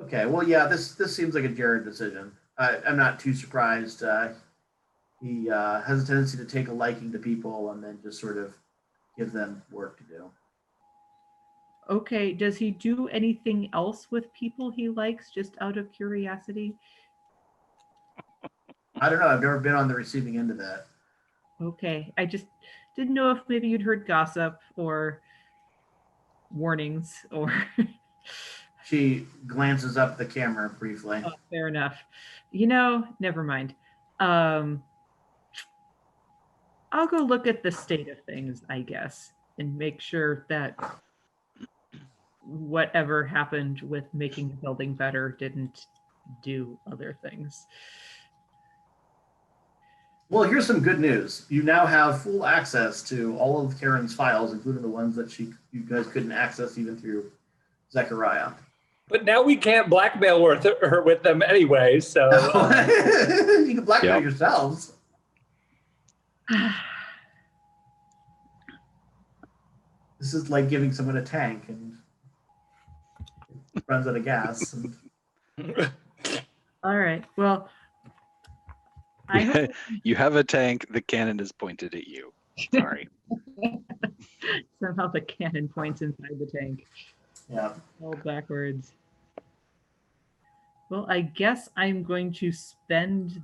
Okay, well, yeah, this seems like a Jared decision. I'm not too surprised. He has a tendency to take a liking to people and then just sort of give them work to do. Okay, does he do anything else with people he likes, just out of curiosity? I don't know. I've never been on the receiving end of that. Okay, I just didn't know if maybe you'd heard gossip or warnings or... She glances up at the camera briefly. Oh, fair enough. You know, never mind. I'll go look at the state of things, I guess, and make sure that whatever happened with making the building better didn't do other things. Well, here's some good news. You now have full access to all of Karen's files, including the ones that you guys couldn't access even through Zechariah. But now we can't blackmail her with them anyway, so You can blackmail Yep. yourselves. This is like giving someone a tank and it runs out of gas. And All right. Well, I hope You have a tank. The cannon is pointed at you. Sorry. somehow the cannon points inside the tank. yeah. All backwards. Well, I guess I'm going to spend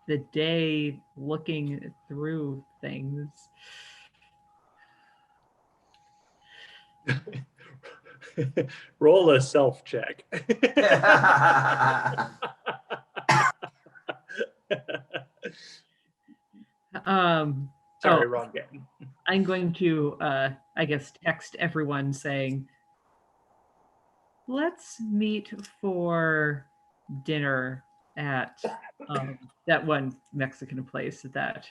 the day looking through things. roll a self check. Sorry, wrong game. I'm going to, I guess, text everyone saying, let's meet for dinner at that one Mexican place that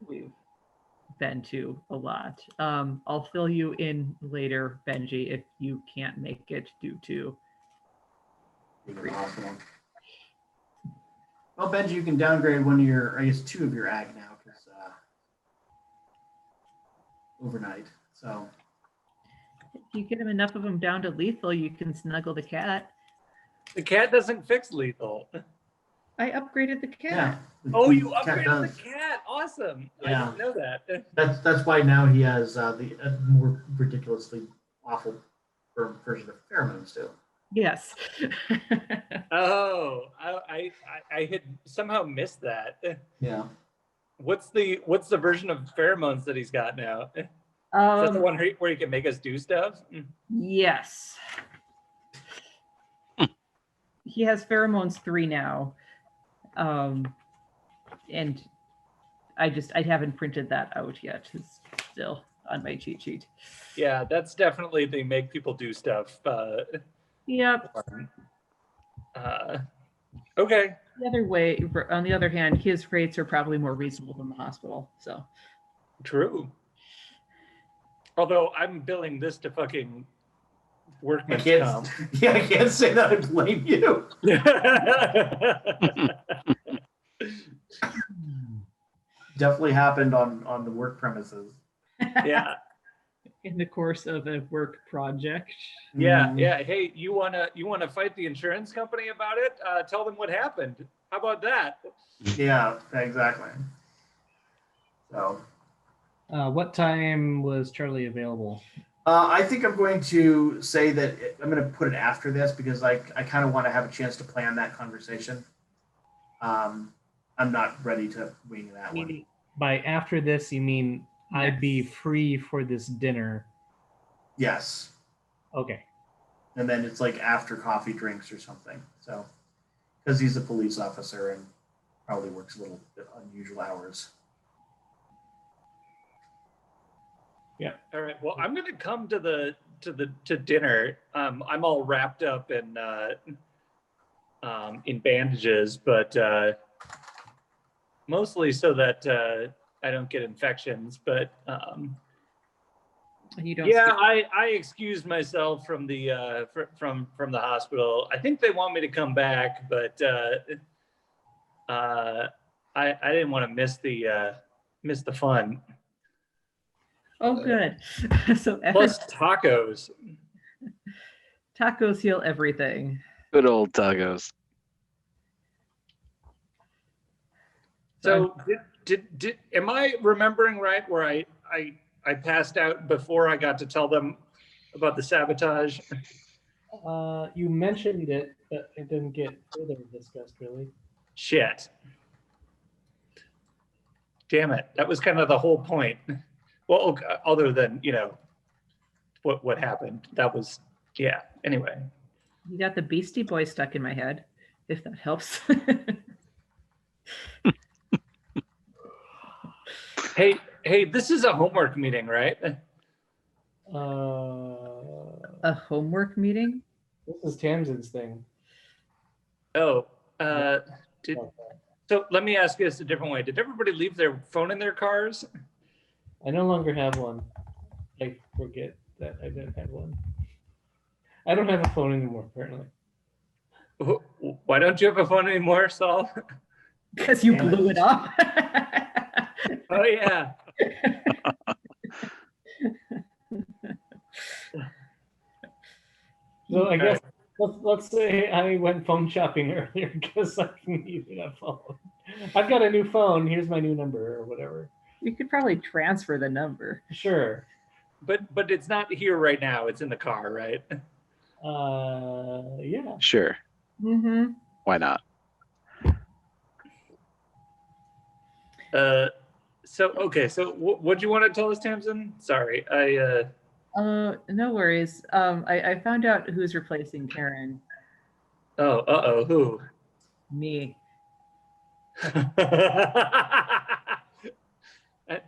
we've been to a lot. I'll fill you in later, Benji, if you can't make it due to... Awesome. Well, Benji, you can downgrade one of your, I guess, 2 of your ag now because overnight. So If you get enough of them down to lethal, you can snuggle the cat. The cat doesn't fix lethal. I upgraded the cat. yeah. Oh, you cat upgraded does. the cat. Awesome. Yeah. I didn't know that. That's why now he has the more ridiculously awful version of pheromones too. Yes. Oh, I had somehow missed that. Yeah. What's the version of pheromones that he's got now? Is that the one where he can make us do stuff? Yes. He has pheromones 3 now. And I haven't printed that out yet. It's still on my cheat sheet. Yeah, that's definitely they make people do stuff. Yep. Okay. The other way, on the other hand, his rates are probably more reasonable than the hospital. So True. Although I'm billing this to fucking I workman's can't. comp. Yeah, I can't say that I blame you. Definitely happened on the work premises. Yeah. in the course of a work project. Yeah, Mhm. yeah. Hey, you wanna fight the insurance company about it? Tell them what happened. How about that? Yeah, exactly. So What time was Charlie available? I think I'm going to say that I'm going to put it after this because I kind of want to have a chance to plan that conversation. I'm not ready to wing that one. By after this, you mean I'd be Yes. free for this dinner? Yes. Okay. And then it's like after coffee drinks or something. So, because he's a police officer and probably works a little bit unusual hours. Yeah. All right. Well, I'm gonna come to dinner. I'm all wrapped up in bandages, but mostly so that I don't get infections. But You don't. yeah, I excused myself from the from the hospital. I think they want me to come back, but I didn't want to miss the fun. Oh, good. So Plus tacos. tacos heal everything. Good old tacos. So did am I remembering right where I passed out before I got to tell them about the sabotage? You mentioned it, but it didn't get further discussed, really. Shit. Damn it. That was kind of the whole point. Well, other than, what happened. That was, yeah. Anyway. You got the Beastie Boys stuck in my head, if that helps. Hey, this is a homework meeting, right? A homework meeting? This is Tamsin's thing. Oh, so let me ask you this a different way. Did everybody leave their phone in their cars? I no longer have one. I forget that I didn't have one. I don't have a phone anymore, apparently. Why don't you have a phone anymore, Saul? Because you blew it up. Oh, yeah. So I guess let's say I went phone shopping earlier because I needed a phone. I've got a new phone. Here's my new number or whatever. You could probably transfer the number. Sure. But it's not here right now. It's in the car, right? Yeah. Sure. Mm-hmm. Why not? So what do you want to tell us, Tamsin? Sorry, No worries. I found out who's replacing Karen. Oh, who? Me.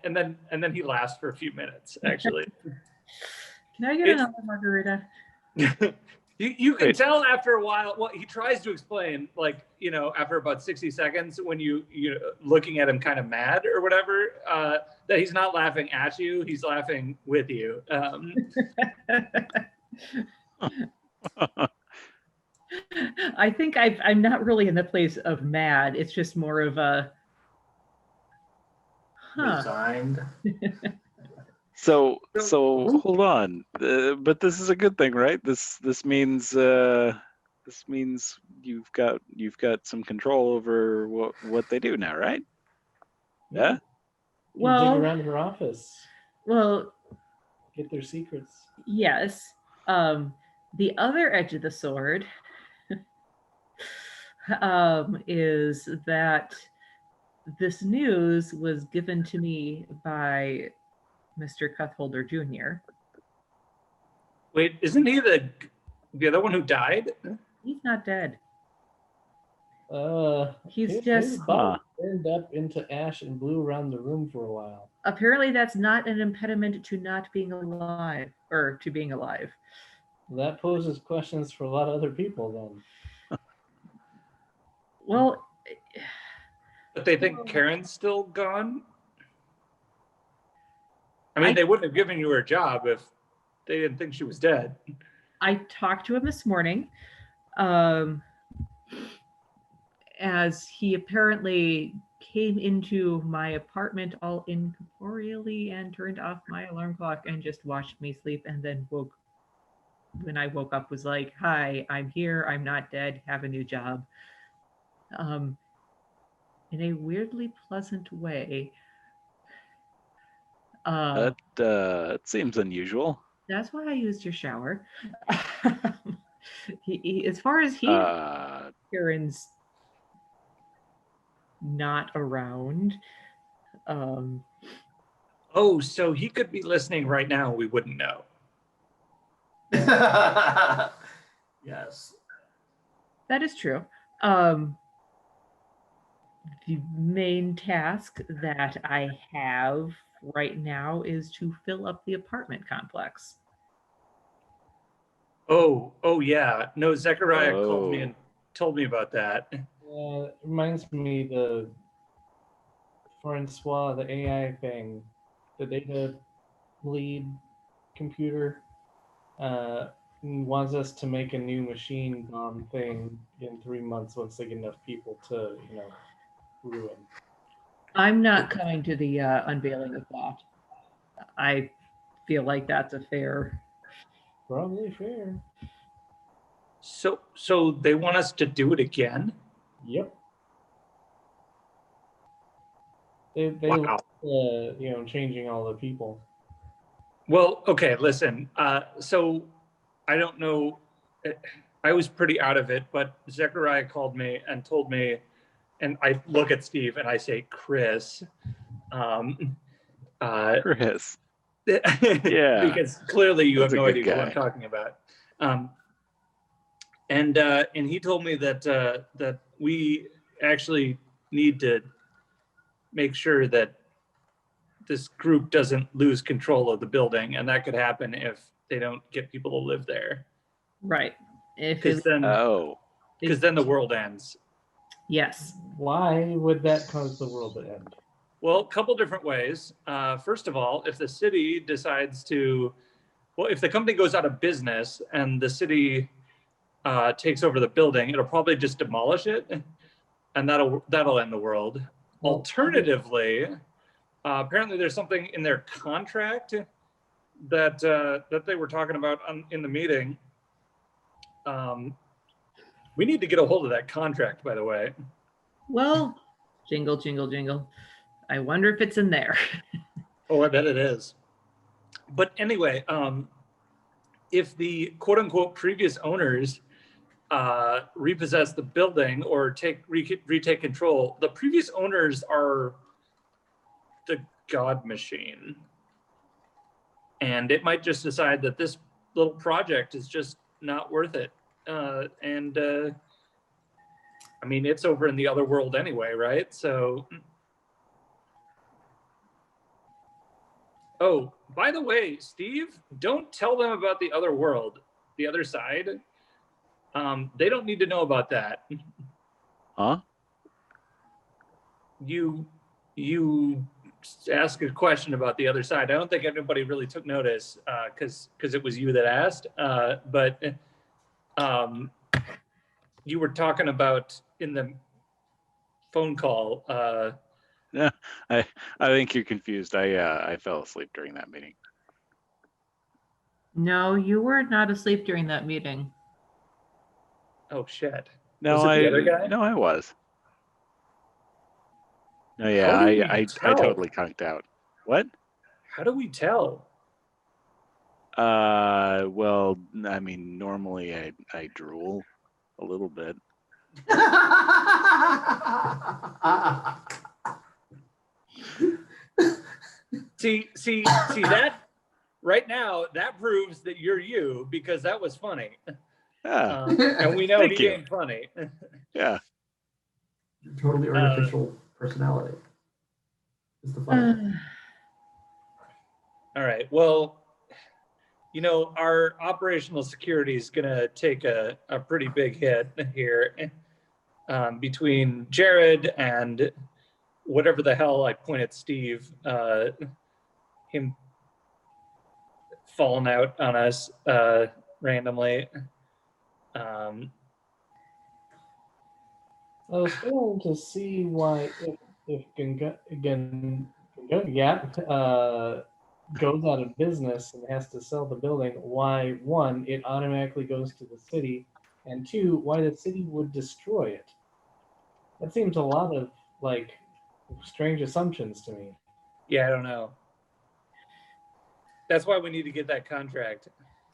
and then he laughs for a few minutes, actually. Can I get another margarita? You can Wait. tell after a while. Well, he tries to explain, after about 60 seconds, when you looking at him kind of mad or whatever, that he's not laughing at you, he's laughing with you. I think I'm not really in the place of mad. It's just more of a Resigned. So hold on, but this is a good thing, right? This means you've got some control over what they do now, right? Yeah. You Well, dig around her office, well, get their secrets. yes. The other edge of the sword is that this news was given to me by Mr. Cutholder Jr. Wait, isn't he the other one who died? He's not dead. He's his just body burned up into ash and blew around the room for a while. apparently that's not an impediment to not being alive or to being alive. That poses questions for a lot of other people then. Well, But they think Karen's still gone? I mean, they wouldn't have given you her job if they didn't think she was dead. I talked to him this morning, as he apparently came into my apartment all incorporeally and turned off my alarm clock and just watched me sleep, and then when I woke up was like, hi, I'm here, I'm not dead, have a new job. In a weirdly pleasant way. That seems unusual. That's why I used your shower. He, as far as Karen's not around. Oh, so he could be listening right now. We wouldn't know. Yes. That is true. The main task that I have right now is to fill up the apartment complex. Oh yeah. No, Zechariah called me and told me about that. It reminds me the Francois, the AI thing, the data lead computer wants us to make a new machine bomb thing in 3 months once they get enough people to, ruin. I'm not coming to the unveiling of that. I feel like that's a fair. Probably fair. So they want us to do it again? Yep. They Wow. changing all the people. Well, okay, listen. So I don't know. I was pretty out of it, but Zechariah called me and told me, and I look at Steve and I say, Chris. Chris. Yeah. Because clearly you have no idea guy. who I'm talking about. And he told me that we actually need to make sure that this group doesn't lose control of the building, and that could happen if they don't get people to live there. Right. Because then the world ends. Yes. Why would that cause the world to end? Well, a couple different ways. First of all, if the city decides to, if the company goes out of business and the city takes over the building, it'll probably just demolish it, and that'll end the world. Well, alternatively, apparently there's something in their contract that they were talking about in the meeting. We need to get a hold of that contract, by the way. Well, jingle, jingle, jingle. I wonder if it's in there. Oh, I bet it is. But anyway, if the quote unquote previous owners repossess the building or retake control, the previous owners are the God machine. And it might just decide that this little project is just not worth it. I mean, it's over in the other world anyway, right? So, oh, by the way, Steve, don't tell them about the other world, the other side. They don't need to know about that. Huh? You ask a question about the other side. I don't think anybody really took notice because it was you that asked. But you were talking about in the phone call. Yeah, I think you're confused. I fell asleep during that meeting. No, you were not asleep during that meeting. Oh shit! No, was it the other guy? No, I was. No, yeah, I totally conked out. What? How do we tell? Well, I mean, normally I drool a little bit. See that right now, that proves that you're you, because that was funny. Yeah. And we know Thank he you. ain't funny. Yeah. Your totally artificial personality. It's the fun. All right. Well, our operational security is going to take a pretty big hit here between Jared and whatever the hell I point at Steve, him falling out on us randomly. I was failing to see why if Gap goes out of business and has to sell the building, why, one, it automatically goes to the city, and two, why the city would destroy it. That seems a lot of strange assumptions to me. Yeah, I don't know. That's why we need to get that contract.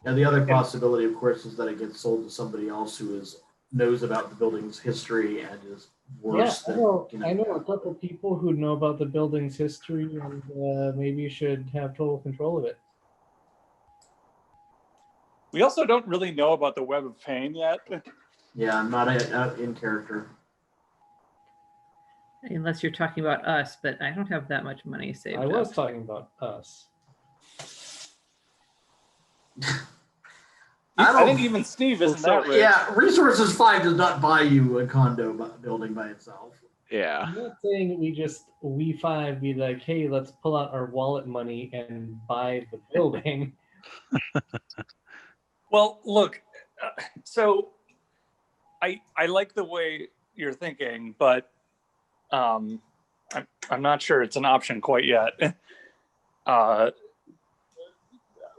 And the other possibility, of course, is that it gets sold to somebody else who knows about the building's history and is worse I know a couple people who know about the building's history and maybe should have total control of it. We also don't really know about the Web of Pain yet. Yeah, I'm not in character. Unless you're talking about us, but I don't have that much money saved I was talking about us. I think even Steve isn't that rich. Yeah, Resources 5 does not buy you a condo building by itself. Yeah. I'm not saying we five be like, hey, let's pull out our wallet money and buy the building. Well, look, so I like the way you're thinking, but I'm not sure it's an option quite yet.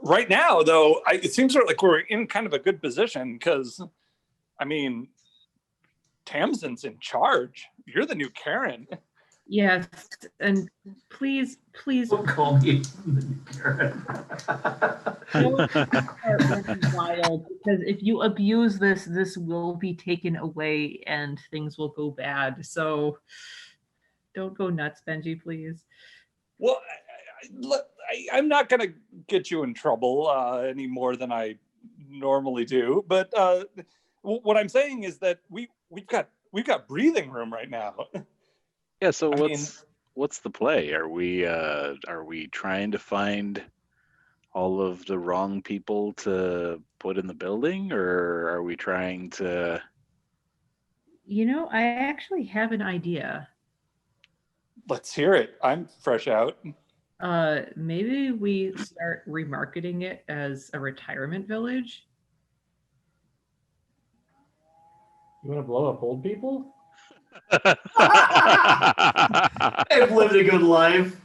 Right now, though, it seems sort of like we're in kind of a good position because, Tamsin's in charge. You're the new Karen. Yes, and please Don't call me Karen. don't start running wild, because if you abuse this will be taken away and things will go bad. So don't go nuts, Benji, please. Well, I'm not going to get you in trouble any more than I normally do. But what I'm saying is that we've got breathing room right now. Yeah. So what's the play? Are we trying to find all of the wrong people to put in the building, or are we trying to? I actually have an idea. Let's hear it. I'm fresh out. Maybe we start remarketing it as a retirement village. You want to blow up old people? I've lived a good life.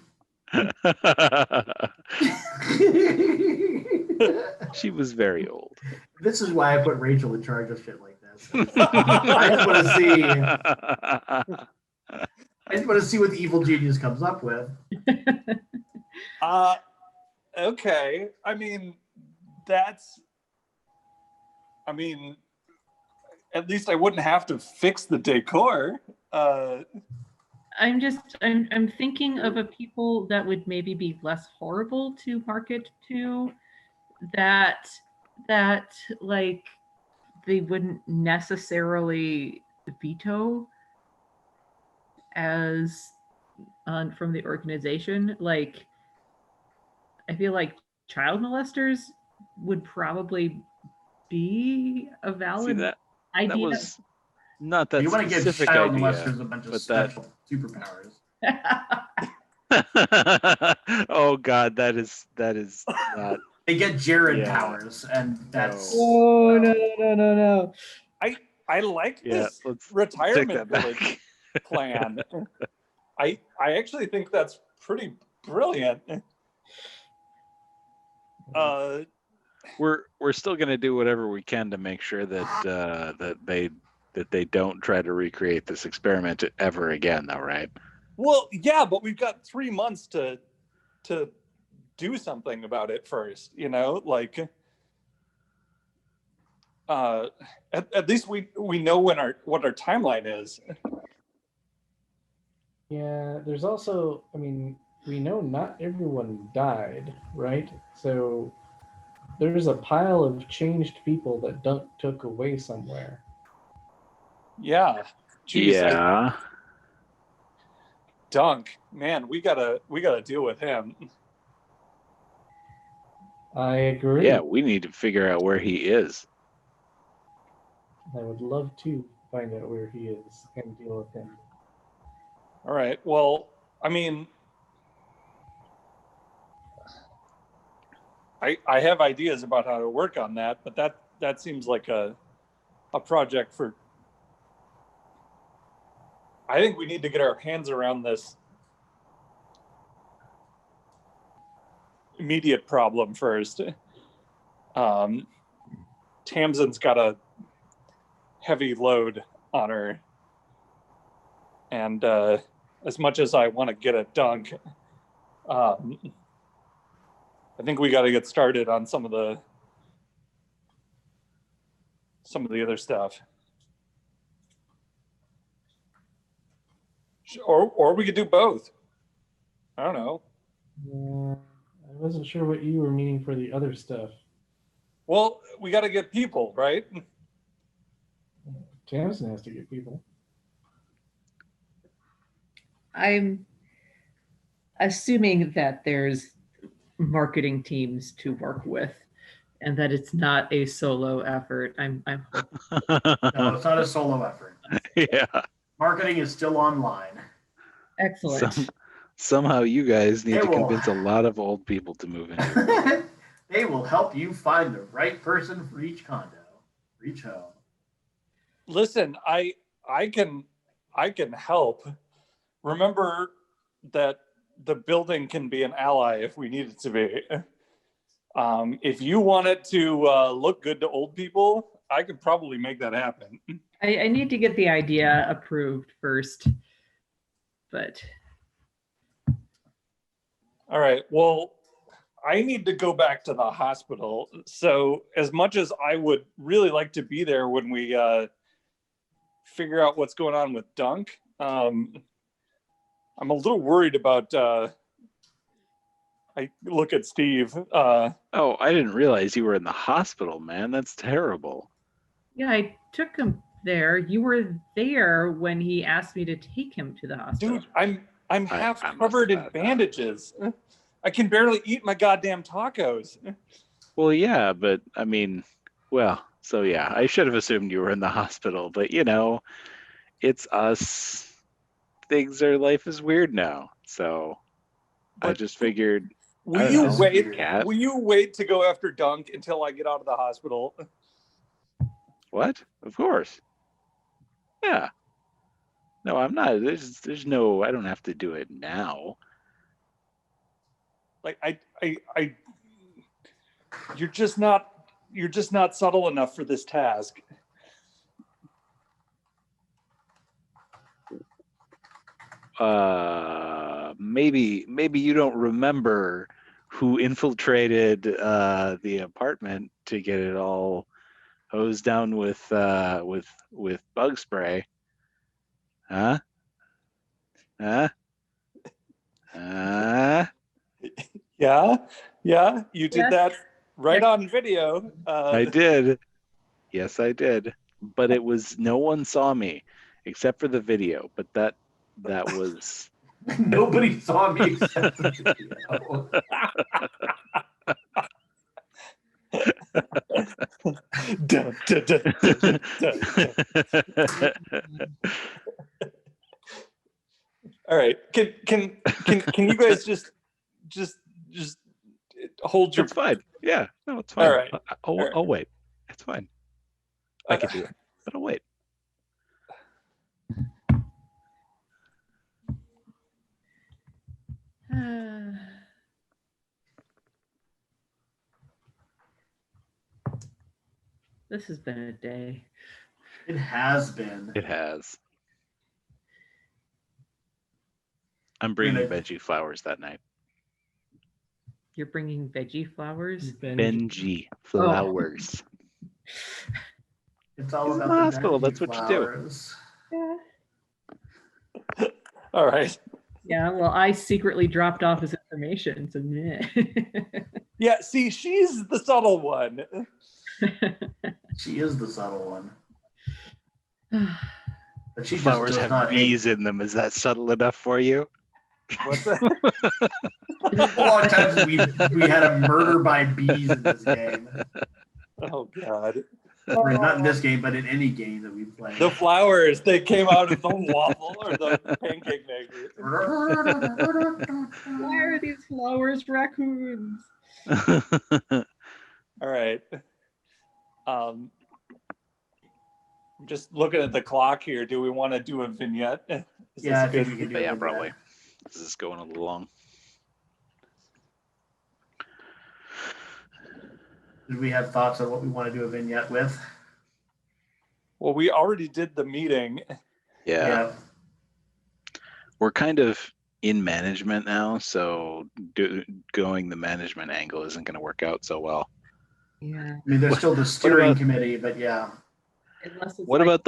She was very old. This is why I put Rachel in charge of shit like this. I just want to see what the evil genius comes up with. Okay. At least I wouldn't have to fix the decor. I'm thinking of a people that would maybe be less horrible to market to, that like they wouldn't necessarily veto as from the organization. Like, I feel like child molesters would probably be a valid idea. That was not that You want to give specific child idea, molesters a bunch of special superpowers. Oh God, that is not. They get Jared powers, and that's. Oh no! I like this retirement village plan. I actually think that's pretty brilliant. We're still going to do whatever we can to make sure that they don't try to recreate this experiment ever again, though, right? Well, yeah, but we've got 3 months to do something about it first, like at least we know what our timeline is. Yeah, there's also, we know not everyone died, right? So there's a pile of changed people that Dunk took away somewhere. Yeah. Jeez, yeah. Dunk, man, we gotta deal with him. I agree. Yeah, we need to figure out where he is. I would love to find out where he is and deal with him. All right. Well, I mean, I have ideas about how to work on that, but that seems like a project for. I think we need to get our hands around this immediate problem first. Tamsin's got a heavy load on her, and as much as I want to get a Dunk, I think we got to get started on some of the other stuff. Or we could do both. I don't know. I wasn't sure what you were meaning for the other stuff. Well, we got to get people, right? Tamsin has to get people. I'm assuming that there's marketing teams to work with and that it's not a solo effort. I'm hoping. No, it's not a solo effort. Yeah. Marketing is still online. Excellent. Somehow you guys need They to will. convince a lot of old people to move in. They will help you find the right person for each condo, for each home. Listen, I can help. Remember that the building can be an ally if we need it to be. If you want it to look good to old people, I could probably make that happen. I need to get the idea approved first, but All right. Well, I need to go back to the hospital. So as much as I would really like to be there when we figure out what's going on with Dunk, I'm a little worried about I look at Steve. Oh, I didn't realize you were in the hospital, man. That's terrible. yeah, I took him there. You were there when he asked me to take him to the hospital. Dude, I'm half I must covered in have bandages. I can barely eat my goddamn tacos. Well, yeah, but I mean, well, so yeah, I should have assumed you were in the hospital, but you know, it's us. Life is weird now. So I But just figured, Will I don't you know, wait? cat? Will you wait to go after Dunk until I get out of the hospital? What? Of course. Yeah. No, I'm not. There's no, I don't have to do it now. Like you're just not subtle enough for this task. Maybe you don't remember who infiltrated the apartment to get it all hosed down with bug spray. Huh? Yeah, you did Yes. that right Yes. on video. I did. Yes, I did. But it was, no one saw me except for the video. But that was. Nobody saw me except the video. Dun, dun, dun, dun, dun, dun. All right, can you guys just hold your? It's fine. Yeah, no, it's fine. All right. I'll wait. It's fine. I can do it, but I'll wait. This has been a day. It has been. It has. I'm bringing veggie flowers that night. You're bringing veggie flowers? Benji flowers. It's all He's in about the the hospital, veggie that's what you do. flowers. Yeah. All right. Yeah, well, I secretly dropped off his information, so meh. Yeah, see, she's the subtle one. She is the subtle one. But she Flowers just does have not hate. bees in them. Is that subtle enough for you? What's that? A long time since we had a murder by bees in this game. Oh God. Or not in this game, but in any game that we play. The flowers, they came out of the waffle or the pancake maker. Why are these flowers raccoons? All right. Just looking at the clock here. Do we want to do a vignette? Is Yeah, I this think good? we could do But yeah, it. probably. This is going a little long. Did we have thoughts on what we want to do a vignette with? Well, we already did the meeting. Yeah. We're kind of in management now, so going the management angle isn't going to work out so well. Yeah. I mean, there's still the steering committee, but yeah. Unless it's What like,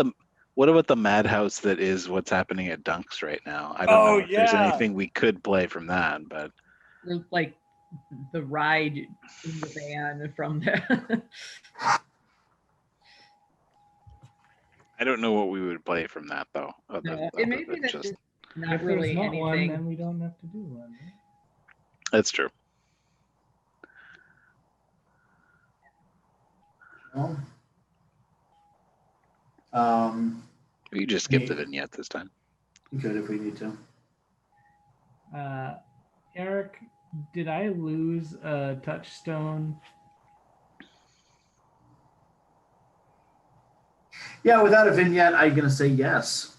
about the madhouse that is what's happening at Dunks right now? I don't know if there's anything we could play from that, but like the ride in the van from there? I don't know what we would play from that though. It may be that just, just not If really there's not one, anything. then we don't have to do one. Right? that's true. Well, We could just skip the vignette this time. we could if we need to. Eric, did I lose a touchstone? Yeah, without a vignette, I'm gonna say yes.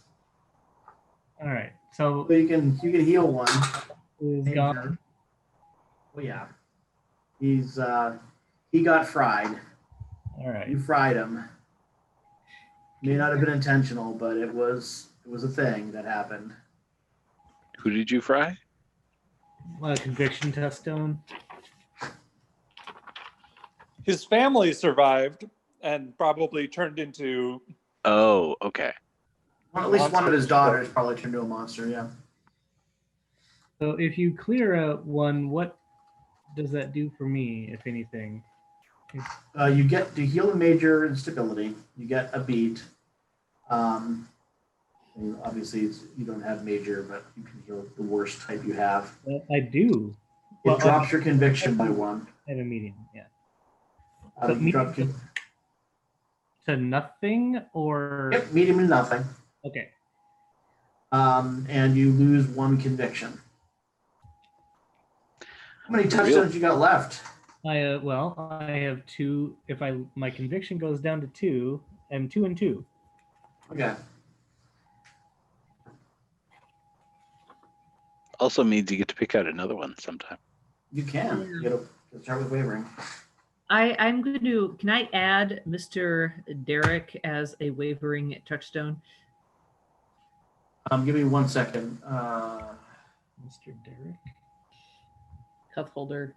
All right, so So you can heal one. is Major. gone. Oh yeah. He's he got fried. All right. You fried him. May not have been intentional, but it was a thing that happened. Who did you fry? Conviction touchstone. His family survived and probably turned into. Oh, okay. Well, at least one of his daughters probably turned into a monster, yeah. So if you clear a one, what does that do for me, if anything? You get to heal the major instability. You get a beat. And obviously, you don't have major, but you can heal the worst type you have. I do. It drops your conviction by one. At a medium, yeah. You drop your, To nothing or yep, medium to nothing. okay. And you lose one conviction. How many touchdowns you got left? I have two. If my conviction goes down to 2, I'm 2 and 2. Okay. Also means you get to pick out another one sometime. You can. You gotta start with wavering. I'm going to. Can I add Mr. Derek as a wavering touchstone? Give me 1 second. Mr. Derek. Cup holder.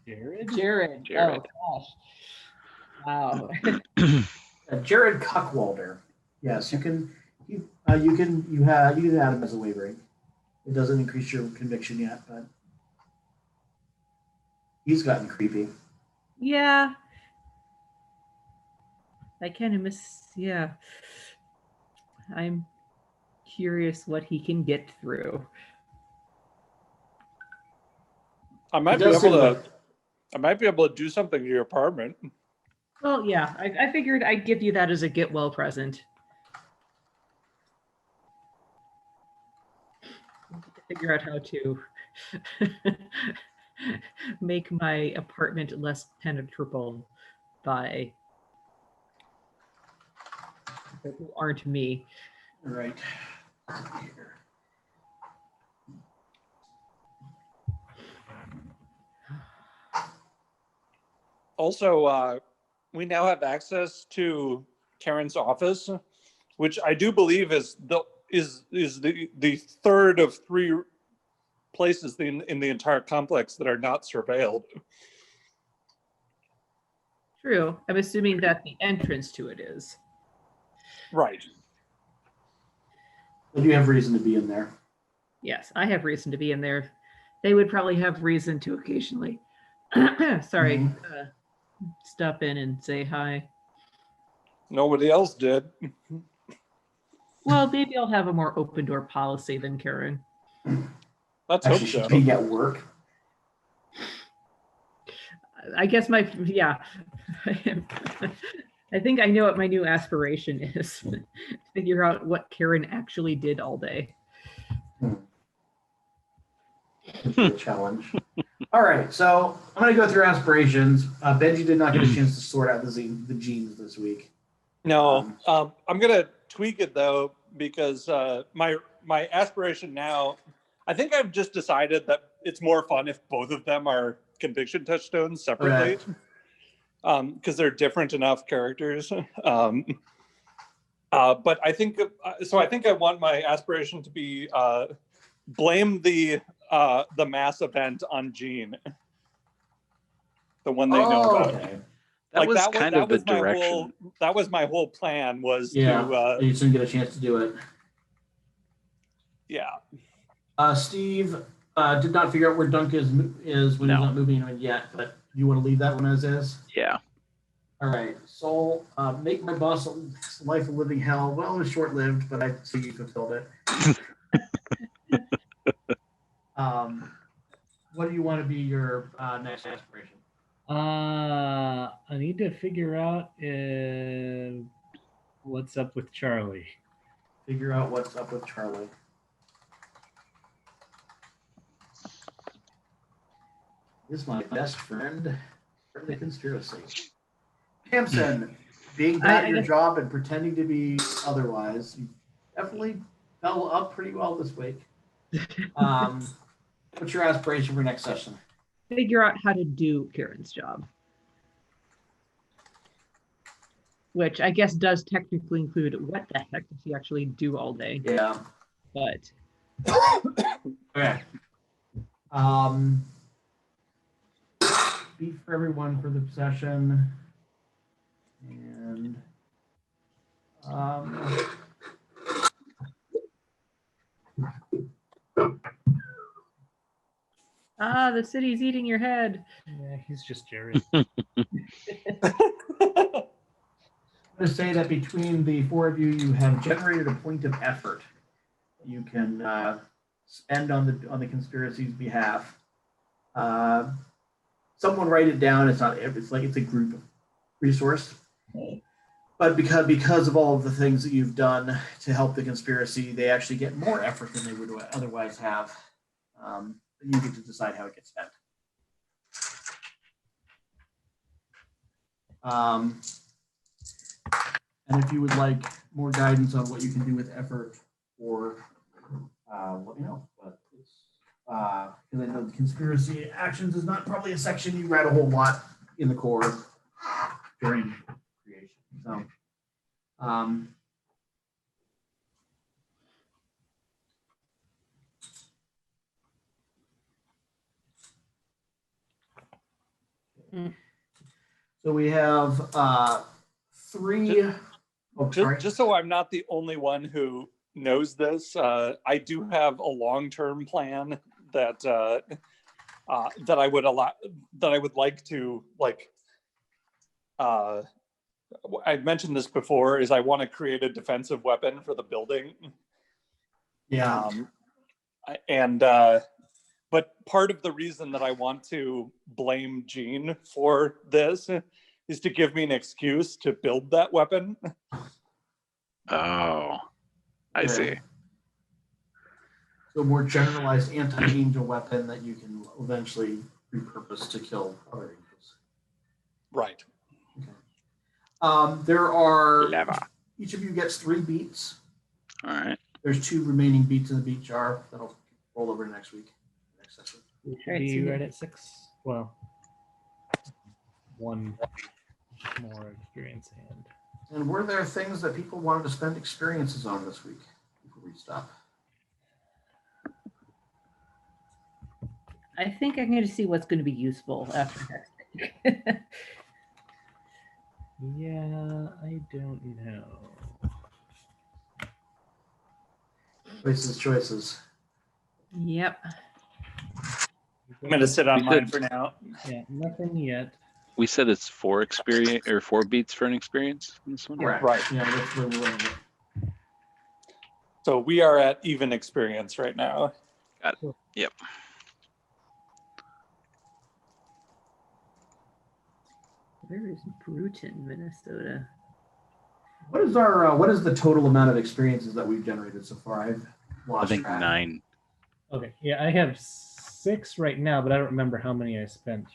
Jared. Jared. Jared. Oh gosh. Wow. Jared Cuckwalder. Yes, you can. You can add him as a wavering. It doesn't increase your conviction yet, but he's gotten creepy. Yeah. I kind of miss. Yeah. I'm curious what he can get through. I might be able to do something to your apartment. Well, yeah. I figured I'd give you that as a get well present. Figure out how to make my apartment less penetrable by people who aren't me. All right. Also, we now have access to Karen's office, which I do believe is the third of 3 places in the entire complex that are not surveilled. True. I'm assuming that the entrance to it is. Right. But you have reason to be in there. Yes, I have reason to be in there. They would probably have reason to occasionally, sorry, stop in and say hi. Nobody else did. Well, maybe I'll have a more open door policy than Karen. Let's hope Actually, so. should be at work. I guess I think I know what my new aspiration is. Figure out what Karen actually did all day. A challenge. All right, so I'm going to go through aspirations. Benji did not get a chance to sort out the genes this week. No, I'm gonna tweak it though because my aspiration now, I think I've just decided that it's more fun if both of them are conviction touchstones separately, because they're different enough characters. But I think so. I think I want my aspiration to be blame the mass event on Gene, the one they know about. Okay. That was kind of the direction. That was my whole plan was to. You just didn't get a chance to do it. Yeah. Steve did not figure out where Dunk is when he's not moving in yet, but you want to leave that one as is? Yeah. All right. Soul, make my boss life a living hell. Well, it was short-lived, but I see you fulfilled it. What do you want to be your next aspiration? I need to figure out what's up with Charlie. Figure out what's up with Charlie. This is my best friend for the conspiracy. Hampson, being bad at your job and pretending to be otherwise, you definitely fell up pretty well this week. What's your aspiration for next session? Figure out how to do Karen's job. Which I guess does technically include what the heck does she actually do all day? Yeah. But okay. Beat for everyone for the session. And the city's eating your head. Yeah, he's just Jerry. I'm going to say that between the four of you, you have generated a point of effort you can spend on the conspiracy's behalf. Someone write it down. It's a group resource, but because of all of the things that you've done to help the conspiracy, they actually get more effort than they would otherwise have. You get to decide how it gets spent. And if you would like more guidance on what you can do with effort, or let me know. But it's because I know the conspiracy actions is not probably a section you read a whole lot in the core during creation. So, so we have three. Just so I'm not the only one who knows this, I do have a long-term plan that that I would like to I've mentioned this before. Is I want to create a defensive weapon for the building. Yeah. But part of the reason that I want to blame Gene for this is to give me an excuse to build that weapon. Oh, I see. So a more generalized anti-angel weapon that you can eventually repurpose to kill other angels. Right. Okay. There are each of you gets 3 beats. All right. There's 2 remaining beats in the beat jar that'll roll over next week. Next session. We should be right at 6. Well, 1 more experience hand. And were there things that people wanted to spend experiences on this week before we stop? I think I'm going to see what's going to be useful after next week. Yeah, I don't know. Choices. Yep. I'm going to sit on mine for now. Yeah, nothing yet. We said it's 4 experience or 4 beats for an experience in this one. Correct. Right. Yeah, that's where we're running it. So we are at even experience right now. Got it. Yep. Where is Bruton, Minnesota? What is the total amount of experiences that we've generated so far? I've lost I think track. 9. Okay, yeah, I have 6 right now, but I don't remember how many I spent.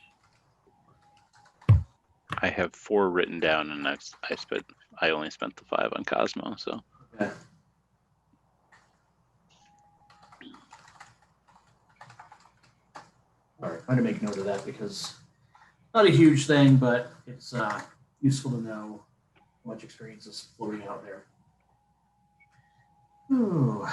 I have 4 written down, and I only spent the 5 on Cosmo. So Okay. All right, I'm going to make note of that because not a huge thing, but it's useful to know how much experience is floating out there. Ooh.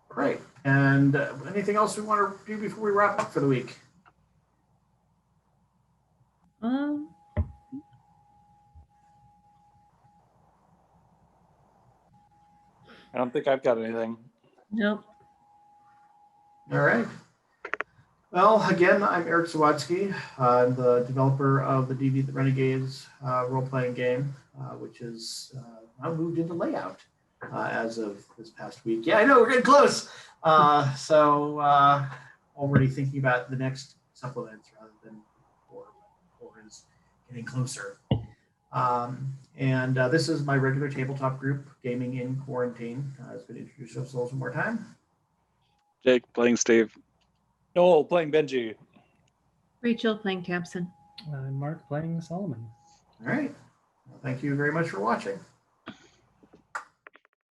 Great. And anything else we want to do before we wrap up for the week? I don't think I've got anything. Nope. All right. Well, again, I'm Eric Zawadzki. I'm the developer of the Deviant Renegades role-playing game, which is now moved into layout as of this past week. Yeah, I know, we're getting close. So already thinking about the next supplements rather than or is getting closer. And this is my regular tabletop group, Gaming in Quarantine. I was going to introduce ourselves one more time. Jake playing Steve. Noel playing Benji. Rachel playing Tamsin. Mark playing Solomon. All right. Well, thank you very much for watching.